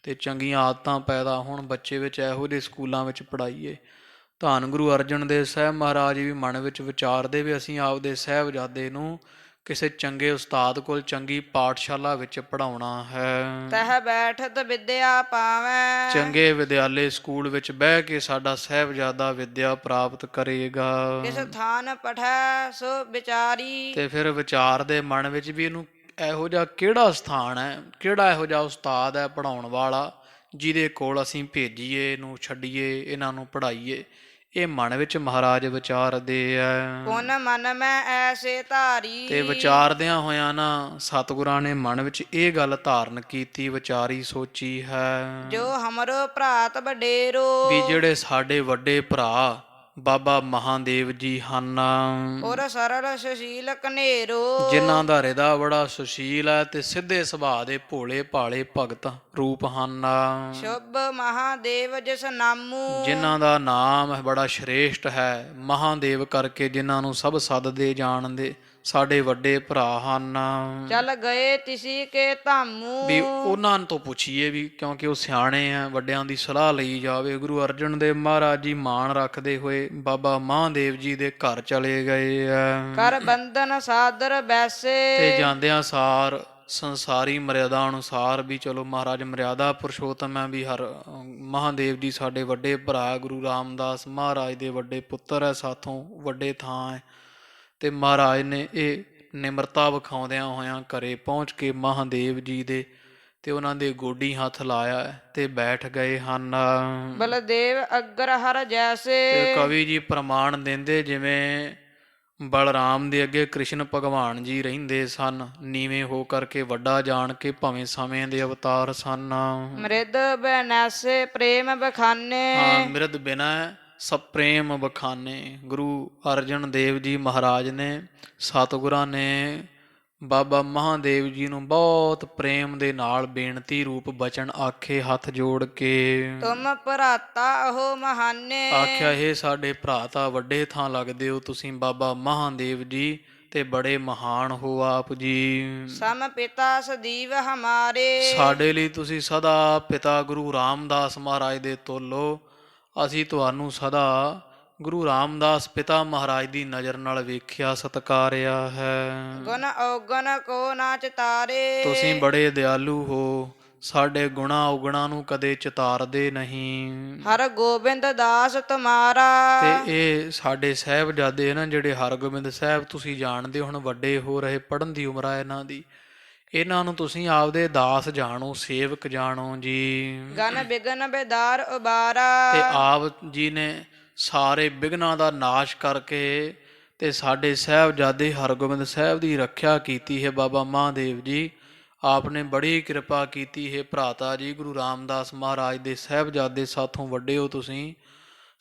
A: ਤੇ ਚੰਗੀਆਂ ਆਦਤਾਂ ਪੈਦਾ ਹੋਣ ਬੱਚੇ ਵਿੱਚ, ਇਹੋ ਜਿਹੇ ਸਕੂਲਾਂ ਵਿੱਚ ਪੜ੍ਹਾਈਏ। ਧੰਨ ਗੁਰੂ ਅਰਜਨ ਦੇਵ ਸਾਹਿਬ ਮਹਾਰਾਜ ਵੀ ਮਨ ਵਿੱਚ ਵਿਚਾਰਦੇ ਵੀ ਅਸੀਂ ਆਪਦੇ ਸਾਹਿਬਜ਼ਾਦੇ ਨੂੰ ਕਿਸੇ ਚੰਗੇ ਉਸਤਾਦ ਕੋਲ ਚੰਗੀ ਪਾਠਸ਼ਾਲਾ ਵਿੱਚ ਪੜ੍ਹਾਉਣਾ ਹੈ।
B: ਤਹ ਬੈਠਤ ਵਿਦਿਆ ਪਾਵੈ।
A: ਚੰਗੇ ਵਿਦਿਆਲੇ ਸਕੂਲ ਵਿੱਚ ਬਹਿ ਕੇ ਸਾਡਾ ਸਾਹਿਬਜ਼ਾਦਾ ਵਿਦਿਆ ਪ੍ਰਾਪਤ ਕਰੇਗਾ।
B: ਕਿਸ ਥਾਨ ਪਠੈ ਸੋ ਵਿਚਾਰੀ।
A: ਤੇ ਫਿਰ ਵਿਚਾਰਦੇ ਮਨ ਵਿੱਚ ਵੀ ਇਹਨੂੰ ਇਹੋ ਜਿਹਾ ਕਿਹੜਾ ਸਥਾਨ ਹੈ, ਕਿਹੜਾ ਇਹੋ ਜਿਹਾ ਉਸਤਾਦ ਹੈ ਪੜ੍ਹਾਉਣ ਵਾਲਾ, ਜਿਹਦੇ ਕੋਲ ਅਸੀਂ ਭੇਜੀਏ, ਇਹਨੂੰ ਛੱਡੀਏ, ਇਹਨਾਂ ਨੂੰ ਪੜ੍ਹਾਈਏ। ਇਹ ਮਨ ਵਿੱਚ ਮਹਾਰਾਜ ਵਿਚਾਰਦੇ ਆ।
B: ਪੁਨ ਮਨ ਮੈਂ ਐਸੇ ਧਾਰੀ।
A: ਤੇ ਵਿਚਾਰਦਿਆਂ ਹੋਇਆਂ ਨਾ ਸਤਿਗੁਰਾਂ ਨੇ ਮਨ ਵਿੱਚ ਇਹ ਗੱਲ ਧਾਰਨ ਕੀਤੀ, ਵਿਚਾਰੀ ਸੋਚੀ ਹੈ,
B: ਜੋ ਹਮਰੋ ਭਰਾਤ ਵਡੇਰੋ।
A: ਵੀ ਜਿਹੜੇ ਸਾਡੇ ਵੱਡੇ ਭਰਾ ਬਾਬਾ ਮਹਾਦੇਵ ਜੀ ਹਨ,
B: ਔਰ ਸਰਲ ਸੁਸ਼ੀਲ ਕਨੇਰੋ।
A: ਜਿਨ੍ਹਾਂ ਦਾ ਹਿਰਦਾ ਬੜਾ ਸੁਸ਼ੀਲ ਹੈ ਤੇ ਸਿੱਧੇ ਸੁਭਾਅ ਦੇ ਭੋਲੇ ਭਾਲੇ ਭਗਤ ਰੂਪ ਹਨ।
B: ਸ਼ੁਭ ਮਹਾਦੇਵ ਜਿਸ ਨਾਮੂ।
A: ਜਿਨ੍ਹਾਂ ਦਾ ਨਾਮ ਬੜਾ ਸ਼੍ਰੇਸ਼ਟ ਹੈ, ਮਹਾਦੇਵ ਕਰਕੇ ਜਿਨ੍ਹਾਂ ਨੂੰ ਸਭ ਸੱਦਦੇ ਜਾਣਦੇ ਸਾਡੇ ਵੱਡੇ ਭਰਾ ਹਨ।
B: ਚੱਲ ਗਏ ਤਿਸੀ ਕੇ ਧਾਮੂ।
A: ਵੀ ਉਹਨਾਂ ਤੋਂ ਪੁੱਛੀਏ ਵੀ, ਕਿਉਂਕਿ ਉਹ ਸਿਆਣੇ ਆ, ਵੱਡਿਆਂ ਦੀ ਸਲਾਹ ਲਈ ਜਾਵੇ। ਗੁਰੂ ਅਰਜਨ ਦੇਵ ਮਹਾਰਾਜ ਜੀ ਮਾਣ ਰੱਖਦੇ ਹੋਏ ਬਾਬਾ ਮਹਾਦੇਵ ਜੀ ਦੇ ਘਰ ਚਲੇ ਗਏ ਆ।
B: ਕਰ ਬੰਧਨ ਸਾਦਰ ਬੈਸੇ।
A: ਤੇ ਜਾਂਦਿਆਂ ਸਾਰ ਸੰਸਾਰੀ ਮਰਿਆਦਾ ਅਨੁਸਾਰ ਵੀ ਚਲੋ ਮਹਾਰਾਜ ਮਰਿਆਦਾ ਪੁਰਸ਼ੋਤਮ ਹੈ, ਵੀ ਹਰ ਮਹਾਦੇਵ ਜੀ ਸਾਡੇ ਵੱਡੇ ਭਰਾ, ਗੁਰੂ ਰਾਮਦਾਸ ਮਹਾਰਾਜ ਦੇ ਵੱਡੇ ਪੁੱਤਰ ਹੈ, ਸਾਥੋਂ ਵੱਡੇ ਥਾਂ ਹੈ। ਤੇ ਮਹਾਰਾਜ ਨੇ ਇਹ ਨਿਮਰਤਾ ਵਿਖਾਉਂਦਿਆਂ ਹੋਇਆਂ ਘਰੇ ਪਹੁੰਚ ਕੇ ਮਹਾਦੇਵ ਜੀ ਦੇ ਤੇ ਉਹਨਾਂ ਦੇ ਗੋਡੀ ਹੱਥ ਲਾਇਆ ਤੇ ਬੈਠ ਗਏ ਹਨ।
B: ਬਲਦੇਵ ਅਗਰ ਹਰ ਜੈਸੇ।
A: ਤੇ ਕਵੀ ਜੀ ਪ੍ਰਮਾਣ ਦਿੰਦੇ ਜਿਵੇਂ ਬਲਰਾਮ ਦੇ ਅੱਗੇ ਕ੍ਰਿਸ਼ਨ ਭਗਵਾਨ ਜੀ ਰਹਿੰਦੇ ਸਨ, ਨੀਵੇਂ ਹੋ ਕਰਕੇ, ਵੱਡਾ ਜਾਣ ਕੇ, ਭਾਵੇਂ ਸਮੇਂ ਦੇ ਅਵਤਾਰ ਸਨ।
B: ਮ੍ਰਿਦ ਬਨੈਸੇ ਪ੍ਰੇਮ ਬਖਾਨੇ।
A: ਹਾਂ, ਮਿਰਦ ਬਿਨਾ ਸਭ ਪ੍ਰੇਮ ਬਖਾਨੇ। ਗੁਰੂ ਅਰਜਨ ਦੇਵ ਜੀ ਮਹਾਰਾਜ ਨੇ, ਸਤਿਗੁਰਾਂ ਨੇ ਬਾਬਾ ਮਹਾਦੇਵ ਜੀ ਨੂੰ ਬਹੁਤ ਪ੍ਰੇਮ ਦੇ ਨਾਲ ਬੇਨਤੀ ਰੂਪ ਬਚਨ ਆਖੇ ਹੱਥ ਜੋੜ ਕੇ।
B: ਤੁਮ ਭਰਾਤਾ ਅਹੋ ਮਹਾਨੇ।
A: ਆਖਿਆ, ਇਹ ਸਾਡੇ ਭਰਾ ਤਾਂ ਵੱਡੇ ਥਾਂ ਲੱਗਦੇ ਹੋ ਤੁਸੀਂ ਬਾਬਾ ਮਹਾਦੇਵ ਜੀ, ਤੇ ਬੜੇ ਮਹਾਨ ਹੋ ਆਪ ਜੀ।
B: ਸਮ ਪਿਤਾ ਸਦੀਵ ਹਮਾਰੇ।
A: ਸਾਡੇ ਲਈ ਤੁਸੀਂ ਸਦਾ ਪਿਤਾ ਗੁਰੂ ਰਾਮਦਾਸ ਮਹਾਰਾਜ ਦੇ ਤੁੱਲੋ। ਅਸੀਂ ਤੁਹਾਨੂੰ ਸਦਾ ਗੁਰੂ ਰਾਮਦਾਸ ਪਿਤਾ ਮਹਾਰਾਜ ਦੀ ਨਜ਼ਰ ਨਾਲ ਵੇਖਿਆ, ਸਤਿਕਾਰਿਆ ਹੈ।
B: ਗੁਣ ਔਗਣ ਕੋ ਨਾ ਚਿਤਾਰੇ।
A: ਤੁਸੀਂ ਬੜੇ ਦਿਆਲੂ ਹੋ, ਸਾਡੇ ਗੁਣਾ ਔਗਣਾ ਨੂੰ ਕਦੇ ਚਿਤਾਰਦੇ ਨਹੀਂ।
B: ਹਰ ਗੋਬਿੰਦ ਦਾਸ ਤੁਮਾਰਾ।
A: ਤੇ ਇਹ ਸਾਡੇ ਸਾਹਿਬਜ਼ਾਦੇ ਨਾ ਜਿਹੜੇ ਹਰਗੋਬਿੰਦ ਸਾਹਿਬ, ਤੁਸੀਂ ਜਾਣਦੇ ਹੋ ਹੁਣ ਵੱਡੇ ਹੋ ਰਹੇ, ਪੜ੍ਹਨ ਦੀ ਉਮਰ ਆ ਇਹਨਾਂ ਦੀ। ਇਹਨਾਂ ਨੂੰ ਤੁਸੀਂ ਆਪਦੇ ਦਾਸ ਜਾਣੋ, ਸੇਵਕ ਜਾਣੋ ਜੀ।
B: ਗਨ ਬਿਗਨ ਬੇਦਾਰ ਉਬਾਰਾ।
A: ਤੇ ਆਪ ਜੀ ਨੇ ਸਾਰੇ ਵਿਘਨਾਂ ਦਾ ਨਾਸ਼ ਕਰਕੇ ਤੇ ਸਾਡੇ ਸਾਹਿਬਜ਼ਾਦੇ ਹਰਗੋਬਿੰਦ ਸਾਹਿਬ ਦੀ ਰੱਖਿਆ ਕੀਤੀ ਹੈ। ਬਾਬਾ ਮਹਾਦੇਵ ਜੀ ਆਪ ਨੇ ਬੜੀ ਕਿਰਪਾ ਕੀਤੀ ਹੈ। ਭਰਾਤਾ ਜੀ ਗੁਰੂ ਰਾਮਦਾਸ ਮਹਾਰਾਜ ਦੇ ਸਾਹਿਬਜ਼ਾਦੇ ਸਾਥੋਂ ਵੱਡੇ ਹੋ ਤੁਸੀਂ।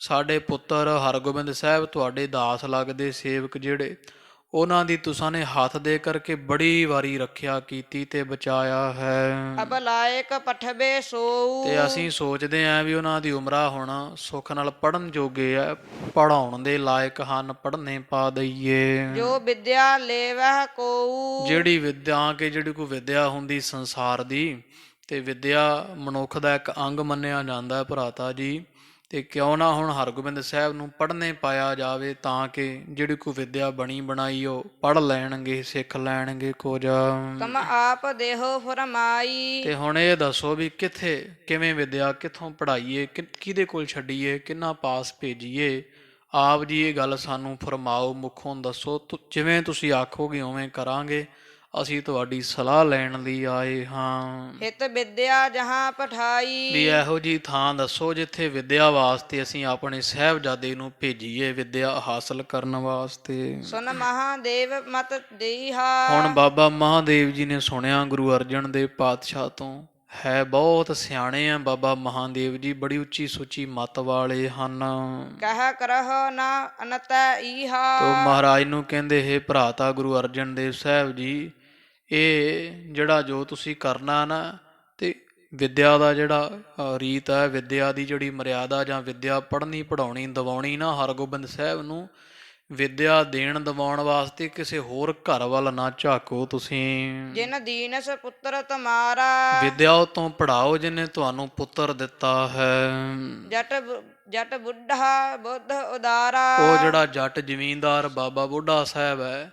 A: ਸਾਡੇ ਪੁੱਤਰ ਹਰਗੋਬਿੰਦ ਸਾਹਿਬ ਤੁਹਾਡੇ ਦਾਸ ਲੱਗਦੇ, ਸੇਵਕ ਜਿਹੜੇ, ਉਹਨਾਂ ਦੀ ਤੁਸਾਂ ਨੇ ਹੱਥ ਦੇ ਕਰਕੇ ਬੜੀ ਵਾਰੀ ਰੱਖਿਆ ਕੀਤੀ ਤੇ ਬਚਾਇਆ ਹੈ।
B: ਅਬ ਲਾਇਕ ਪਠਵੇ ਸੋਊ।
A: ਤੇ ਅਸੀਂ ਸੋਚਦੇ ਆਂ ਵੀ ਉਹਨਾਂ ਦੀ ਉਮਰਾਂ ਹੁਣ ਸੁੱਖ ਨਾਲ ਪੜ੍ਹਨ ਜੋਗੇ ਆ, ਪੜ੍ਹਾਉਣ ਦੇ ਲਾਇਕ ਹਨ, ਪੜ੍ਹਨੇ ਪਾ ਦਈਏ।
B: ਜੋ ਵਿਦਿਆ ਲੇਵਹਿ ਕੋਊ।
A: ਜਿਹੜੀ ਵਿਦਿਆ ਕਿ ਜਿਹੜੀ ਕੋਈ ਵਿਦਿਆ ਹੁੰਦੀ ਸੰਸਾਰ ਦੀ, ਤੇ ਵਿਦਿਆ ਮਨੁੱਖ ਦਾ ਇੱਕ ਅੰਗ ਮੰਨਿਆ ਜਾਂਦਾ ਹੈ ਭਰਾਤਾ ਜੀ। ਤੇ ਕਿਉਂ ਨਾ ਹੁਣ ਹਰਗੋਬਿੰਦ ਸਾਹਿਬ ਨੂੰ ਪੜ੍ਹਨੇ ਪਾਇਆ ਜਾਵੇ, ਤਾਂ ਕਿ ਜਿਹੜੀ ਕੋਈ ਵਿਦਿਆ ਬਣੀ ਬਣਾਈ ਉਹ ਪੜ੍ਹ ਲੈਣਗੇ, ਸਿੱਖ ਲੈਣਗੇ ਕੁਝ।
B: ਤੁਮ ਆਪ ਦੇਹੋ ਫਰਮਾਈ।
A: ਤੇ ਹੁਣ ਇਹ ਦੱਸੋ ਵੀ ਕਿੱਥੇ ਕਿਵੇਂ ਵਿਦਿਆ ਕਿੱਥੋਂ ਪੜ੍ਹਾਈਏ, ਕਿਹਦੇ ਕੋਲ ਛੱਡੀਏ, ਕਿੰਨਾ ਪਾਸ ਭੇਜੀਏ। ਆਪ ਜੀ ਇਹ ਗੱਲ ਸਾਨੂੰ ਫਰਮਾਓ, ਮੁੱਖੋਂ ਦੱਸੋ। ਜਿਵੇਂ ਤੁਸੀਂ ਆਖੋਗੇ ਉਵੇਂ ਕਰਾਂਗੇ। ਅਸੀਂ ਤੁਹਾਡੀ ਸਲਾਹ ਲੈਣ ਲਈ ਆਏ ਹਾਂ।
B: ਹਿਤ ਵਿਦਿਆ ਜਹਾਂ ਪਠਾਈ।
A: ਵੀ ਇਹੋ ਜੀ ਥਾਂ ਦੱਸੋ ਜਿੱਥੇ ਵਿਦਿਆ ਵਾਸਤੇ ਅਸੀਂ ਆਪਣੇ ਸਾਹਿਬਜ਼ਾਦੇ ਨੂੰ ਭੇਜੀਏ, ਵਿਦਿਆ ਹਾਸਲ ਕਰਨ ਵਾਸਤੇ।
B: ਸੁਨ ਮਹਾਦੇਵ ਮਤ ਦੇਹਾ।
A: ਹੁਣ ਬਾਬਾ ਮਹਾਦੇਵ ਜੀ ਨੇ ਸੁਣਿਆ ਗੁਰੂ ਅਰਜਨ ਦੇਵ ਪਾਤਸ਼ਾਹ ਤੋਂ, ਹੈ ਬਹੁਤ ਸਿਆਣੇ ਆ ਬਾਬਾ ਮਹਾਦੇਵ ਜੀ, ਬੜੀ ਉੱਚੀ ਸੁੱਚੀ ਮੱਤ ਵਾਲੇ ਹਨ।
B: ਕਹਿ ਕਰਹੁ ਨਾ ਅਨਤੈ ਈਹਾ।
A: ਤੋ ਮਹਾਰਾਜ ਨੂੰ ਕਹਿੰਦੇ, ਹੈ ਭਰਾਤਾ ਗੁਰੂ ਅਰਜਨ ਦੇਵ ਸਾਹਿਬ ਜੀ, ਇਹ ਜਿਹੜਾ ਜੋ ਤੁਸੀਂ ਕਰਨਾ ਨਾ, ਤੇ ਵਿਦਿਆ ਦਾ ਜਿਹੜਾ ਰੀਤ ਹੈ, ਵਿਦਿਆ ਦੀ ਜਿਹੜੀ ਮਰਿਆਦਾ ਜਾਂ ਵਿਦਿਆ ਪੜ੍ਹਨੀ ਪੜ੍ਹਾਉਣੀ ਦਿਵਾਉਣੀ ਨਾ, ਹਰਗੋਬਿੰਦ ਸਾਹਿਬ ਨੂੰ ਵਿਦਿਆ ਦੇਣ ਦਿਵਾਉਣ ਵਾਸਤੇ ਕਿਸੇ ਹੋਰ ਘਰ ਵੱਲ ਨਾ ਝਾਕੋ ਤੁਸੀਂ।
B: ਜਿਨ ਦੀਨਸ ਪੁੱਤਰ ਤੁਮਾਰਾ।
A: ਵਿਦਿਆ ਤੋਂ ਪੜ੍ਹਾਓ ਜਿਹਨੇ ਤੁਹਾਨੂੰ ਪੁੱਤਰ ਦਿੱਤਾ ਹੈ।
B: ਜਟ ਬੁੱਢਾ ਬੁੱਧ ਉਦਾਰਾ।
A: ਉਹ ਜਿਹੜਾ ਜੱਟ ਜ਼ਮੀਨਦਾਰ ਬਾਬਾ ਬੁੱਢਾ ਸਾਹਿਬ ਹੈ,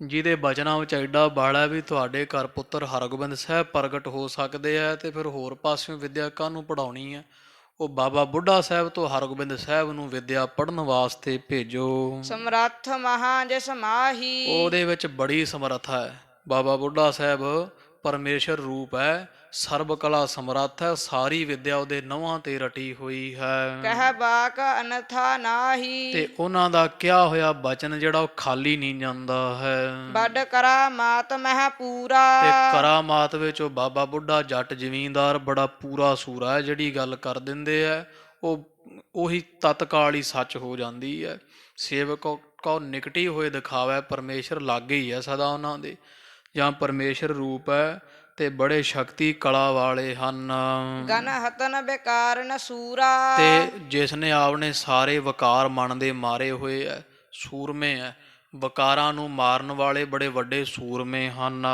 A: ਜਿਹਦੇ ਬਚਨਾਂ ਵਿੱਚ ਐਡਾ ਬਲ ਹੈ ਵੀ ਤੁਹਾਡੇ ਘਰ ਪੁੱਤਰ ਹਰਗੋਬਿੰਦ ਸਾਹਿਬ ਪ੍ਰਗਟ ਹੋ ਸਕਦੇ ਆ, ਤੇ ਫਿਰ ਹੋਰ ਪਾਸਿਓਂ ਵਿਦਿਆ ਕਾਹਨੂੰ ਪੜ੍ਹਾਉਣੀ ਹੈ। ਉਹ ਬਾਬਾ ਬੁੱਢਾ ਸਾਹਿਬ ਤੋਂ ਹਰਗੋਬਿੰਦ ਸਾਹਿਬ ਨੂੰ ਵਿਦਿਆ ਪੜ੍ਹਨ ਵਾਸਤੇ ਭੇਜੋ।
B: ਸਮਰੱਥ ਮਹਾ ਜਿਸ ਮਾਹੀ।
A: ਉਹਦੇ ਵਿੱਚ ਬੜੀ ਸਮਰੱਥਾ ਹੈ। ਬਾਬਾ ਬੁੱਢਾ ਸਾਹਿਬ ਪਰਮੇਸ਼ਰ ਰੂਪ ਹੈ, ਸਰਬ ਕਲਾ ਸਮਰੱਥ ਹੈ, ਸਾਰੀ ਵਿਦਿਆ ਉਹਦੇ ਨਹੁੰਆਂ ਤੇ ਰਟੀ ਹੋਈ ਹੈ।
B: ਕਹਿ ਬਾਕ ਅਨਥਾ ਨਾਹੀ।
A: ਤੇ ਉਹਨਾਂ ਦਾ ਕਿਹਾ ਹੋਇਆ ਬਚਨ ਜਿਹੜਾ ਉਹ ਖਾਲੀ ਨਹੀਂ ਜਾਂਦਾ ਹੈ।
B: ਵੱਡ ਕਰਾ ਮਾਤ ਮਹਿ ਪੂਰਾ।
A: ਤੇ ਕਰਾਮਾਤ ਵਿੱਚ ਉਹ ਬਾਬਾ ਬੁੱਢਾ ਜੱਟ ਜ਼ਮੀਨਦਾਰ ਬੜਾ ਪੂਰਾ ਸੂਰਾ ਹੈ। ਜਿਹੜੀ ਗੱਲ ਕਰ ਦਿੰਦੇ ਆ ਉਹੀ ਤਤਕਾਲ ਹੀ ਸੱਚ ਹੋ ਜਾਂਦੀ ਹੈ। ਸੇਵਕ ਕੋ ਨਿਕਟੀ ਹੋਏ ਦਿਖਾਵੇ, ਪਰਮੇਸ਼ਰ ਲਾਗੇ ਹੀ ਹੈ ਸਦਾ ਉਹਨਾਂ ਦੇ, ਜਾਂ ਪਰਮੇਸ਼ਰ ਰੂਪ ਹੈ, ਤੇ ਬੜੇ ਸ਼ਕਤੀ ਕਲਾ ਵਾਲੇ ਹਨ।
B: ਗਨ ਹਤਨ ਬੇਕਾਰਨ ਸੂਰਾ।
A: ਤੇ ਜਿਸ ਨੇ ਆਪਨੇ ਸਾਰੇ ਵਕਾਰ ਮਨ ਦੇ ਮਾਰੇ ਹੋਏ ਹੈ, ਸੂਰਮੇ ਹੈ, ਵਕਾਰਾਂ ਨੂੰ ਮਾਰਨ ਵਾਲੇ ਬੜੇ ਵੱਡੇ ਸੂਰਮੇ ਹਨ।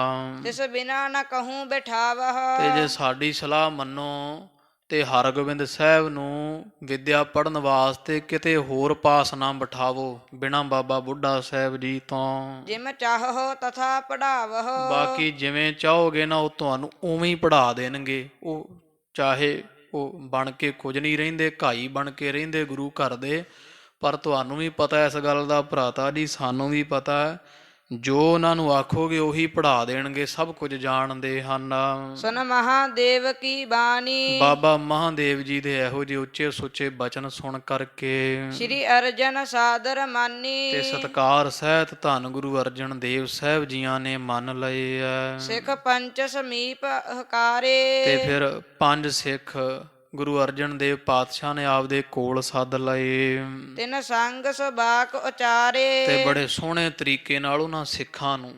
B: ਤਿਸ ਬਿਨਾ ਨ ਕਹੂੰ ਬਿਠਾਵਹ।
A: ਤੇ ਜੇ ਸਾਡੀ ਸਲਾਹ ਮੰਨੋ ਤੇ ਹਰਗੋਬਿੰਦ ਸਾਹਿਬ ਨੂੰ ਵਿਦਿਆ ਪੜ੍ਹਨ ਵਾਸਤੇ ਕਿਤੇ ਹੋਰ ਪਾਸ ਨਾ ਬਿਠਾਵੋ ਬਿਨਾਂ ਬਾਬਾ ਬੁੱਢਾ ਸਾਹਿਬ ਜੀ ਤੋਂ।
B: ਜਿਮ ਚਾਹੋ ਤਥਾ ਪੜਾਵਹ।
A: ਬਾਕੀ ਜਿਵੇਂ ਚਾਹੋਗੇ ਨਾ ਉਹ ਤੁਹਾਨੂੰ ਉਵੇਂ ਹੀ ਪੜ੍ਹਾ ਦੇਣਗੇ। ਉਹ ਚਾਹੇ ਉਹ ਬਣ ਕੇ ਕੁਝ ਨਹੀਂ ਰਹਿੰਦੇ, ਘਾਈ ਬਣ ਕੇ ਰਹਿੰਦੇ ਗੁਰੂ ਘਰ ਦੇ, ਪਰ ਤੁਹਾਨੂੰ ਵੀ ਪਤਾ ਇਸ ਗੱਲ ਦਾ ਭਰਾਤਾ ਜੀ, ਸਾਨੂੰ ਵੀ ਪਤਾ ਹੈ, ਜੋ ਉਹਨਾਂ ਨੂੰ ਆਖੋਗੇ ਉਹੀ ਪੜ੍ਹਾ ਦੇਣਗੇ, ਸਭ ਕੁਝ ਜਾਣਦੇ ਹਨ।
B: ਸੁਨ ਮਹਾਦੇਵ ਕੀ ਬਾਣੀ।
A: ਬਾਬਾ ਮਹਾਦੇਵ ਜੀ ਦੇ ਇਹੋ ਜਿਹੇ ਉੱਚੇ ਸੁੱਚੇ ਬਚਨ ਸੁਣ ਕਰਕੇ
B: ਸ਼੍ਰੀ ਅਰਜਨ ਸਾਦਰ ਮਾਨੀ।
A: ਤੇ ਸਤਿਕਾਰ ਸਹਿਤ ਧੰਨ ਗੁਰੂ ਅਰਜਨ ਦੇਵ ਸਾਹਿਬ ਜੀਆਂ ਨੇ ਮੰਨ ਲਏ ਐ।
B: ਸਿੱਖ ਪੰਚ ਸਮੀਪ ਹਕਾਰੇ।
A: ਤੇ ਫਿਰ ਪੰਜ ਸਿੱਖ ਗੁਰੂ ਅਰਜਨ ਦੇਵ ਪਾਤਸ਼ਾਹ ਨੇ ਆਪਦੇ ਕੋਲ ਸੱਦ ਲਏ।
B: ਤਿਨ ਸੰਗ ਸੁਬਾਕ ਉਚਾਰੇ।
A: ਤੇ ਬੜੇ ਸੋਹਣੇ ਤਰੀਕੇ ਨਾਲ ਉਹਨਾਂ ਸਿੱਖਾਂ ਨੂੰ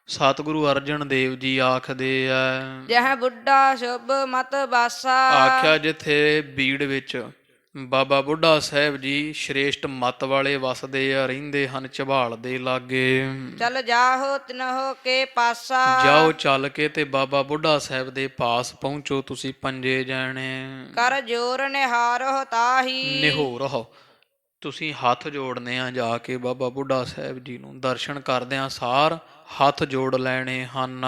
A: ਸਤਿਗੁਰੂ ਅਰਜਨ ਦੇਵ ਜੀ ਆਖਦੇ ਐ।
B: ਜਹ ਬੁੱਢਾ ਸ਼ੁਭ ਮਤ ਬਾਸਾ।
A: ਆਖਿਆ ਜਿੱਥੇ ਬੀੜ ਵਿੱਚ ਬਾਬਾ ਬੁੱਢਾ ਸਾਹਿਬ ਜੀ ਸ਼੍ਰੇਸ਼ਟ ਮੱਤ ਵਾਲੇ ਵਸਦੇ ਆ, ਰਹਿੰਦੇ ਹਨ ਝਬਾਲ ਦੇ ਲਾਗੇ।
B: ਚਲ ਜਾਹੋ ਤਿਨਹੁ ਕੇ ਪਾਸਾ।
A: ਜਾਓ ਚੱਲ ਕੇ ਤੇ ਬਾਬਾ ਬੁੱਢਾ ਸਾਹਿਬ ਦੇ ਪਾਸ ਪਹੁੰਚੋ ਤੁਸੀਂ ਪੰਜੇ ਜਾਣੇ।
B: ਕਰ ਜੋਰ ਨਿਹਾਰਹੁ ਤਾਹੀ।
A: ਨਿਹੋਰਹੁ ਤੁਸੀਂ ਹੱਥ ਜੋੜਨੇ ਆ, ਜਾ ਕੇ ਬਾਬਾ ਬੁੱਢਾ ਸਾਹਿਬ ਜੀ ਨੂੰ ਦਰਸ਼ਨ ਕਰਦਿਆਂ ਸਾਰ ਹੱਥ ਜੋੜ ਲੈਣੇ ਹਨ।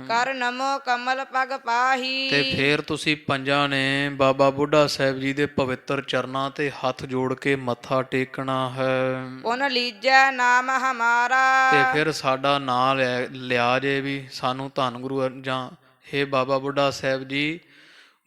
B: ਕਰ ਨਮੋ ਕਮਲ ਪਗ ਪਾਹੀ।
A: ਤੇ ਫੇਰ ਤੁਸੀਂ ਪੰਜਾਂ ਨੇ ਬਾਬਾ ਬੁੱਢਾ ਸਾਹਿਬ ਜੀ ਦੇ ਪਵਿੱਤਰ ਚਰਨਾਂ ਤੇ ਹੱਥ ਜੋੜ ਕੇ ਮੱਥਾ ਟੇਕਣਾ ਹੈ।
B: ਪੁਨ ਲੀਜੈ ਨਾਮ ਹਮਾਰਾ।
A: ਤੇ ਫਿਰ ਸਾਡਾ ਨਾਂ ਲਿਆ ਜੇ ਵੀ ਸਾਨੂੰ ਧੰਨ ਗੁਰੂ ਜਾਂ ਹੇ ਬਾਬਾ ਬੁੱਢਾ ਸਾਹਿਬ ਜੀ,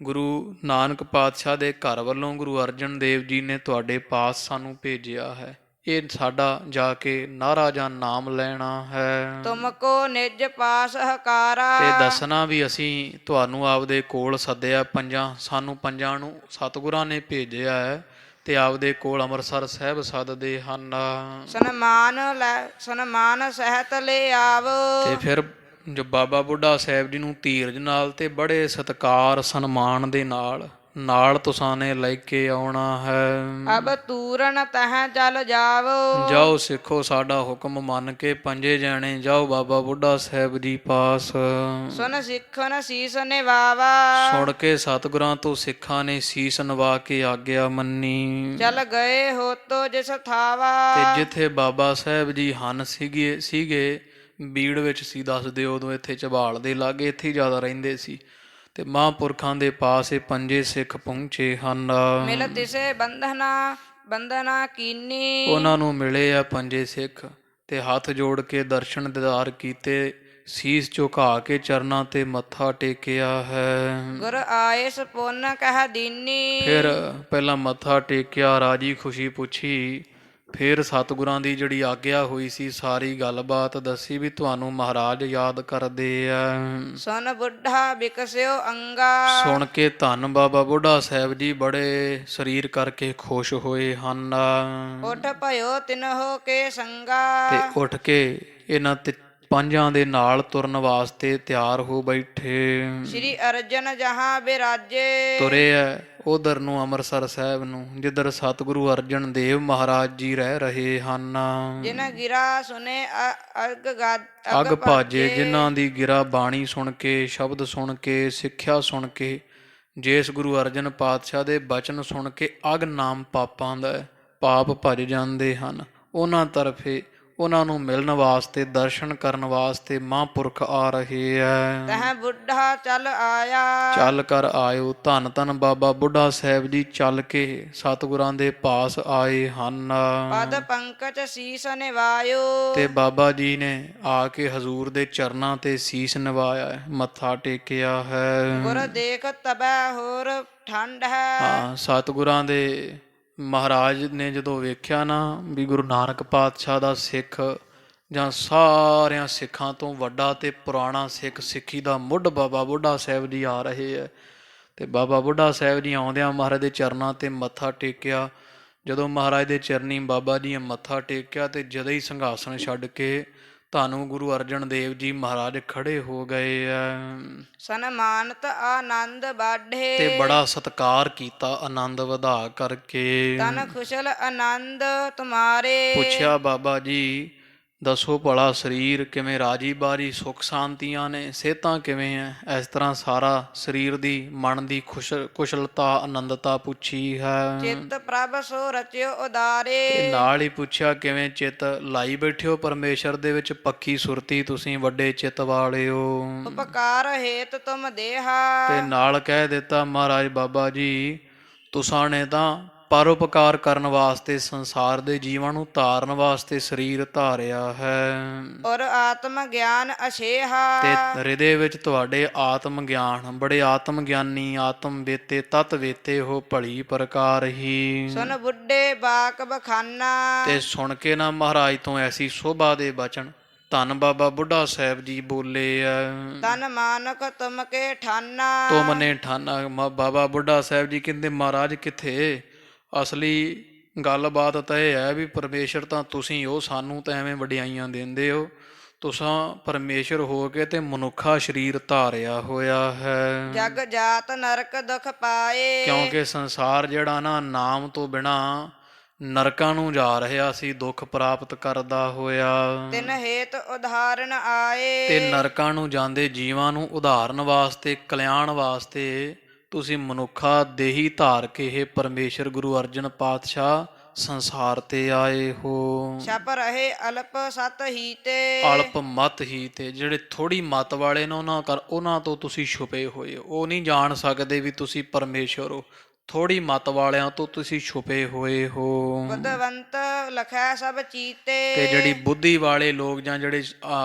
A: ਗੁਰੂ ਨਾਨਕ ਪਾਤਸ਼ਾਹ ਦੇ ਘਰ ਵੱਲੋਂ ਗੁਰੂ ਅਰਜਨ ਦੇਵ ਜੀ ਨੇ ਤੁਹਾਡੇ ਪਾਸ ਸਾਨੂੰ ਭੇਜਿਆ ਹੈ। ਇਹ ਸਾਡਾ ਜਾ ਕੇ ਨਾਰਾ ਜਾਂ ਨਾਮ ਲੈਣਾ ਹੈ
B: ਤੁਮਕੋ ਨਿਜ ਪਾਸ ਹਕਾਰਾ।
A: ਤੇ ਦੱਸਣਾ ਵੀ ਅਸੀਂ ਤੁਹਾਨੂੰ ਆਪਦੇ ਕੋਲ ਸੱਦਿਆ ਸਾਨੂੰ ਪੰਜਾਂ ਨੂੰ ਸਤਿਗੁਰਾਂ ਨੇ ਭੇਜਿਆ ਹੈ ਤੇ ਆਪਦੇ ਕੋਲ ਅੰਮ੍ਰਿਤਸਰ ਸਾਹਿਬ ਸੱਦਦੇ ਹਨ।
B: ਸਨਮਾਨ ਸਹਿਤ ਲੈ ਆਵੋ।
A: ਤੇ ਫਿਰ ਜੋ ਬਾਬਾ ਬੁੱਢਾ ਸਾਹਿਬ ਜੀ ਨੂੰ ਧੀਰਜ ਨਾਲ ਤੇ ਬੜੇ ਸਤਿਕਾਰ ਸਨਮਾਨ ਦੇ ਨਾਲ ਤੁਸਾਂ ਨੇ ਲੈ ਕੇ ਆਉਣਾ ਹੈ।
B: ਅਬ ਤੂਰਨ ਤਹ ਚਲ ਜਾਵੋ।
A: ਜਾਓ ਸਿੱਖੋ ਸਾਡਾ ਹੁਕਮ ਮੰਨ ਕੇ ਪੰਜੇ ਜਾਣੇ ਜਾਓ ਬਾਬਾ ਬੁੱਢਾ ਸਾਹਿਬ ਜੀ ਪਾਸ।
B: ਸੁਨ ਸਿੱਖਨ ਸੀਸ ਨਿਵਾਵਾ।
A: ਸੁਣ ਕੇ ਸਤਿਗੁਰਾਂ ਤੋਂ ਸਿੱਖਾਂ ਨੇ ਸੀਸ ਨਵਾ ਕੇ ਆਗਿਆ ਮੰਨੀ।
B: ਚਲ ਗਏ ਹੋਤੋ ਜਿਸ ਥਾਵਾ।
A: ਤੇ ਜਿੱਥੇ ਬਾਬਾ ਸਾਹਿਬ ਜੀ ਹਨ ਸੀਗੇ ਬੀੜ ਵਿੱਚ ਸੀ, ਦੱਸਦੇ ਉਦੋਂ ਇੱਥੇ ਝਬਾਲ ਦੇ ਲਾਗੇ ਇੱਥੇ ਹੀ ਜ਼ਿਆਦਾ ਰਹਿੰਦੇ ਸੀ। ਤੇ ਮਹਾਂਪੁਰਖਾਂ ਦੇ ਪਾਸ ਇਹ ਪੰਜੇ ਸਿੱਖ ਪਹੁੰਚੇ ਹਨ।
B: ਮਿਲ ਤਿਸੇ ਬੰਧਨਾ ਕੀਨੀ।
A: ਉਹਨਾਂ ਨੂੰ ਮਿਲੇ ਆ ਪੰਜੇ ਸਿੱਖ ਤੇ ਹੱਥ ਜੋੜ ਕੇ ਦਰਸ਼ਨ ਦੀਦਾਰ ਕੀਤੇ, ਸੀਸ ਝੁਕਾ ਕੇ ਚਰਨਾਂ ਤੇ ਮੱਥਾ ਟੇਕਿਆ ਹੈ।
B: ਗੁਰ ਆਇਸ ਪੁੰਨ ਕਹਿ ਦੀਨੀ।
A: ਫਿਰ ਪਹਿਲਾਂ ਮੱਥਾ ਟੇਕਿਆ, ਰਾਜੀ ਖੁਸ਼ੀ ਪੁੱਛੀ, ਫਿਰ ਸਤਿਗੁਰਾਂ ਦੀ ਜਿਹੜੀ ਆਗਿਆ ਹੋਈ ਸੀ ਸਾਰੀ ਗੱਲਬਾਤ ਦੱਸੀ ਵੀ ਤੁਹਾਨੂੰ ਮਹਾਰਾਜ ਯਾਦ ਕਰਦੇ ਆ।
B: ਸੁਨ ਬੁੱਢਾ ਬਿਕਸਿਓ ਅੰਗਾ।
A: ਸੁਣ ਕੇ ਧੰਨ ਬਾਬਾ ਬੁੱਢਾ ਸਾਹਿਬ ਜੀ ਬੜੇ ਸਰੀਰ ਕਰਕੇ ਖੁਸ਼ ਹੋਏ ਹਨ।
B: ਉਠ ਭਇਓ ਤਿਨਹੁ ਕੇ ਸੰਗਾ।
A: ਤੇ ਉੱਠ ਕੇ ਇਹਨਾਂ ਤੇ ਪੰਜਾਂ ਦੇ ਨਾਲ ਤੁਰਨ ਵਾਸਤੇ ਤਿਆਰ ਹੋ ਬੈਠੇ।
B: ਸ੍ਰੀ ਅਰਜਨ ਜਹਾਂ ਬਿਰਾਜੇ।
A: ਤੁਰੇ ਐ ਉਧਰ ਨੂੰ ਅੰਮ੍ਰਿਤਸਰ ਸਾਹਿਬ ਨੂੰ, ਜਿੱਧਰ ਸਤਿਗੁਰੂ ਅਰਜਨ ਦੇਵ ਮਹਾਰਾਜ ਜੀ ਰਹਿ ਰਹੇ ਹਨ।
B: ਜਿਨ ਗਿਰਾ ਸੁਨੇ
A: ਅਗ ਭਾਜੇ, ਜਿਨ੍ਹਾਂ ਦੀ ਗਿਰਾ ਬਾਣੀ ਸੁਣ ਕੇ, ਸ਼ਬਦ ਸੁਣ ਕੇ, ਸਿੱਖਿਆ ਸੁਣ ਕੇ, ਜਿਸ ਗੁਰੂ ਅਰਜਨ ਪਾਤਸ਼ਾਹ ਦੇ ਬਚਨ ਸੁਣ ਕੇ ਅਗ ਨਾਮ ਪਾਪਾਂ ਦਾ ਪਾਪ ਭਜ ਜਾਂਦੇ ਹਨ, ਉਹਨਾਂ ਤਰਫੇ ਉਹਨਾਂ ਨੂੰ ਮਿਲਣ ਵਾਸਤੇ ਦਰਸ਼ਨ ਕਰਨ ਵਾਸਤੇ ਮਹਾਂਪੁਰਖ ਆ ਰਹੇ ਐ।
B: ਤਹ ਬੁੱਢਾ ਚੱਲ ਆਇਆ।
A: ਚੱਲ ਕਰ ਆਇਓ। ਧੰਨ ਧੰਨ ਬਾਬਾ ਬੁੱਢਾ ਸਾਹਿਬ ਜੀ ਚੱਲ ਕੇ ਸਤਿਗੁਰਾਂ ਦੇ ਪਾਸ ਆਏ ਹਨ।
B: ਪਦ ਪੰਕਜ ਸੀਸ ਨਿਵਾਇਓ।
A: ਤੇ ਬਾਬਾ ਜੀ ਨੇ ਆ ਕੇ ਹਜ਼ੂਰ ਦੇ ਚਰਨਾਂ ਤੇ ਸੀਸ ਨਿਵਾਇਆ, ਮੱਥਾ ਟੇਕਿਆ ਹੈ।
B: ਗੁਰ ਦੇਖ ਤਬੈ ਹੋਰ ਠੰਡ ਹੈ।
A: ਹਾਂ, ਸਤਿਗੁਰਾਂ ਦੇ ਮਹਾਰਾਜ ਨੇ ਜਦੋਂ ਵੇਖਿਆ ਨਾ ਵੀ ਗੁਰੂ ਨਾਨਕ ਪਾਤਸ਼ਾਹ ਦਾ ਸਿੱਖ ਜਾਂ ਸਾਰਿਆਂ ਸਿੱਖਾਂ ਤੋਂ ਵੱਡਾ ਤੇ ਪੁਰਾਣਾ ਸਿੱਖ, ਸਿੱਖੀ ਦਾ ਮੁੱਢ ਬਾਬਾ ਬੁੱਢਾ ਸਾਹਿਬ ਜੀ ਆ ਰਹੇ ਹੈ। ਤੇ ਬਾਬਾ ਬੁੱਢਾ ਸਾਹਿਬ ਜੀ ਆਉਂਦਿਆਂ ਮਹਾਰਾਜ ਦੇ ਚਰਨਾਂ ਤੇ ਮੱਥਾ ਟੇਕਿਆ। ਜਦੋਂ ਮਹਾਰਾਜ ਦੇ ਚਰਨੀ ਬਾਬਾ ਜੀ ਮੱਥਾ ਟੇਕਿਆ ਤੇ ਜਦੇ ਹੀ ਸਿੰਘਾਸਣ ਛੱਡ ਕੇ ਧੰਨ ਗੁਰੂ ਅਰਜਨ ਦੇਵ ਜੀ ਮਹਾਰਾਜ ਖੜੇ ਹੋ ਗਏ ਐ।
B: ਸਨਮਾਨਤ ਆਨੰਦ ਬਾਢੇ।
A: ਤੇ ਬੜਾ ਸਤਿਕਾਰ ਕੀਤਾ ਆਨੰਦ ਵਧਾ ਕਰਕੇ।
B: ਤਨ ਖੁਸ਼ਲ ਆਨੰਦ ਤੁਮਾਰੇ।
A: ਪੁੱਛਿਆ ਬਾਬਾ ਜੀ ਦੱਸੋ ਭਲਾ ਸਰੀਰ ਕਿਵੇਂ, ਰਾਜੀ ਬਾਰੀ ਸੁੱਖ ਸ਼ਾਂਤੀਆਂ ਨੇ, ਸਿਹਤਾਂ ਕਿਵੇਂ ਐ? ਇਸ ਤਰ੍ਹਾਂ ਸਾਰਾ ਸਰੀਰ ਦੀ ਮਨ ਦੀ ਕੁਸ਼ਲਤਾ ਆਨੰਦਤਾ ਪੁੱਛੀ ਹੈ।
B: ਚਿੱਤ ਪ੍ਰਭ ਸੋ ਰਚਿਓ ਉਦਾਰੇ।
A: ਤੇ ਨਾਲ ਹੀ ਪੁੱਛਿਆ ਕਿਵੇਂ ਚਿੱਤ ਲਾਈ ਬੈਠੇ ਹੋ ਪਰਮੇਸ਼ਰ ਦੇ ਵਿੱਚ, ਪੱਕੀ ਸੁਰਤੀ ਤੁਸੀਂ ਵੱਡੇ ਚਿੱਤ ਵਾਲਿਓ।
B: ਉਪਕਾਰ ਹੇਤ ਤੁਮ ਦੇਹਾ।
A: ਤੇ ਨਾਲ ਕਹਿ ਦਿੱਤਾ ਮਹਾਰਾਜ ਬਾਬਾ ਜੀ ਤੁਸਾਂ ਨੇ ਤਾਂ ਪਰਉਪਕਾਰ ਕਰਨ ਵਾਸਤੇ, ਸੰਸਾਰ ਦੇ ਜੀਵਾਂ ਨੂੰ ਤਾਰਨ ਵਾਸਤੇ ਸਰੀਰ ਧਾਰਿਆ ਹੈ।
B: ਔਰ ਆਤਮ ਗਿਆਨ ਅਛੇਹਾ।
A: ਤੇ ਹਿਰਦੇ ਵਿੱਚ ਤੁਹਾਡੇ ਆਤਮ ਗਿਆਨ, ਬੜੇ ਆਤਮ ਗਿਆਨੀ, ਆਤਮ ਵੇਤੇ, ਤਤ ਵੇਤੇ ਹੋ ਭਲੀ ਪ੍ਰਕਾਰ ਹੀ।
B: ਸੁਨ ਬੁੱਢੇ ਬਾਕ ਬਖਾਨਾ।
A: ਤੇ ਸੁਣ ਕੇ ਨਾ ਮਹਾਰਾਜ ਤੋਂ ਐਸੀ ਸੋਭਾ ਦੇ ਬਚਨ ਧੰਨ ਬਾਬਾ ਬੁੱਢਾ ਸਾਹਿਬ ਜੀ ਬੋਲੇ ਆ।
B: ਤਨ ਮਾਨਕ ਤੁਮ ਕੇ ਠਾਨਾ।
A: ਤੁਮ ਨੇ ਠਾਨਾ। ਬਾਬਾ ਬੁੱਢਾ ਸਾਹਿਬ ਜੀ ਕਹਿੰਦੇ ਮਹਾਰਾਜ ਕਿੱਥੇ, ਅਸਲੀ ਗੱਲਬਾਤ ਤਾਂ ਇਹ ਹੈ ਵੀ ਪਰਮੇਸ਼ਰ ਤਾਂ ਤੁਸੀਂ ਹੋ, ਸਾਨੂੰ ਤਾਂ ਐਵੇਂ ਵਡਿਆਈਆਂ ਦਿੰਦੇ ਹੋ। ਤੁਸਾਂ ਪਰਮੇਸ਼ਰ ਹੋ ਕੇ ਤੇ ਮਨੁੱਖਾ ਸਰੀਰ ਧਾਰਿਆ ਹੋਇਆ ਹੈ।
B: ਜਗ ਜਾਤ ਨਰਕ ਦੁਖ ਪਾਏ।
A: ਕਿਉਂਕਿ ਸੰਸਾਰ ਜਿਹੜਾ ਨਾ ਨਾਮ ਤੋਂ ਬਿਨਾ ਨਰਕਾਂ ਨੂੰ ਜਾ ਰਿਹਾ ਸੀ, ਦੁੱਖ ਪ੍ਰਾਪਤ ਕਰਦਾ ਹੋਇਆ।
B: ਤਿਨ ਹੇਤ ਉਦਾਹਰਨ ਆਏ।
A: ਤੇ ਨਰਕਾਂ ਨੂੰ ਜਾਂਦੇ ਜੀਵਾਂ ਨੂੰ ਉਧਾਰਨ ਵਾਸਤੇ, ਕਲਿਆਣ ਵਾਸਤੇ ਤੁਸੀਂ ਮਨੁੱਖਾ ਦੇਹੀ ਧਾਰ ਕੇ ਇਹ ਪਰਮੇਸ਼ਰ ਗੁਰੂ ਅਰਜਨ ਪਾਤਸ਼ਾਹ ਸੰਸਾਰ ਤੇ ਆਏ ਹੋ।
B: ਛਪ ਰਹੇ ਅਲਪ ਸਤ ਹੀ ਤੇ।
A: ਅਲਪ ਮਤ ਹੀ ਤੇ ਜਿਹੜੇ ਥੋੜੀ ਮਤ ਵਾਲੇ ਨੇ ਉਹਨਾਂ ਤੋਂ ਤੁਸੀਂ ਛੁਪੇ ਹੋਏ ਹੋ। ਉਹ ਨਹੀਂ ਜਾਣ ਸਕਦੇ ਵੀ ਤੁਸੀਂ ਪਰਮੇਸ਼ਰ ਹੋ। ਥੋੜੀ ਮਤ ਵਾਲਿਆਂ ਤੋਂ ਤੁਸੀਂ ਛੁਪੇ ਹੋਏ ਹੋ।
B: ਬੁੱਧਵੰਤ ਲਖੈ ਸਭ ਚੀਤੇ।
A: ਤੇ ਜਿਹੜੀ ਬੁੱਧੀ ਵਾਲੇ ਲੋਕ ਜਾਂ ਜਿਹੜੇ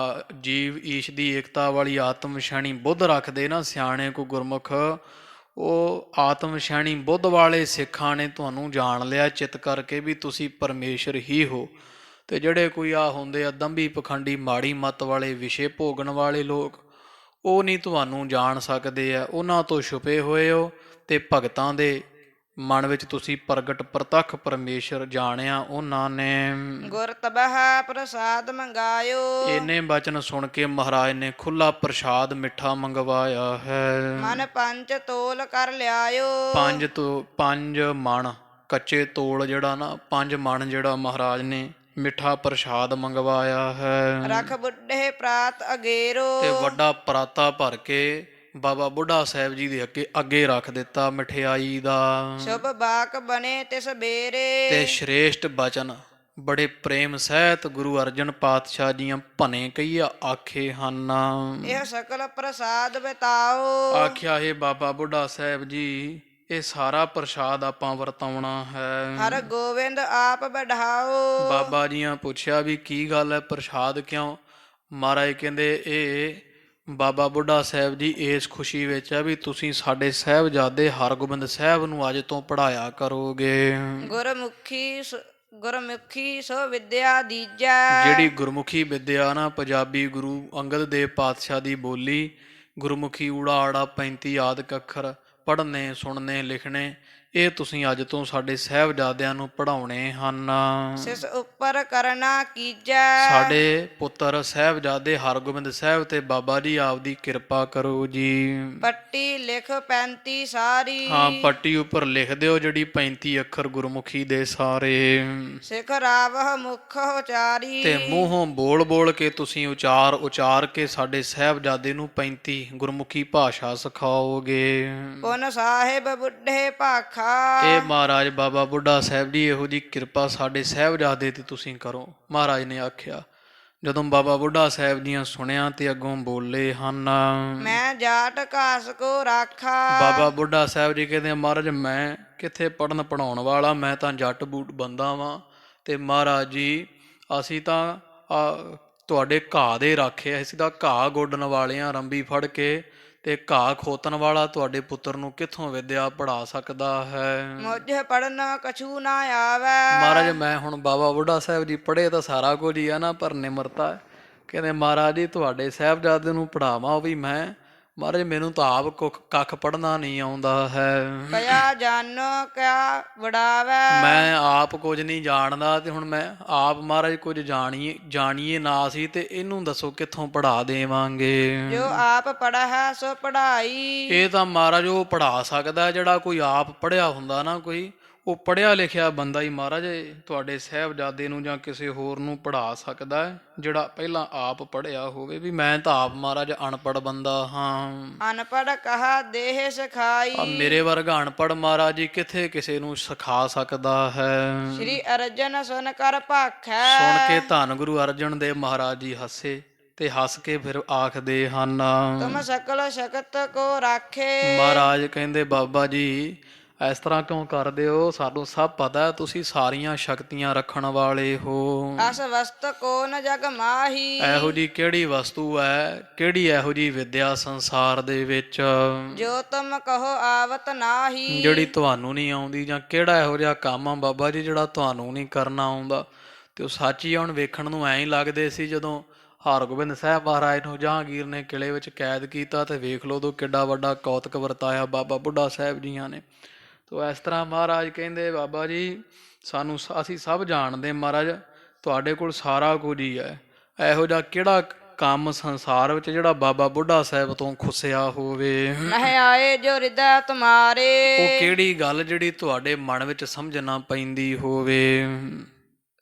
A: ਜੀਵ ਈਸ਼ ਦੀ ਏਕਤਾ ਵਾਲੀ ਆਤਮ ਵਿਸ਼ਾਣੀ ਬੁੱਧ ਰੱਖਦੇ ਨਾ, ਸਿਆਣੇ ਕੋ ਗੁਰਮੁਖ, ਉਹ ਆਤਮ ਵਿਸ਼ਾਣੀ ਬੁੱਧ ਵਾਲੇ ਸਿੱਖਾਂ ਨੇ ਤੁਹਾਨੂੰ ਜਾਣ ਲਿਆ ਚਿੱਤ ਕਰਕੇ ਵੀ ਤੁਸੀਂ ਪਰਮੇਸ਼ਰ ਹੀ ਹੋ। ਤੇ ਜਿਹੜੇ ਕੋਈ ਹੁੰਦੇ ਆ ਦੰਭੀ ਪਖੰਡੀ ਮਾੜੀ ਮੱਤ ਵਾਲੇ ਵਿਸ਼ੇ ਭੋਗਣ ਵਾਲੇ ਲੋਕ, ਉਹ ਨਹੀਂ ਤੁਹਾਨੂੰ ਜਾਣ ਸਕਦੇ ਆ। ਉਹਨਾਂ ਤੋਂ ਛੁਪੇ ਹੋਏ ਹੋ ਤੇ ਭਗਤਾਂ ਦੇ ਮਨ ਵਿੱਚ ਤੁਸੀਂ ਪ੍ਰਗਟ ਪ੍ਰਤੱਖ ਪਰਮੇਸ਼ਰ ਜਾਣਿਆ ਉਹਨਾਂ ਨੇ।
B: ਗੁਰ ਤਬਹ ਪ੍ਰਸਾਦ ਮੰਗਾਇਓ।
A: ਇਹਨੇ ਬਚਨ ਸੁਣ ਕੇ ਮਹਾਰਾਜ ਨੇ ਖੁੱਲਾ ਪ੍ਰਸ਼ਾਦ ਮਿੱਠਾ ਮੰਗਵਾਇਆ ਹੈ।
B: ਮਨ ਪੰਜ ਤੋਲ ਕਰ ਲਿਆਇਓ।
A: 5 ਮਣ ਕੱਚੇ ਤੋਲ ਜਿਹੜਾ ਨਾ, 5 ਮਣ ਜਿਹੜਾ ਮਹਾਰਾਜ ਨੇ ਮਿੱਠਾ ਪ੍ਰਸ਼ਾਦ ਮੰਗਵਾਇਆ ਹੈ।
B: ਰਖ ਬੁੱਢੇ ਪ੍ਰਾਤ ਅਗੇਰੋ।
A: ਤੇ ਵੱਡਾ ਪਰਾਤਾ ਭਰ ਕੇ ਬਾਬਾ ਬੁੱਢਾ ਸਾਹਿਬ ਜੀ ਦੇ ਅੱਗੇ ਰੱਖ ਦਿੱਤਾ ਮਠਿਆਈ ਦਾ।
B: ਸ਼ੁਭ ਬਾਕ ਬਨੇ ਤਿਸ ਬੇਰੇ।
A: ਤੇ ਸ਼੍ਰੇਸ਼ਟ ਬਚਨ ਬੜੇ ਪ੍ਰੇਮ ਸਹਿਤ ਗੁਰੂ ਅਰਜਨ ਪਾਤਸ਼ਾਹ ਜੀਆਂ ਭਨੇ ਕਈਆ ਆਖੇ ਹਨ।
B: ਇਹ ਸਕਲ ਪ੍ਰਸਾਦ ਬਿਤਾਓ।
A: ਆਖਿਆ ਇਹ ਬਾਬਾ ਬੁੱਢਾ ਸਾਹਿਬ ਜੀ, ਇਹ ਸਾਰਾ ਪ੍ਰਸ਼ਾਦ ਆਪਾਂ ਵਰਤਾਉਣਾ ਹੈ।
B: ਹਰ ਗੋਬਿੰਦ ਆਪ ਬਢਾਓ।
A: ਬਾਬਾ ਜੀਆਂ ਪੁੱਛਿਆ ਵੀ ਕੀ ਗੱਲ ਹੈ, ਪ੍ਰਸ਼ਾਦ ਕਿਉਂ? ਮਹਾਰਾਜ ਕਹਿੰਦੇ ਇਹ ਬਾਬਾ ਬੁੱਢਾ ਸਾਹਿਬ ਜੀ ਇਸ ਖੁਸ਼ੀ ਵਿੱਚ ਹੈ ਵੀ ਤੁਸੀਂ ਸਾਡੇ ਸਾਹਿਬਜ਼ਾਦੇ ਹਰਗੋਬਿੰਦ ਸਾਹਿਬ ਨੂੰ ਅੱਜ ਤੋਂ ਪੜ੍ਹਾਇਆ ਕਰੋਗੇ।
B: ਗੁਰਮੁਖੀ ਸੋ ਵਿਦਿਆ ਦੀਜੈ।
A: ਜਿਹੜੀ ਗੁਰਮੁਖੀ ਵਿਦਿਆ ਨਾ, ਪੰਜਾਬੀ ਗੁਰੂ ਅੰਗਦ ਦੇਵ ਪਾਤਸ਼ਾਹ ਦੀ ਬੋਲੀ, ਗੁਰਮੁਖੀ ਊੜਾ ਆੜਾ 35 ਆਦਿਕ ਅੱਖਰ ਪੜ੍ਹਨੇ ਸੁਣਨੇ ਲਿਖਣੇ, ਇਹ ਤੁਸੀਂ ਅੱਜ ਤੋਂ ਸਾਡੇ ਸਾਹਿਬਜ਼ਾਦਿਆਂ ਨੂੰ ਪੜ੍ਹਾਉਣੇ ਹਨ।
B: ਸਿਸ ਉੱਪਰ ਕਰਨਾ ਕੀਜੈ।
A: ਸਾਡੇ ਪੁੱਤਰ ਸਾਹਿਬਜ਼ਾਦੇ ਹਰਗੋਬਿੰਦ ਸਾਹਿਬ ਤੇ ਬਾਬਾ ਜੀ ਆਪਦੀ ਕਿਰਪਾ ਕਰੋ ਜੀ।
B: ਪੱਟੀ ਲਿਖ 35 ਸਾਰੀ।
A: ਹਾਂ, ਪੱਟੀ ਉੱਪਰ ਲਿਖ ਦਿਓ ਜਿਹੜੀ 35 ਅੱਖਰ ਗੁਰਮੁਖੀ ਦੇ ਸਾਰੇ।
B: ਸਿਖ ਰਾਵਹ ਮੁਖ ਉਚਾਰੀ।
A: ਤੇ ਮੂੰਹੋਂ ਬੋਲ ਬੋਲ ਕੇ ਤੁਸੀਂ ਉਚਾਰ ਕੇ ਸਾਡੇ ਸਾਹਿਬਜ਼ਾਦੇ ਨੂੰ 35 ਗੁਰਮੁਖੀ ਭਾਸ਼ਾ ਸਿਖਾਓਗੇ।
B: ਪੁਨ ਸਾਹਿਬ ਬੁੱਢੇ ਭਾਖਾ।
A: ਇਹ ਮਹਾਰਾਜ ਬਾਬਾ ਬੁੱਢਾ ਸਾਹਿਬ ਜੀ ਇਹੋ ਜੀ ਕਿਰਪਾ ਸਾਡੇ ਸਾਹਿਬਜ਼ਾਦੇ ਤੇ ਤੁਸੀਂ ਕਰੋ। ਮਹਾਰਾਜ ਨੇ ਆਖਿਆ ਜਦੋਂ ਬਾਬਾ ਬੁੱਢਾ ਸਾਹਿਬ ਜੀਆਂ ਸੁਣਿਆ ਤੇ ਅੱਗੋਂ ਬੋਲੇ ਹਨ,
B: ਮੈਂ ਜਾਟ ਘਾਸ ਕੋ ਰਾਖਾ।
A: ਬਾਬਾ ਬੁੱਢਾ ਸਾਹਿਬ ਜੀ ਕਹਿੰਦੇ ਮਹਾਰਾਜ ਮੈਂ ਕਿੱਥੇ ਪੜ੍ਹਨ ਪੜ੍ਹਾਉਣ ਵਾਲਾ, ਮੈਂ ਤਾਂ ਜੱਟ ਬੂਟ ਬੰਦਾ ਵਾਂ। ਤੇ ਮਹਾਰਾਜ ਜੀ ਅਸੀਂ ਤਾਂ ਤੁਹਾਡੇ ਘਾਹ ਦੇ ਰਾਖੇ, ਅਸੀਂ ਤਾਂ ਘਾਹ ਗੋਡਣ ਵਾਲਿਆਂ, ਰੰਬੀ ਫੜ ਕੇ ਤੇ ਘਾਹ ਖੋਤਣ ਵਾਲਾ ਤੁਹਾਡੇ ਪੁੱਤਰ ਨੂੰ ਕਿੱਥੋਂ ਵਿਦਿਆ ਪੜ੍ਹਾ ਸਕਦਾ ਹੈ।
B: ਮੁਝ ਪੜਨ ਕਛੂ ਨਾ ਆਵੇ।
A: ਮਹਾਰਾਜ ਮੈਂ ਹੁਣ ਬਾਬਾ ਬੁੱਢਾ ਸਾਹਿਬ ਜੀ ਪੜ੍ਹੇ ਤਾਂ ਸਾਰਾ ਕੁਝ ਹੀ ਆ ਨਾ, ਪਰ ਨਿਮਰਤਾ ਕਹਿੰਦੇ ਮਹਾਰਾਜ ਜੀ ਤੁਹਾਡੇ ਸਾਹਿਬਜ਼ਾਦੇ ਨੂੰ ਪੜ੍ਹਾਵਾਂ ਉਹ ਵੀ ਮੈਂ। ਮਹਾਰਾਜ ਮੈਨੂੰ ਤਾਂ ਆਪ ਕੱਖ ਪੜ੍ਹਨਾ ਨਹੀਂ ਆਉਂਦਾ ਹੈ।
B: ਕਿਆ ਜਾਨੋ ਕਿਆ ਵਡਾਵੇ।
A: ਮੈਂ ਆਪ ਕੁਝ ਨਹੀਂ ਜਾਣਦਾ ਤੇ ਹੁਣ ਮੈਂ ਆਪ ਮਹਾਰਾਜ ਕੁਝ ਜਾਣੀਏ ਨਾ ਸੀ ਤੇ ਇਹਨੂੰ ਦੱਸੋ ਕਿੱਥੋਂ ਪੜ੍ਹਾ ਦੇਵਾਂਗੇ।
B: ਜੋ ਆਪ ਪੜ੍ਹਾ ਹੈ ਸੋ ਪੜ੍ਹਾਈ।
A: ਇਹ ਤਾਂ ਮਹਾਰਾਜ ਉਹ ਪੜ੍ਹਾ ਸਕਦਾ ਜਿਹੜਾ ਕੋਈ ਆਪ ਪੜ੍ਹਿਆ ਹੁੰਦਾ ਨਾ, ਕੋਈ ਉਹ ਪੜ੍ਹਿਆ ਲਿਖਿਆ ਬੰਦਾ ਹੀ ਮਹਾਰਾਜ ਤੁਹਾਡੇ ਸਾਹਿਬਜ਼ਾਦੇ ਨੂੰ ਜਾਂ ਕਿਸੇ ਹੋਰ ਨੂੰ ਪੜ੍ਹਾ ਸਕਦਾ ਹੈ, ਜਿਹੜਾ ਪਹਿਲਾਂ ਆਪ ਪੜ੍ਹਿਆ ਹੋਵੇ। ਵੀ ਮੈਂ ਤਾਂ ਆਪ ਮਹਾਰਾਜ ਅਨਪੜ੍ਹ ਬੰਦਾ ਹਾਂ।
B: ਅਨਪੜ੍ਹ ਕਹਾ ਦੇਹ ਸਿਖਾਈ।
A: ਮੇਰੇ ਵਰਗਾ ਅਨਪੜ੍ਹ ਮਹਾਰਾਜ ਜੀ ਕਿੱਥੇ ਕਿਸੇ ਨੂੰ ਸਿਖਾ ਸਕਦਾ ਹੈ।
B: ਸ੍ਰੀ ਅਰਜਨ ਸੁਨ ਕਰ ਭਾਖੈ।
A: ਸੁਣ ਕੇ ਧੰਨ ਗੁਰੂ ਅਰਜਨ ਦੇਵ ਮਹਾਰਾਜ ਜੀ ਹੱਸੇ ਤੇ ਹੱਸ ਕੇ ਫਿਰ ਆਖਦੇ ਹਨ,
B: ਤੁਮ ਸਕਲ ਸ਼ਕਤ ਕੋ ਰਾਖੇ।
A: ਮਹਾਰਾਜ ਕਹਿੰਦੇ ਬਾਬਾ ਜੀ ਇਸ ਤਰ੍ਹਾਂ ਕਿਉਂ ਕਰਦੇ ਹੋ? ਸਾਨੂੰ ਸਭ ਪਤਾ ਤੁਸੀਂ ਸਾਰੀਆਂ ਸ਼ਕਤੀਆਂ ਰੱਖਣ ਵਾਲੇ ਹੋ।
B: ਅਸ ਵਸਤ ਕੋ ਨ ਜਗ ਮਾਹੀ।
A: ਇਹੋ ਜੀ ਕਿਹੜੀ ਵਸਤੂ ਹੈ, ਕਿਹੜੀ ਇਹੋ ਜੀ ਵਿਦਿਆ ਸੰਸਾਰ ਦੇ ਵਿੱਚ
B: ਜੋ ਤੁਮ ਕਹੋ ਆਵਤ ਨਾਹੀ।
A: ਜਿਹੜੀ ਤੁਹਾਨੂੰ ਨਹੀਂ ਆਉਂਦੀ, ਜਾਂ ਕਿਹੜਾ ਇਹੋ ਜਿਹਾ ਕੰਮ ਆ ਬਾਬਾ ਜੀ ਜਿਹੜਾ ਤੁਹਾਨੂੰ ਨਹੀਂ ਕਰਨਾ ਆਉਂਦਾ? ਤੇ ਉਹ ਸੱਚੀ ਹੁਣ ਵੇਖਣ ਨੂੰ ਐਂ ਹੀ ਲੱਗਦੇ ਸੀ ਜਦੋਂ ਹਰਗੋਬਿੰਦ ਸਾਹਿਬ ਮਹਾਰਾਜ ਨੂੰ ਜਹਾਂਗੀਰ ਨੇ ਕਿਲੇ ਵਿੱਚ ਕੈਦ ਕੀਤਾ, ਤੇ ਵੇਖ ਲਓ ਉਦੋਂ ਕਿੱਡਾ ਵੱਡਾ ਕੌਤਕ ਵਰਤਾਇਆ ਬਾਬਾ ਬੁੱਢਾ ਸਾਹਿਬ ਜੀਆਂ ਨੇ। ਤੋ ਇਸ ਤਰ੍ਹਾਂ ਮਹਾਰਾਜ ਕਹਿੰਦੇ ਬਾਬਾ ਜੀ ਸਾਨੂੰ ਅਸੀਂ ਸਭ ਜਾਣਦੇ ਮਹਾਰਾਜ ਤੁਹਾਡੇ ਕੋਲ ਸਾਰਾ ਕੁਝ ਹੀ ਹੈ। ਇਹੋ ਜਿਹਾ ਕਿਹੜਾ ਕੰਮ ਸੰਸਾਰ ਵਿੱਚ ਜਿਹੜਾ ਬਾਬਾ ਬੁੱਢਾ ਸਾਹਿਬ ਤੋਂ ਖੁੱਸਿਆ ਹੋਵੇ,
B: ਨਹਿ ਆਏ ਜੋ ਹਿਰਦੈ ਤੁਮਾਰੇ।
A: ਉਹ ਕਿਹੜੀ ਗੱਲ ਜਿਹੜੀ ਤੁਹਾਡੇ ਮਨ ਵਿੱਚ ਸਮਝ ਨਾ ਪੈਂਦੀ ਹੋਵੇ।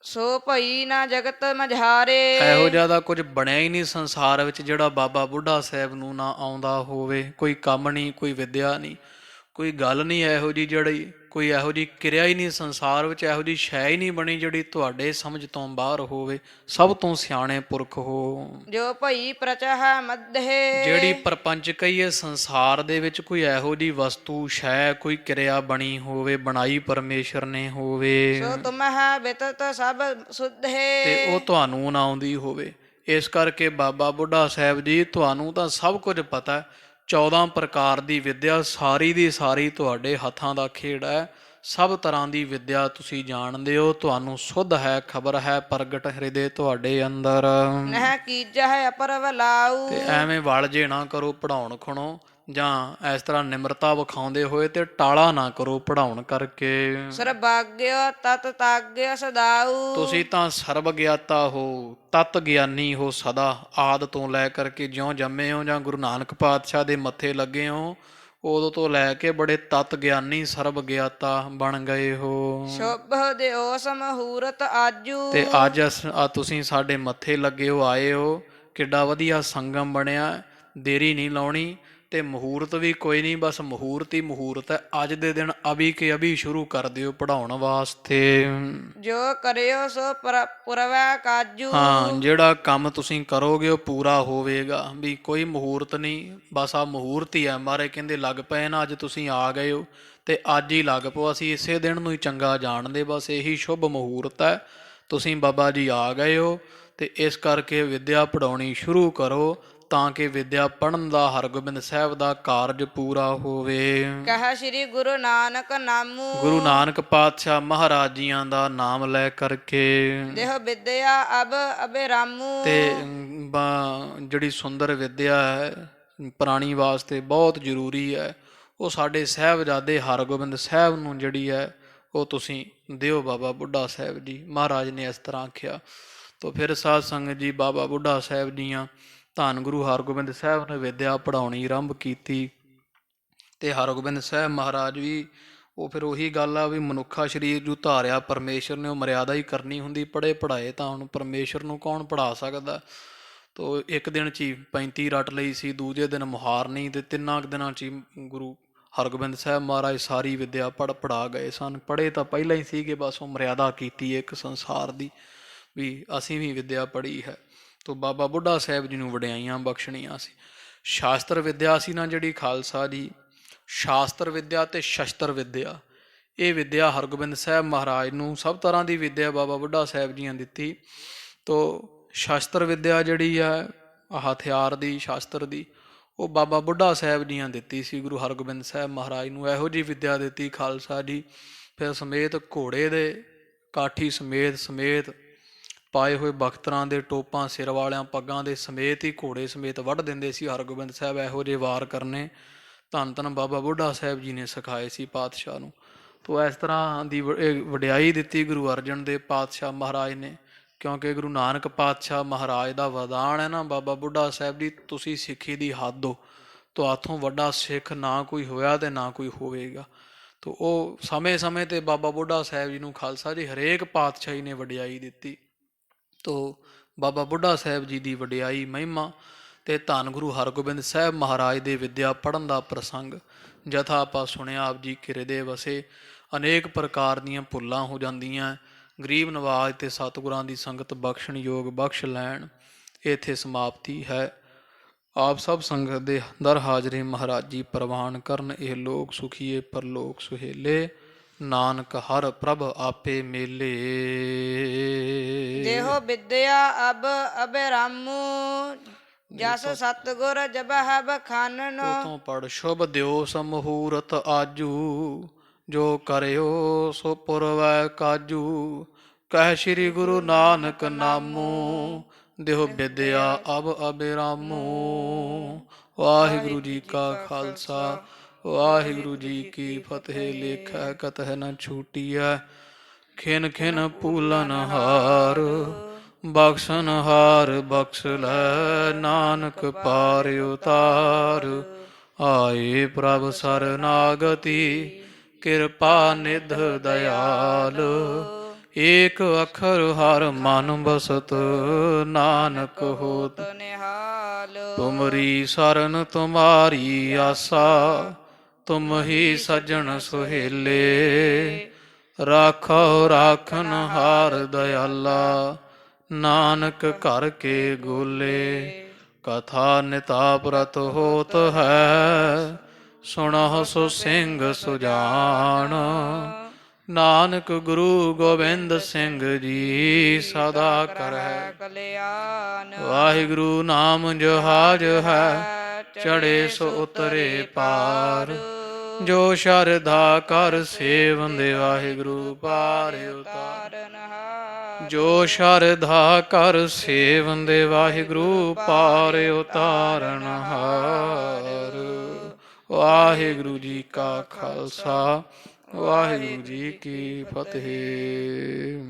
B: ਸੋ ਭਈ ਨਾ ਜਗਤ ਮਝਾਰੇ।
A: ਇਹੋ ਜਿਹਾ ਦਾ ਕੁਝ ਬਣਿਆ ਹੀ ਨਹੀਂ ਸੰਸਾਰ ਵਿੱਚ ਜਿਹੜਾ ਬਾਬਾ ਬੁੱਢਾ ਸਾਹਿਬ ਨੂੰ ਨਾ ਆਉਂਦਾ ਹੋਵੇ। ਕੋਈ ਕੰਮ ਨਹੀਂ, ਕੋਈ ਵਿਦਿਆ ਨਹੀਂ, ਕੋਈ ਗੱਲ ਨਹੀਂ ਇਹੋ ਜਿਹੀ ਜਿਹੜੀ, ਕੋਈ ਇਹੋ ਜਿਹੀ ਕਿਰਿਆ ਹੀ ਨਹੀਂ ਸੰਸਾਰ ਵਿੱਚ, ਇਹੋ ਜਿਹੀ ਸ਼ੈ ਹੀ ਨਹੀਂ ਬਣੀ ਜਿਹੜੀ ਤੁਹਾਡੇ ਸਮਝ ਤੋਂ ਬਾਹਰ ਹੋਵੇ। ਸਭ ਤੋਂ ਸਿਆਣੇ ਪੁਰਖ ਹੋ।
B: ਜੋ ਭਈ ਪ੍ਰਚਹ ਮਧੇ।
A: ਜਿਹੜੀ ਪ੍ਰਪੰਚ ਕਹੀਏ ਸੰਸਾਰ ਦੇ ਵਿੱਚ ਕੋਈ ਇਹੋ ਜਿਹੀ ਵਸਤੂ ਸ਼ੈ, ਕੋਈ ਕਿਰਿਆ ਬਣੀ ਹੋਵੇ, ਬਣਾਈ ਪਰਮੇਸ਼ਰ ਨੇ ਹੋਵੇ,
B: ਸੋ ਤੁਮਹਿ ਬਿਤਤ ਸਭ ਸੁਧੇ।
A: ਤੇ ਉਹ ਤੁਹਾਨੂੰ ਨਾ ਆਉਂਦੀ ਹੋਵੇ। ਇਸ ਕਰਕੇ ਬਾਬਾ ਬੁੱਢਾ ਸਾਹਿਬ ਜੀ, ਤੁਹਾਨੂੰ ਤਾਂ ਸਭ ਕੁਝ ਪਤਾ ਹੈ। 14 ਪ੍ਰਕਾਰ ਦੀ ਵਿਦਿਆ ਸਾਰੀ ਦੀ ਸਾਰੀ ਤੁਹਾਡੇ ਹੱਥਾਂ ਦਾ ਖੇਡ ਹੈ। ਸਭ ਤਰ੍ਹਾਂ ਦੀ ਵਿਦਿਆ ਤੁਸੀਂ ਜਾਣਦੇ ਹੋ, ਤੁਹਾਨੂੰ ਸੁੱਧ ਹੈ, ਖਬਰ ਹੈ, ਪ੍ਰਗਟ ਹਿਰਦੇ ਤੁਹਾਡੇ ਅੰਦਰ।
B: ਨਹਿ ਕੀਜਹਿ ਅਪਰਵ ਲਾਊ।
A: ਤੇ ਐਵੇਂ ਵਲ ਜੇ ਨਾ ਕਰੋ ਪੜਾਉਣ ਖਣੋ, ਜਾਂ ਇਸ ਤਰ੍ਹਾਂ ਨਿਮਰਤਾ ਵਿਖਾਉਂਦੇ ਹੋਏ ਤੇ ਟਾਲਾ ਨਾ ਕਰੋ ਪੜਾਉਣ ਕਰਕੇ।
B: ਸਰਬਾਗਿਆ ਤਤ ਤਾਗਿਆ ਸਦਾਊ।
A: ਤੁਸੀਂ ਤਾਂ ਸਰਬ ਗਿਆਤਾ ਹੋ, ਤਤ ਗਿਆਨੀ ਹੋ ਸਦਾ। ਆਦ ਤੋਂ ਲੈ ਕਰਕੇ ਜਿਉਂ ਜੰਮੇ ਹੋ ਜਾਂ ਗੁਰੂ ਨਾਨਕ ਪਾਤਸ਼ਾਹ ਦੇ ਮੱਥੇ ਲੱਗੇ ਹੋ, ਉਦੋਂ ਤੋਂ ਲੈ ਕੇ ਬੜੇ ਤਤ ਗਿਆਨੀ ਸਰਬ ਗਿਆਤਾ ਬਣ ਗਏ ਹੋ।
B: ਸ਼ੁਭ ਦਿਓ ਸਮਹੂਰਤ ਆਜੂ।
A: ਤੇ ਅੱਜ ਤੁਸੀਂ ਸਾਡੇ ਮੱਥੇ ਲੱਗੇ ਹੋ, ਆਏ ਹੋ। ਕਿੱਡਾ ਵਧੀਆ ਸੰਗਮ ਬਣਿਆ। ਦੇਰੀ ਨਹੀਂ ਲਾਉਣੀ ਤੇ ਮਹੂਰਤ ਵੀ ਕੋਈ ਨਹੀਂ, ਬਸ ਮਹੂਰਤ ਹੀ ਮਹੂਰਤ ਹੈ। ਅੱਜ ਦੇ ਦਿਨ ਅਭੀ ਕੇ ਅਭੀ ਸ਼ੁਰੂ ਕਰ ਦਿਓ ਪੜਾਉਣ ਵਾਸਤੇ।
B: ਜੋ ਕਰਿਓ ਸੋ ਪੁਰਵੈ ਕਾਜੂ।
A: ਹਾਂ, ਜਿਹੜਾ ਕੰਮ ਤੁਸੀਂ ਕਰੋਗੇ ਉਹ ਪੂਰਾ ਹੋਵੇਗਾ। ਵੀ ਕੋਈ ਮਹੂਰਤ ਨਹੀਂ, ਬਸ ਆ ਮਹੂਰਤ ਹੀ ਹੈ। ਮਾਰੇ ਕਹਿੰਦੇ ਲੱਗ ਪਏ ਨਾ, ਅੱਜ ਤੁਸੀਂ ਆ ਗਏ ਹੋ ਤੇ ਅੱਜ ਹੀ ਲੱਗ ਪਓ। ਅਸੀਂ ਇਸੇ ਦਿਨ ਨੂੰ ਹੀ ਚੰਗਾ ਜਾਣਦੇ, ਬਸ ਇਹੀ ਸ਼ੁਭ ਮਹੂਰਤ ਹੈ। ਤੁਸੀਂ ਬਾਬਾ ਜੀ ਆ ਗਏ ਹੋ ਤੇ ਇਸ ਕਰਕੇ ਵਿਦਿਆ ਪੜਾਉਣੀ ਸ਼ੁਰੂ ਕਰੋ, ਤਾਂ ਕਿ ਵਿਦਿਆ ਪੜ੍ਹਨ ਦਾ ਹਰਗੋਬਿੰਦ ਸਾਹਿਬ ਦਾ ਕਾਰਜ ਪੂਰਾ ਹੋਵੇ।
B: ਕਹ ਸ੍ਰੀ ਗੁਰੂ ਨਾਨਕ ਨਾਮੂ।
A: ਗੁਰੂ ਨਾਨਕ ਪਾਤਸ਼ਾਹ ਮਹਾਰਾਜ ਜੀਆਂ ਦਾ ਨਾਮ ਲੈ ਕਰਕੇ
B: ਦੇਹ ਵਿਦਿਆ ਅਬ ਅਬਿਰਾਮੂ।
A: ਤੇ ਜਿਹੜੀ ਸੁੰਦਰ ਵਿਦਿਆ ਹੈ ਪ੍ਰਾਣੀ ਵਾਸਤੇ ਬਹੁਤ ਜ਼ਰੂਰੀ ਹੈ, ਉਹ ਸਾਡੇ ਸਾਹਿਬਜ਼ਾਦੇ ਹਰਗੋਬਿੰਦ ਸਾਹਿਬ ਨੂੰ ਜਿਹੜੀ ਹੈ ਉਹ ਤੁਸੀਂ ਦਿਓ ਬਾਬਾ ਬੁੱਢਾ ਸਾਹਿਬ ਜੀ। ਮਹਾਰਾਜ ਨੇ ਇਸ ਤਰ੍ਹਾਂ ਆਖਿਆ। ਤਾਂ ਫਿਰ ਸਾਧ ਸੰਗਤ ਜੀ, ਬਾਬਾ ਬੁੱਢਾ ਸਾਹਿਬ ਜੀਆਂ ਧੰਨ ਗੁਰੂ ਹਰਗੋਬਿੰਦ ਸਾਹਿਬ ਨੇ ਵਿਦਿਆ ਪੜ੍ਹਾਉਣੀ ਆਰੰਭ ਕੀਤੀ। ਤੇ ਹਰਗੋਬਿੰਦ ਸਾਹਿਬ ਮਹਾਰਾਜ ਵੀ ਉਹ ਫਿਰ ਉਹੀ ਗੱਲ ਆ ਵੀ ਮਨੁੱਖਾ ਸਰੀਰ ਜੋ ਧਾਰਿਆ ਪਰਮੇਸ਼ਰ ਨੇ, ਉਹ ਮਰਿਆਦਾ ਹੀ ਕਰਨੀ ਹੁੰਦੀ। ਪੜ੍ਹੇ ਪੜ੍ਹਾਏ ਤਾਂ ਹੁਣ ਪਰਮੇਸ਼ਰ ਨੂੰ ਕੌਣ ਪੜ੍ਹਾ ਸਕਦਾ। ਤੋ ਇੱਕ ਦਿਨ 'ਚ ਹੀ 35 ਰੱਟ ਲਈ ਸੀ, ਦੂਜੇ ਦਿਨ ਮੁਹਾਰਨੀ, ਤੇ 3 ਦਿਨਾਂ 'ਚ ਹੀ ਗੁਰੂ ਹਰਗੋਬਿੰਦ ਸਾਹਿਬ ਮਹਾਰਾਜ ਸਾਰੀ ਵਿਦਿਆ ਪੜ੍ਹਾ ਗਏ ਸਨ। ਪੜ੍ਹੇ ਤਾਂ ਪਹਿਲਾਂ ਹੀ ਸੀਗੇ, ਬਸ ਉਹ ਮਰਿਆਦਾ ਕੀਤੀ ਇੱਕ ਸੰਸਾਰ ਦੀ ਵੀ ਅਸੀਂ ਵੀ ਵਿਦਿਆ ਪੜ੍ਹੀ ਹੈ। ਤੋ ਬਾਬਾ ਬੁੱਢਾ ਸਾਹਿਬ ਜੀ ਨੂੰ ਵਡਿਆਈਆਂ ਬਖਸ਼ਣੀਆਂ ਸੀ। ਸ਼ਾਸਤਰ ਵਿਦਿਆ ਸੀ ਨਾ ਜਿਹੜੀ ਖਾਲਸਾ ਜੀ, ਸ਼ਾਸਤਰ ਵਿਦਿਆ ਤੇ ਸ਼ਸਤਰ ਵਿਦਿਆ, ਇਹ ਵਿਦਿਆ ਹਰਗੋਬਿੰਦ ਸਾਹਿਬ ਮਹਾਰਾਜ ਨੂੰ ਸਭ ਤਰ੍ਹਾਂ ਦੀ ਵਿਦਿਆ ਬਾਬਾ ਬੁੱਢਾ ਸਾਹਿਬ ਜੀਆਂ ਦਿੱਤੀ। ਤੋ ਸ਼ਾਸਤਰ ਵਿਦਿਆ ਜਿਹੜੀ ਆ ਹਥਿਆਰ ਦੀ, ਸ਼ਾਸਤਰ ਦੀ, ਉਹ ਬਾਬਾ ਬੁੱਢਾ ਸਾਹਿਬ ਜੀਆਂ ਦਿੱਤੀ ਸੀ ਗੁਰੂ ਹਰਗੋਬਿੰਦ ਸਾਹਿਬ ਮਹਾਰਾਜ ਨੂੰ। ਇਹੋ ਜਿਹੀ ਵਿਦਿਆ ਦਿੱਤੀ ਖਾਲਸਾ ਜੀ। ਫਿਰ ਸਮੇਤ ਘੋੜੇ ਦੇ ਕਾਠੀ ਸਮੇਤ ਪਾਏ ਹੋਏ ਬਖਤਰਾਂ ਦੇ ਟੋਪਾਂ ਸਿਰ ਵਾਲਿਆਂ ਪੱਗਾਂ ਦੇ ਸਮੇਤ ਹੀ ਘੋੜੇ ਸਮੇਤ ਵੱਢ ਦਿੰਦੇ ਸੀ ਹਰਗੋਬਿੰਦ ਸਾਹਿਬ। ਇਹੋ ਜਿਹੇ ਵਾਰ ਕਰਨੇ ਧੰਨ ਧੰਨ ਬਾਬਾ ਬੁੱਢਾ ਸਾਹਿਬ ਜੀ ਨੇ ਸਿਖਾਏ ਸੀ ਪਾਤਸ਼ਾਹ ਨੂੰ। ਤੋ ਇਸ ਤਰ੍ਹਾਂ ਦੀ ਵਡਿਆਈ ਦਿੱਤੀ ਗੁਰੂ ਅਰਜਨ ਦੇਵ ਪਾਤਸ਼ਾਹ ਮਹਾਰਾਜ ਨੇ, ਕਿਉਂਕਿ ਗੁਰੂ ਨਾਨਕ ਪਾਤਸ਼ਾਹ ਮਹਾਰਾਜ ਦਾ ਵਰਦਾਨ ਹੈ ਨਾ ਬਾਬਾ ਬੁੱਢਾ ਸਾਹਿਬ ਦੀ, ਤੁਸੀਂ ਸਿੱਖੀ ਦੀ ਹੱਦ ਹੋ, ਤੁਹਾਥੋਂ ਵੱਡਾ ਸਿੱਖ ਨਾ ਕੋਈ ਹੋਇਆ ਤੇ ਨਾ ਕੋਈ ਹੋਵੇਗਾ। ਤੋ ਉਹ ਸਮੇਂ ਤੇ ਬਾਬਾ ਬੁੱਢਾ ਸਾਹਿਬ ਜੀ ਨੂੰ ਖਾਲਸਾ ਜੀ ਹਰੇਕ ਪਾਤਸ਼ਾਹੀ ਨੇ ਵਡਿਆਈ ਦਿੱਤੀ। ਤੋ ਬਾਬਾ ਬੁੱਢਾ ਸਾਹਿਬ ਜੀ ਦੀ ਵਡਿਆਈ ਮਹਿਮਾ ਤੇ ਧੰਨ ਗੁਰੂ ਹਰਗੋਬਿੰਦ ਸਾਹਿਬ ਮਹਾਰਾਜ ਦੇ ਵਿਦਿਆ ਪੜ੍ਹਨ ਦਾ ਪ੍ਰਸੰਗ ਜਥਾ ਆਪਾਂ ਸੁਣਿਆ। ਆਪ ਜੀ ਕਿਰਦੇ ਵਸੇ ਅਨੇਕ ਪ੍ਰਕਾਰ ਦੀਆਂ ਭੁੱਲਾਂ ਹੋ ਜਾਂਦੀਆਂ, ਗਰੀਬ ਨਵਾਜ ਤੇ ਸਤਿਗੁਰਾਂ ਦੀ ਸੰਗਤ ਬਖਸ਼ਣ ਯੋਗ ਬਖਸ਼ ਲੈਣ। ਇੱਥੇ ਸਮਾਪਤੀ ਹੈ। ਆਪ ਸਭ ਸੰਗਤ ਦੇ ਦਰ ਹਾਜ਼ਰੇ ਮਹਾਰਾਜੀ ਪ੍ਰਵਾਨ ਕਰਨ। ਇਹ ਲੋਕ ਸੁਖੀਏ ਪਰਲੋਕ ਸੁਹੇਲੇ, ਨਾਨਕ ਹਰ ਪ੍ਰਭ ਆਪੇ ਮੇਲੇ।
B: ਦੇਹੋ ਵਿਦਿਆ ਅਬ ਅਬਿਰਾਮੂ, ਜਸ ਸਤਿਗੁਰ ਜਬਹਿ ਬਖਾਨਨ।
A: ਉਤੋਂ ਪੜ ਸ਼ੁਭ ਦਿਓ ਸਮਹੂਰਤ ਆਜੂ, ਜੋ ਕਰਿਓ ਸੋ ਪੁਰਵੈ ਕਾਜੂ। ਕਹਿ ਸ੍ਰੀ ਗੁਰੂ ਨਾਨਕ ਨਾਮੂ, ਦੇਹੋ ਵਿਦਿਆ ਅਬ ਅਬਿਰਾਮੂ। ਵਾਹਿਗੁਰੂ ਜੀ ਕਾ ਖਾਲਸਾ, ਵਾਹਿਗੁਰੂ ਜੀ ਕੀ ਫਤਿਹ। ਲੇਖੈ ਕਤਹਿ ਨ ਛੂਟੀਐ, ਖਿਨ ਖਿਨ ਪੂਲਨ ਹਾਰ। ਬਖਸ਼ਨਹਾਰ ਬਖਸ਼ ਲੈ, ਨਾਨਕ ਪਾਰ ਉਤਾਰ। ਆਏ ਪ੍ਰਭ ਸਰਨਾਗਤੀ, ਕਿਰਪਾ ਨਿਧ ਦਇਆਲ। ਏਕ ਅੱਖਰ ਹਰ ਮਨ ਬਸਤ, ਨਾਨਕ ਹੋਤ
B: ਨਿਹਾਲ।
A: ਤੁਮਰੀ ਸਰਨ ਤੁਮਾਰੀ ਆਸਾ, ਤੁਮ ਹੀ ਸਜਣ ਸੁਹੇਲੇ। ਰਾਖੋ ਰਾਖਨ ਹਾਰ ਦਇਆਲਾ, ਨਾਨਕ ਘਰ ਕੇ ਗੋਲੇ। ਕਥਾ ਨਿਤਾ ਪ੍ਰਤ ਹੋਤ ਹੈ, ਸੁਣਹੁ ਸੋ ਸਿੰਘ ਸੁਜਾਨ। ਨਾਨਕ ਗੁਰੂ ਗੋਬਿੰਦ ਸਿੰਘ ਜੀ, ਸਦਾ ਕਰੈ
B: ਕਲਿਆਣ।
A: ਵਾਹਿਗੁਰੂ ਨਾਮ ਜਹਾਜ ਹੈ, ਚੜੇ ਸੋ ਉਤਰੇ ਪਾਰ। ਜੋ ਸ਼ਰਧਾ ਕਰ ਸੇਵੰਦੇ, ਵਾਹਿਗੁਰੂ ਪਾਰ ਉਤਾਰ। ਜੋ ਸ਼ਰਧਾ ਕਰ ਸੇਵੰਦੇ, ਵਾਹਿਗੁਰੂ ਪਾਰ ਉਤਾਰਨ ਹਾਰ। ਵਾਹਿਗੁਰੂ ਜੀ ਕਾ ਖਾਲਸਾ, ਵਾਹਿਗੁਰੂ ਜੀ ਕੀ ਫਤਿਹ।